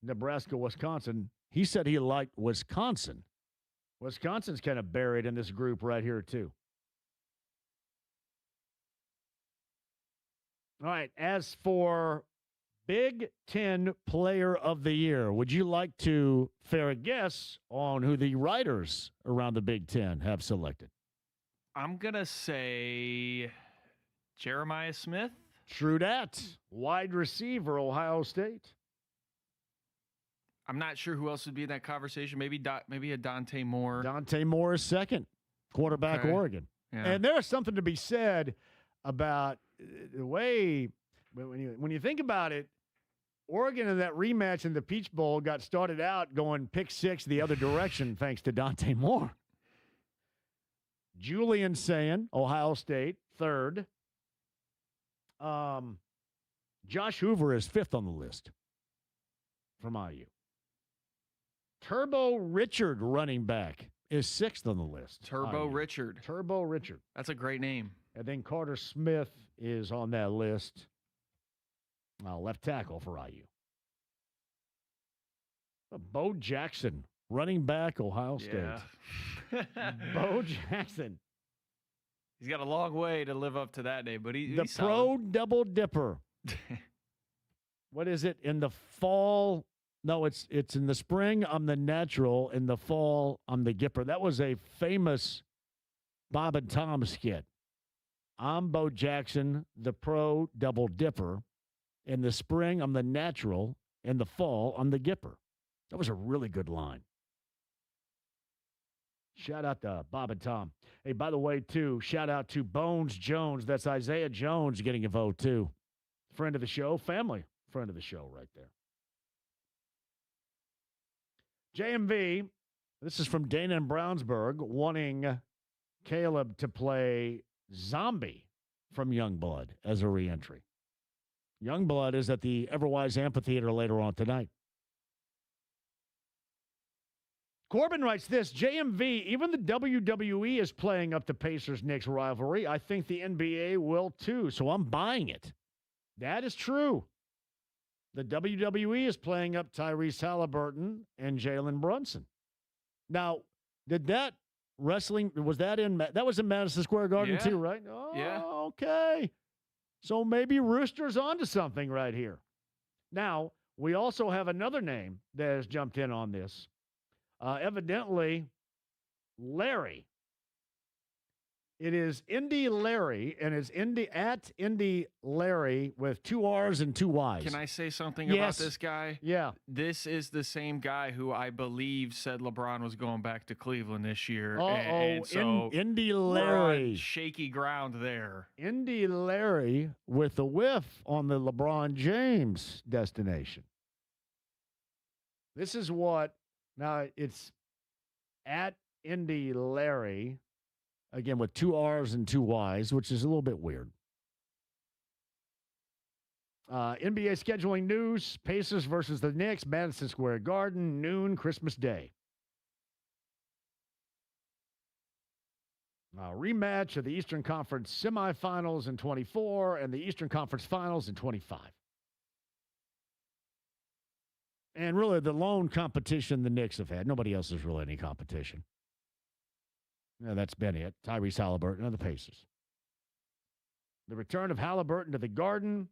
Nebraska, Wisconsin. He said he liked Wisconsin. Wisconsin's kind of buried in this group right here, too. All right, as for Big Ten Player of the Year, would you like to fair a guess on who the writers around the Big Ten have selected? I'm going to say Jeremiah Smith. True that. Wide receiver, Ohio State. I'm not sure who else would be in that conversation. Maybe a Dante Moore. Dante Moore is second. Quarterback, okay. Oregon. Yeah. And there's something to be said about the way, when you think about it, Oregon in that rematch in the Peach Bowl got started out going pick six the other direction thanks to Dante Moore. Julian Sayin, Ohio State, third. Josh Hoover is fifth on the list from IU. Turbo Richard, running back, is sixth on the list. Turbo Richard. Turbo Richard. That's a great name. And then Carter Smith is on that list. Left tackle for IU. Bo Jackson, running back, Ohio State. Yeah. Bo Jackson. He's got a long way to live up to that name, but he's the pro double dipper. What is it? In the fall? No, it's in the spring, I'm the natural. In the fall, I'm the gipper. That was a famous Bob and Tom skit. I'm Bo Jackson, the pro double dipper. In the spring, I'm the natural. In the fall, I'm the gipper. That was a really good line. Shout out to Bob and Tom. Hey, by the way, too, shout out to Bones Jones. That's Isaiah Jones getting a vote, too. Friend of the show, family friend of the show right there. JMV, this is from Dana in Brownsburg, wanting Caleb to play Zombie from Youngblood as a reentry. Youngblood is at the Everwise Amphitheater later on tonight. Corbin writes this, JMV, even the WWE is playing up to Pacers-Knicks rivalry. I think the NBA will too, so I'm buying it. That is true. The WWE is playing up Tyrese Halliburton and Jalen Brunson. Now, did that wrestling, that was in Madison Square Garden too, right? Oh, yeah. Okay. So maybe Rooster's onto something right here. Now, we also have another name that has jumped in on this. Evidently, Larry. It is Indy Larry, and it's Indy Larry with 2 R's and 2 Y's. Can I say something about this guy? Yeah. This is the same guy who I believe said LeBron was going back to Cleveland this year. So Indy Larry. Shaky ground there. Indy Larry with a whiff on the LeBron James destination. This is what, now it's at Indy Larry. Again, with 2 R's and 2 Y's, which is a little bit weird. NBA scheduling news. Pacers versus the Knicks, Madison Square Garden, noon, Christmas Day. Rematch of the Eastern Conference semifinals in 24 and the Eastern Conference finals in 25. And really, the lone competition the Knicks have had. Nobody else has really any competition. Yeah, that's been it. Tyrese Halliburton and the Pacers. The return of Halliburton to the Garden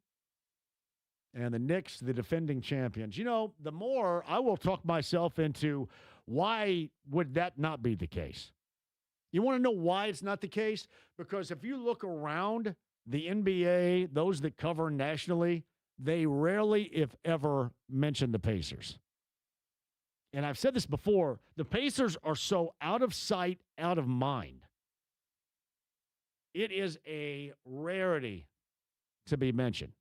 and the Knicks, the defending champions. You know, the more I will talk myself into why would that not be the case? You want to know why it's not the case? Because if you look around the NBA, those that cover nationally, they rarely, if ever, mention the Pacers. And I've said this before, the Pacers are so out of sight, out of mind. It is a rarity to be mentioned.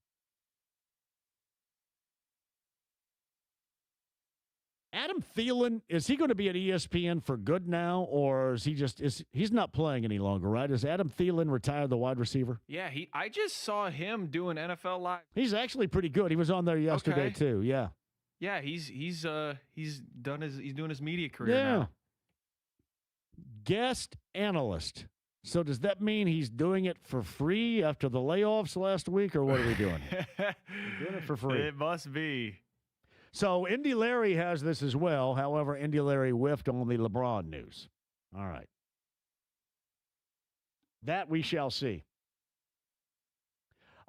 Adam Thielen, is he going to be at ESPN for good now, or is he's not playing any longer, right? Is Adam Thielen retired, the wide receiver? Yeah, I just saw him doing NFL Live. He's actually pretty good. He was on there yesterday too. Yeah. Yeah, he's doing his media career now. Guest analyst. So does that mean he's doing it for free after the layoffs last week, or what are we doing? We're doing it for free. It must be. So Indy Larry has this as well. However, Indy Larry whiffed on the LeBron news. All right. That we shall see.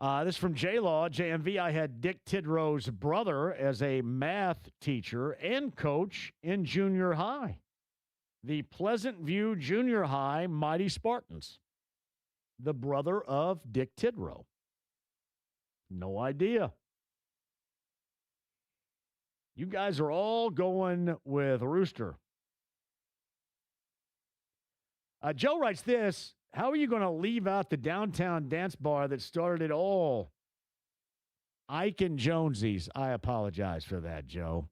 This is from J-Law, JMV. I had Dick Tidrow's brother as a math teacher and coach in junior high. The Pleasant View Junior High Mighty Spartans. The brother of Dick Tidrow. No idea. You guys are all going with Rooster. Joe writes this. How are you going to leave out the downtown dance bar that started it all? Ike and Jonesy's. I apologize for that, Joe.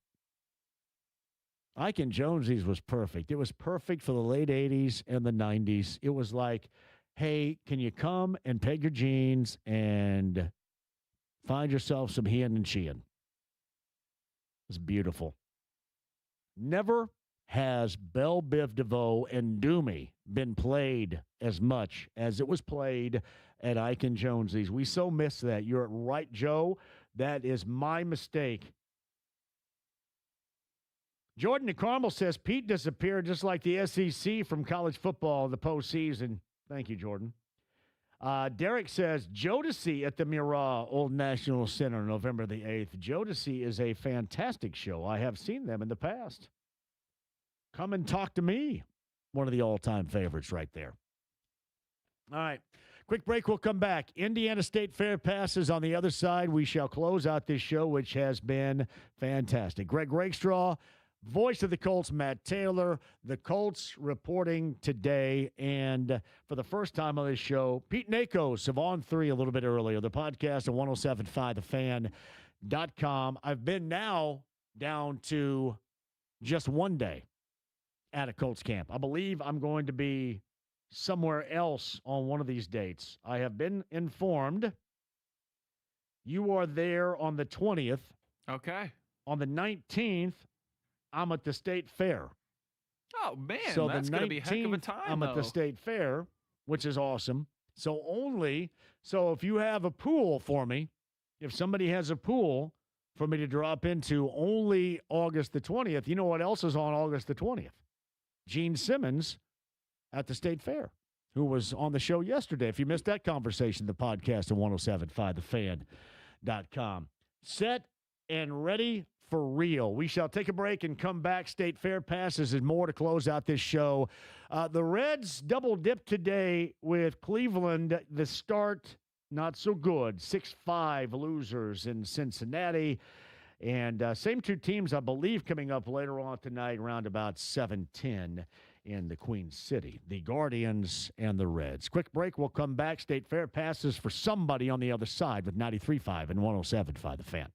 Ike and Jonesy's was perfect. It was perfect for the late 80s and the 90s. It was like, hey, can you come and peg your jeans and find yourself some heeing and sheeing? It's beautiful. Never has Belle Biv DeVoe and Doomy been played as much as it was played at Ike and Jonesy's. We so miss that. You're right, Joe. That is my mistake. Jordan de Carmel says Pete disappeared just like the SEC from college football in the postseason. Thank you, Jordan. Derek says Jodeci at the Murat Old National Center, November the 8th. Jodeci is a fantastic show. I have seen them in the past. Come and talk to me. One of the all-time favorites right there. All right. Quick break. We'll come back. Indiana State Fair passes on the other side. We shall close out this show, which has been fantastic. Greg Rakestraw, voice of the Colts, Matt Taylor. The Colts reporting today. And for the first time on this show, Pete Nakos of On 3 a little bit earlier. The podcast at 1075thefan.com. I've been now down to just one day at a Colts camp. I believe I'm going to be somewhere else on one of these dates. I have been informed you are there on the 20th. Okay. On the 19th, I'm at the State Fair. Oh, man, so that's going to be a heck of a time, I'm at the State Fair, which is awesome. So if you have a pool for me, if somebody has a pool for me to drop into only August the 20th, you know what else is on August the 20th? Gene Simmons at the State Fair, who was on the show yesterday. If you missed that conversation, the podcast at 1075thefan.com. Set and ready for real. We shall take a break and come back. State Fair passes and more to close out this show. The Reds double dip today with Cleveland. The start, not so good. 6-5 losers in Cincinnati. And same two teams, I believe, coming up later on tonight around about 7:10 in the Queen City. The Guardians and the Reds. Quick break. We'll come back. State Fair passes for somebody on the other side with 93.5 and 107.5 The Fan.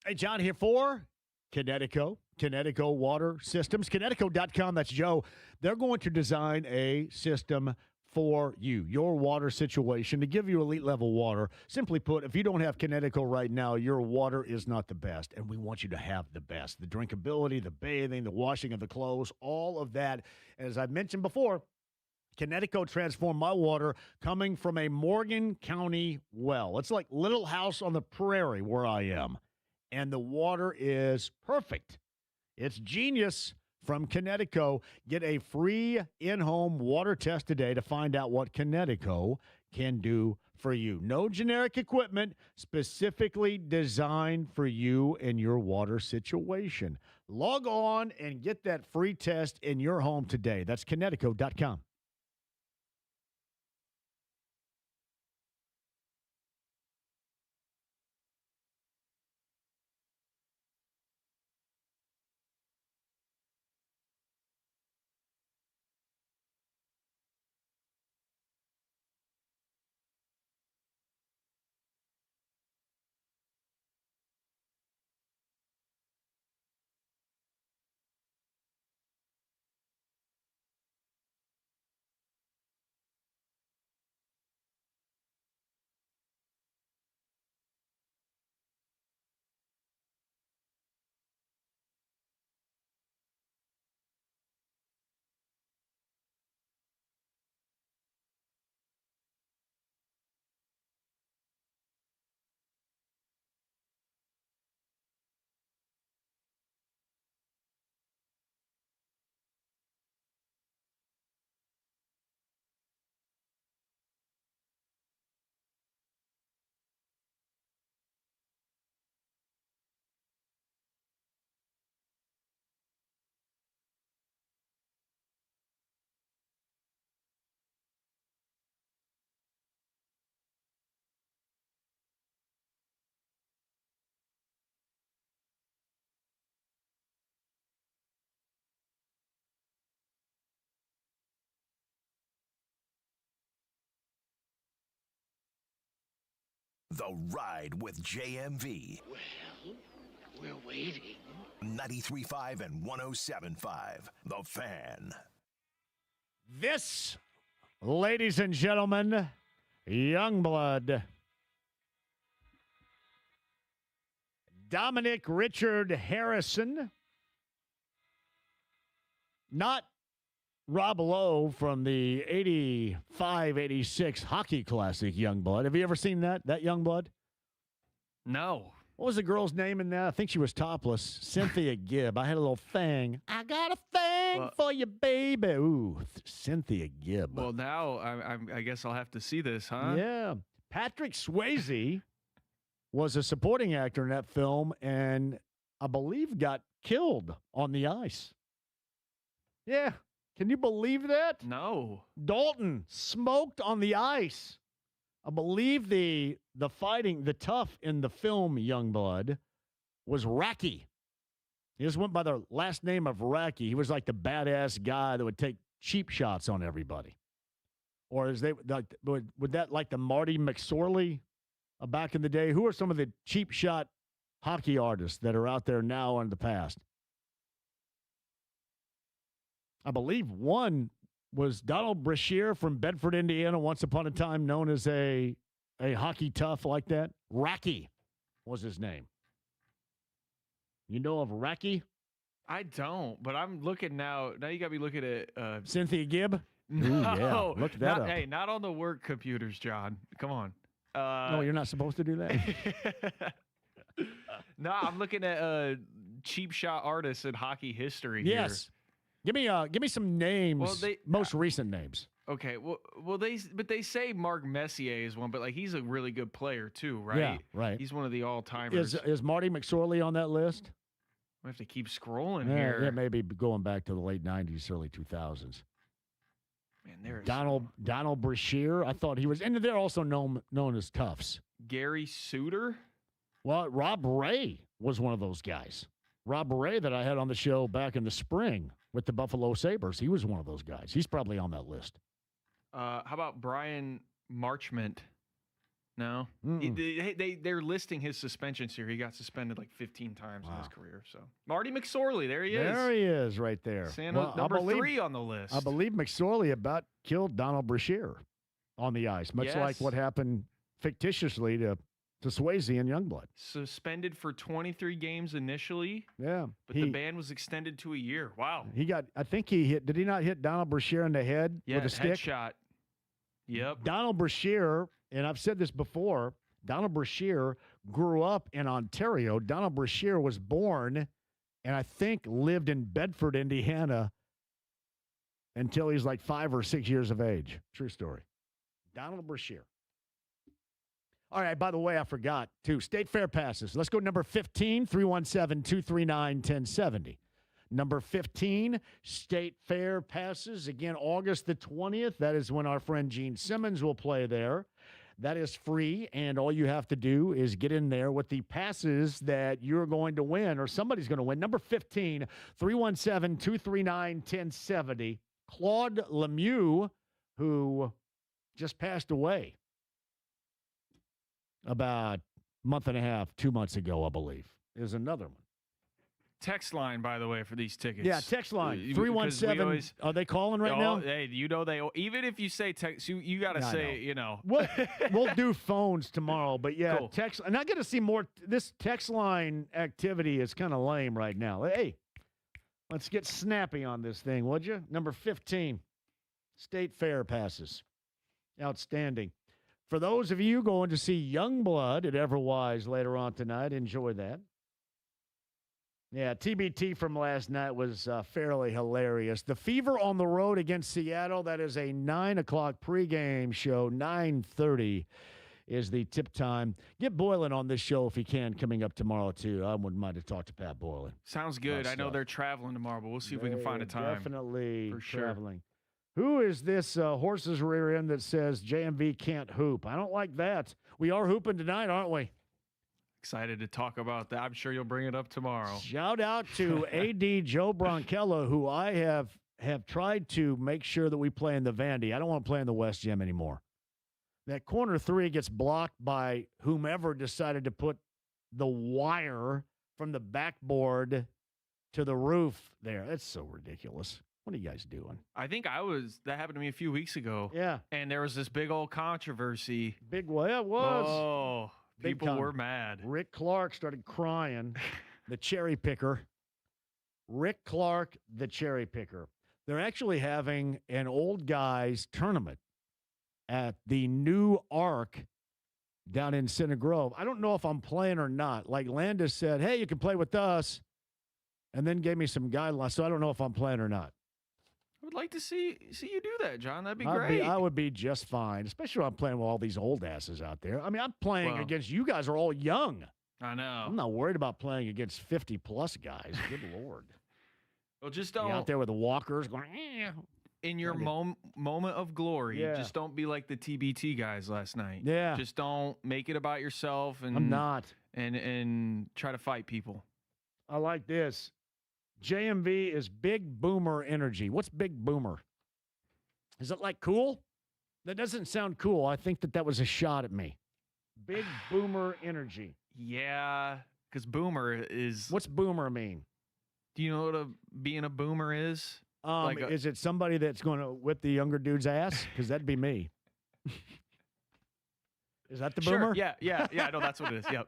Hey, John here for Connecticut Water Systems. Connecticut.com, that's Joe. They're going to design a system for you, your water situation, to give you elite level water. Simply put, if you don't have Connecticut right now, your water is not the best, and we want you to have the best. The drinkability, the bathing, the washing of the clothes, all of that. As I've mentioned before, Connecticut transformed my water coming from a Morgan County well. It's like Little House on the Prairie where I am. And the water is perfect. It's genius from Connecticut. Get a free in-home water test today to find out what Connecticut can do for you. No generic equipment, specifically designed for you and your water situation. Log on and get that free test in your home today. That's Connecticut.com. The Ride with JMV. Well, we're waiting. 93.5 and 107.5. The Fan. This, ladies and gentlemen, Youngblood. Dominic Richard Harrison. Not Rob Lowe from the 85-86 Hockey Classic, Youngblood. Have you ever seen that Youngblood? No. What was the girl's name in that? I think she was topless. Cynthia Gibb. I had a little thing. I got a thing for you, baby. Ooh, Cynthia Gibb. Well, now I guess I'll have to see this, huh? Yeah. Patrick Swayze was a supporting actor in that film and I believe got killed on the ice. Yeah. Can you believe that? No. Dalton smoked on the ice. I believe the fighting, the tough in the film Youngblood was Racky. He just went by the last name of Racky. He was like the badass guy that would take cheap shots on everybody. Or is they like would that like the Marty McSorley back in the day? Who are some of the cheap shot hockey artists that are out there now and in the past? I believe one was Donald Brashear from Bedford, Indiana, once upon a time known as a hockey tough like that. Racky was his name. You know of Racky? I don't, but I'm looking now. Now you got me looking at Cynthia Gibb? No, Ooh, yeah. Look that up. Hey, not on the work computers, John. Come on. No, you're not supposed to do that. No, I'm looking at cheap shot artists in hockey history. Yes. Here. Give me some names. Well, most recent names. Okay. Well, they say Mark Messier is one, but like he's a really good player too, right? Yeah, right. He's one of the all timers. Is Marty McSorley on that list? I have to keep scrolling Yeah, here. yeah, maybe going back to the late '90s, early 2000s. Man, there's Donald Brashear. I thought he was, and they're also known as Toughs. Gary Suter. Well, Rob Ray was one of those guys. Rob Ray that I had on the show back in the spring with the Buffalo Sabres. He was one of those guys. He's probably on that list. How about Brian Marchment? No, they're listing his suspensions here. He got suspended like 15 times in his career. So Marty McSorley, there he is. There he is, right there. Number 3 on the list. I believe McSorley about killed Donald Brashear on the ice, much like what happened fictitiously to Swayze and Youngblood. Suspended for 23 games initially. Yeah, but the ban was extended to a year. Wow. He got. I think he hit. Did he not hit Donald Brashear in the head with a stick? Headshot. Yep. Donald Brashear, and I've said this before, Donald Brashear grew up in Ontario. Donald Brashear was born, and I think lived in Bedford, Indiana, until he's like 5 or 6 years of age. True story. Donald Brashear. All right, by the way, I forgot, too. State Fair passes. Let's go number 15, 317-239-1070. Number 15, State Fair passes. Again, August the 20th. That is when our friend Gene Simmons will play there. That is free, and all you have to do is get in there with the passes that you're going to win or somebody's going to win. Number 15, 317-239-1070. Claude Lemieux, who just passed away about a month and a half, 2 months ago, I believe, is another one. Text line, by the way, for these tickets. Yeah, text line 317. Are they calling right now? Hey, they even if you say text, you got to say, We'll do phones tomorrow, but yeah, cool. Text. And I got to see more. This text line activity is kind of lame right now. Hey, let's get snappy on this thing, would you? Number 15, State Fair passes. Outstanding. For those of you going to see Youngblood at Everwise later on tonight, enjoy that. Yeah, TBT from last night was fairly hilarious. The Fever on the road against Seattle, that is a 9 o'clock pregame show. 9:30 is the tip time. Get Boylan on this show if he can coming up tomorrow, too. I wouldn't mind to talk to Pat Boylan. Sounds good. I know they're traveling tomorrow, but we'll see if we can find a time. Definitely for sure. traveling. Who is this horse's rear end that says JMV can't hoop? I don't like that. We are hooping tonight, aren't we? Excited to talk about that. I'm sure you'll bring it up tomorrow. Shout out to AD Joe Bronchello, who I have tried to make sure that we play in the Vandy. I don't want to play in the West Gym anymore. That corner 3 gets blocked by whomever decided to put the wire from the backboard to the roof there. That's so ridiculous. What are you guys doing? I think that happened to me a few weeks ago. Yeah. And there was this big old controversy. It was. Oh, people were mad. Rick Clark started crying. The cherry picker. Rick Clark, the cherry picker. They're actually having an old guys tournament at the New Arc down in Center Grove. I don't know if I'm playing or not. Like Landis said, hey, you can play with us, and then gave me some guidelines. So I don't know if I'm playing or not. I would like to see you do that, John. That'd be great. I would be just fine, especially when I'm playing with all these old asses out there. I mean, I'm playing against you guys are all young. I know. I'm not worried about playing against 50-plus guys. Good Lord. Well, just don't. You're out there with the walkers going, in your moment of glory, just don't be like the TBT guys last night. Yeah. Just don't make it about yourself. And I'm not. And try to fight people. I like this. JMV is Big Boomer Energy. What's Big Boomer? Is it like cool? That doesn't sound cool. I think that was a shot at me. Big Boomer Energy. Yeah, because boomer is... What's boomer mean? Do you know what being a boomer is? Is it somebody that's going to whip the younger dude's ass? Because that'd be me. Is that the boomer? Yeah, I know that's what it is. Yep.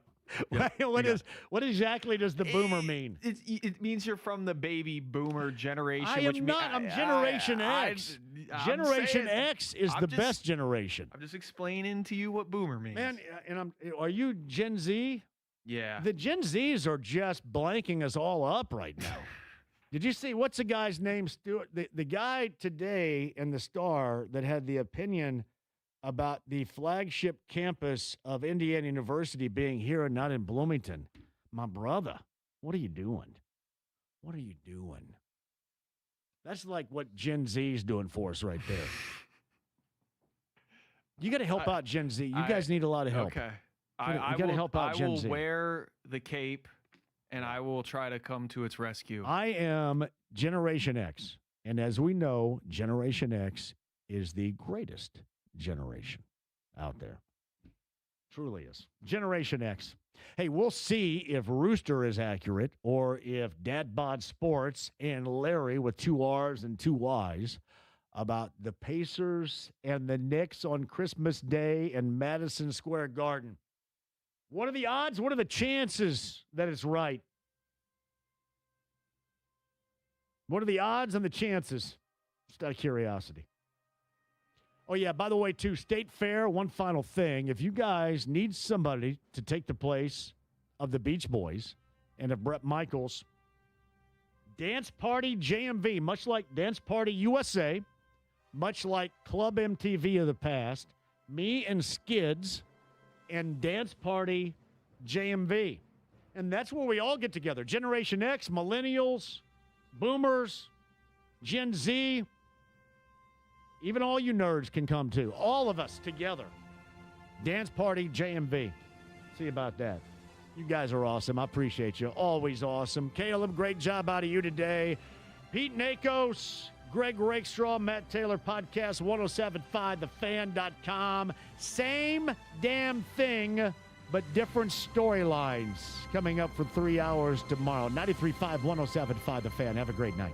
What exactly does the boomer mean? It means you're from the baby boomer generation. I am not. I'm Generation X. Generation X is the best generation. I'm just explaining to you what boomer means. Man, and are you Gen Z? Yeah. The Gen Zs are just blanking us all up right now. Did you see, what's the guy's name, Stuart? The guy today in the Star that had the opinion about the flagship campus of Indiana University being here and not in Bloomington. My brother, what are you doing? What are you doing? That's like what Gen Z's doing for us right there. You got to help out Gen Z. You guys need a lot of help. Okay. You got to help out Gen Z. I will wear the cape, and I will try to come to its rescue. I am Generation X. And as we know, Generation X is the greatest generation out there. Truly is. Generation X. Hey, we'll see if Rooster is accurate or if Dad Bod Sports and Larry with 2 R's and 2 Y's about the Pacers and the Knicks on Christmas Day in Madison Square Garden. What are the odds? What are the chances that it's right? What are the odds and the chances? Just out of curiosity. Oh, yeah, by the way, too, State Fair, one final thing. If you guys need somebody to take the place of the Beach Boys and of Bret Michaels, Dance Party JMV, much like Dance Party USA, much like Club MTV of the past, me and Skids and Dance Party JMV. And that's where we all get together. Generation X, Millennials, Boomers, Gen Z, even all you nerds can come too. All of us together. Dance Party JMV. See about that. You guys are awesome. I appreciate you. Always awesome. Caleb, great job out of you today. Pete Nakos, Greg Rakestraw, Matt Taylor, Podcast 1075, thefan.com. Same damn thing, but different storylines coming up for 3 hours tomorrow. 93.5, 1075, The Fan. Have a great night.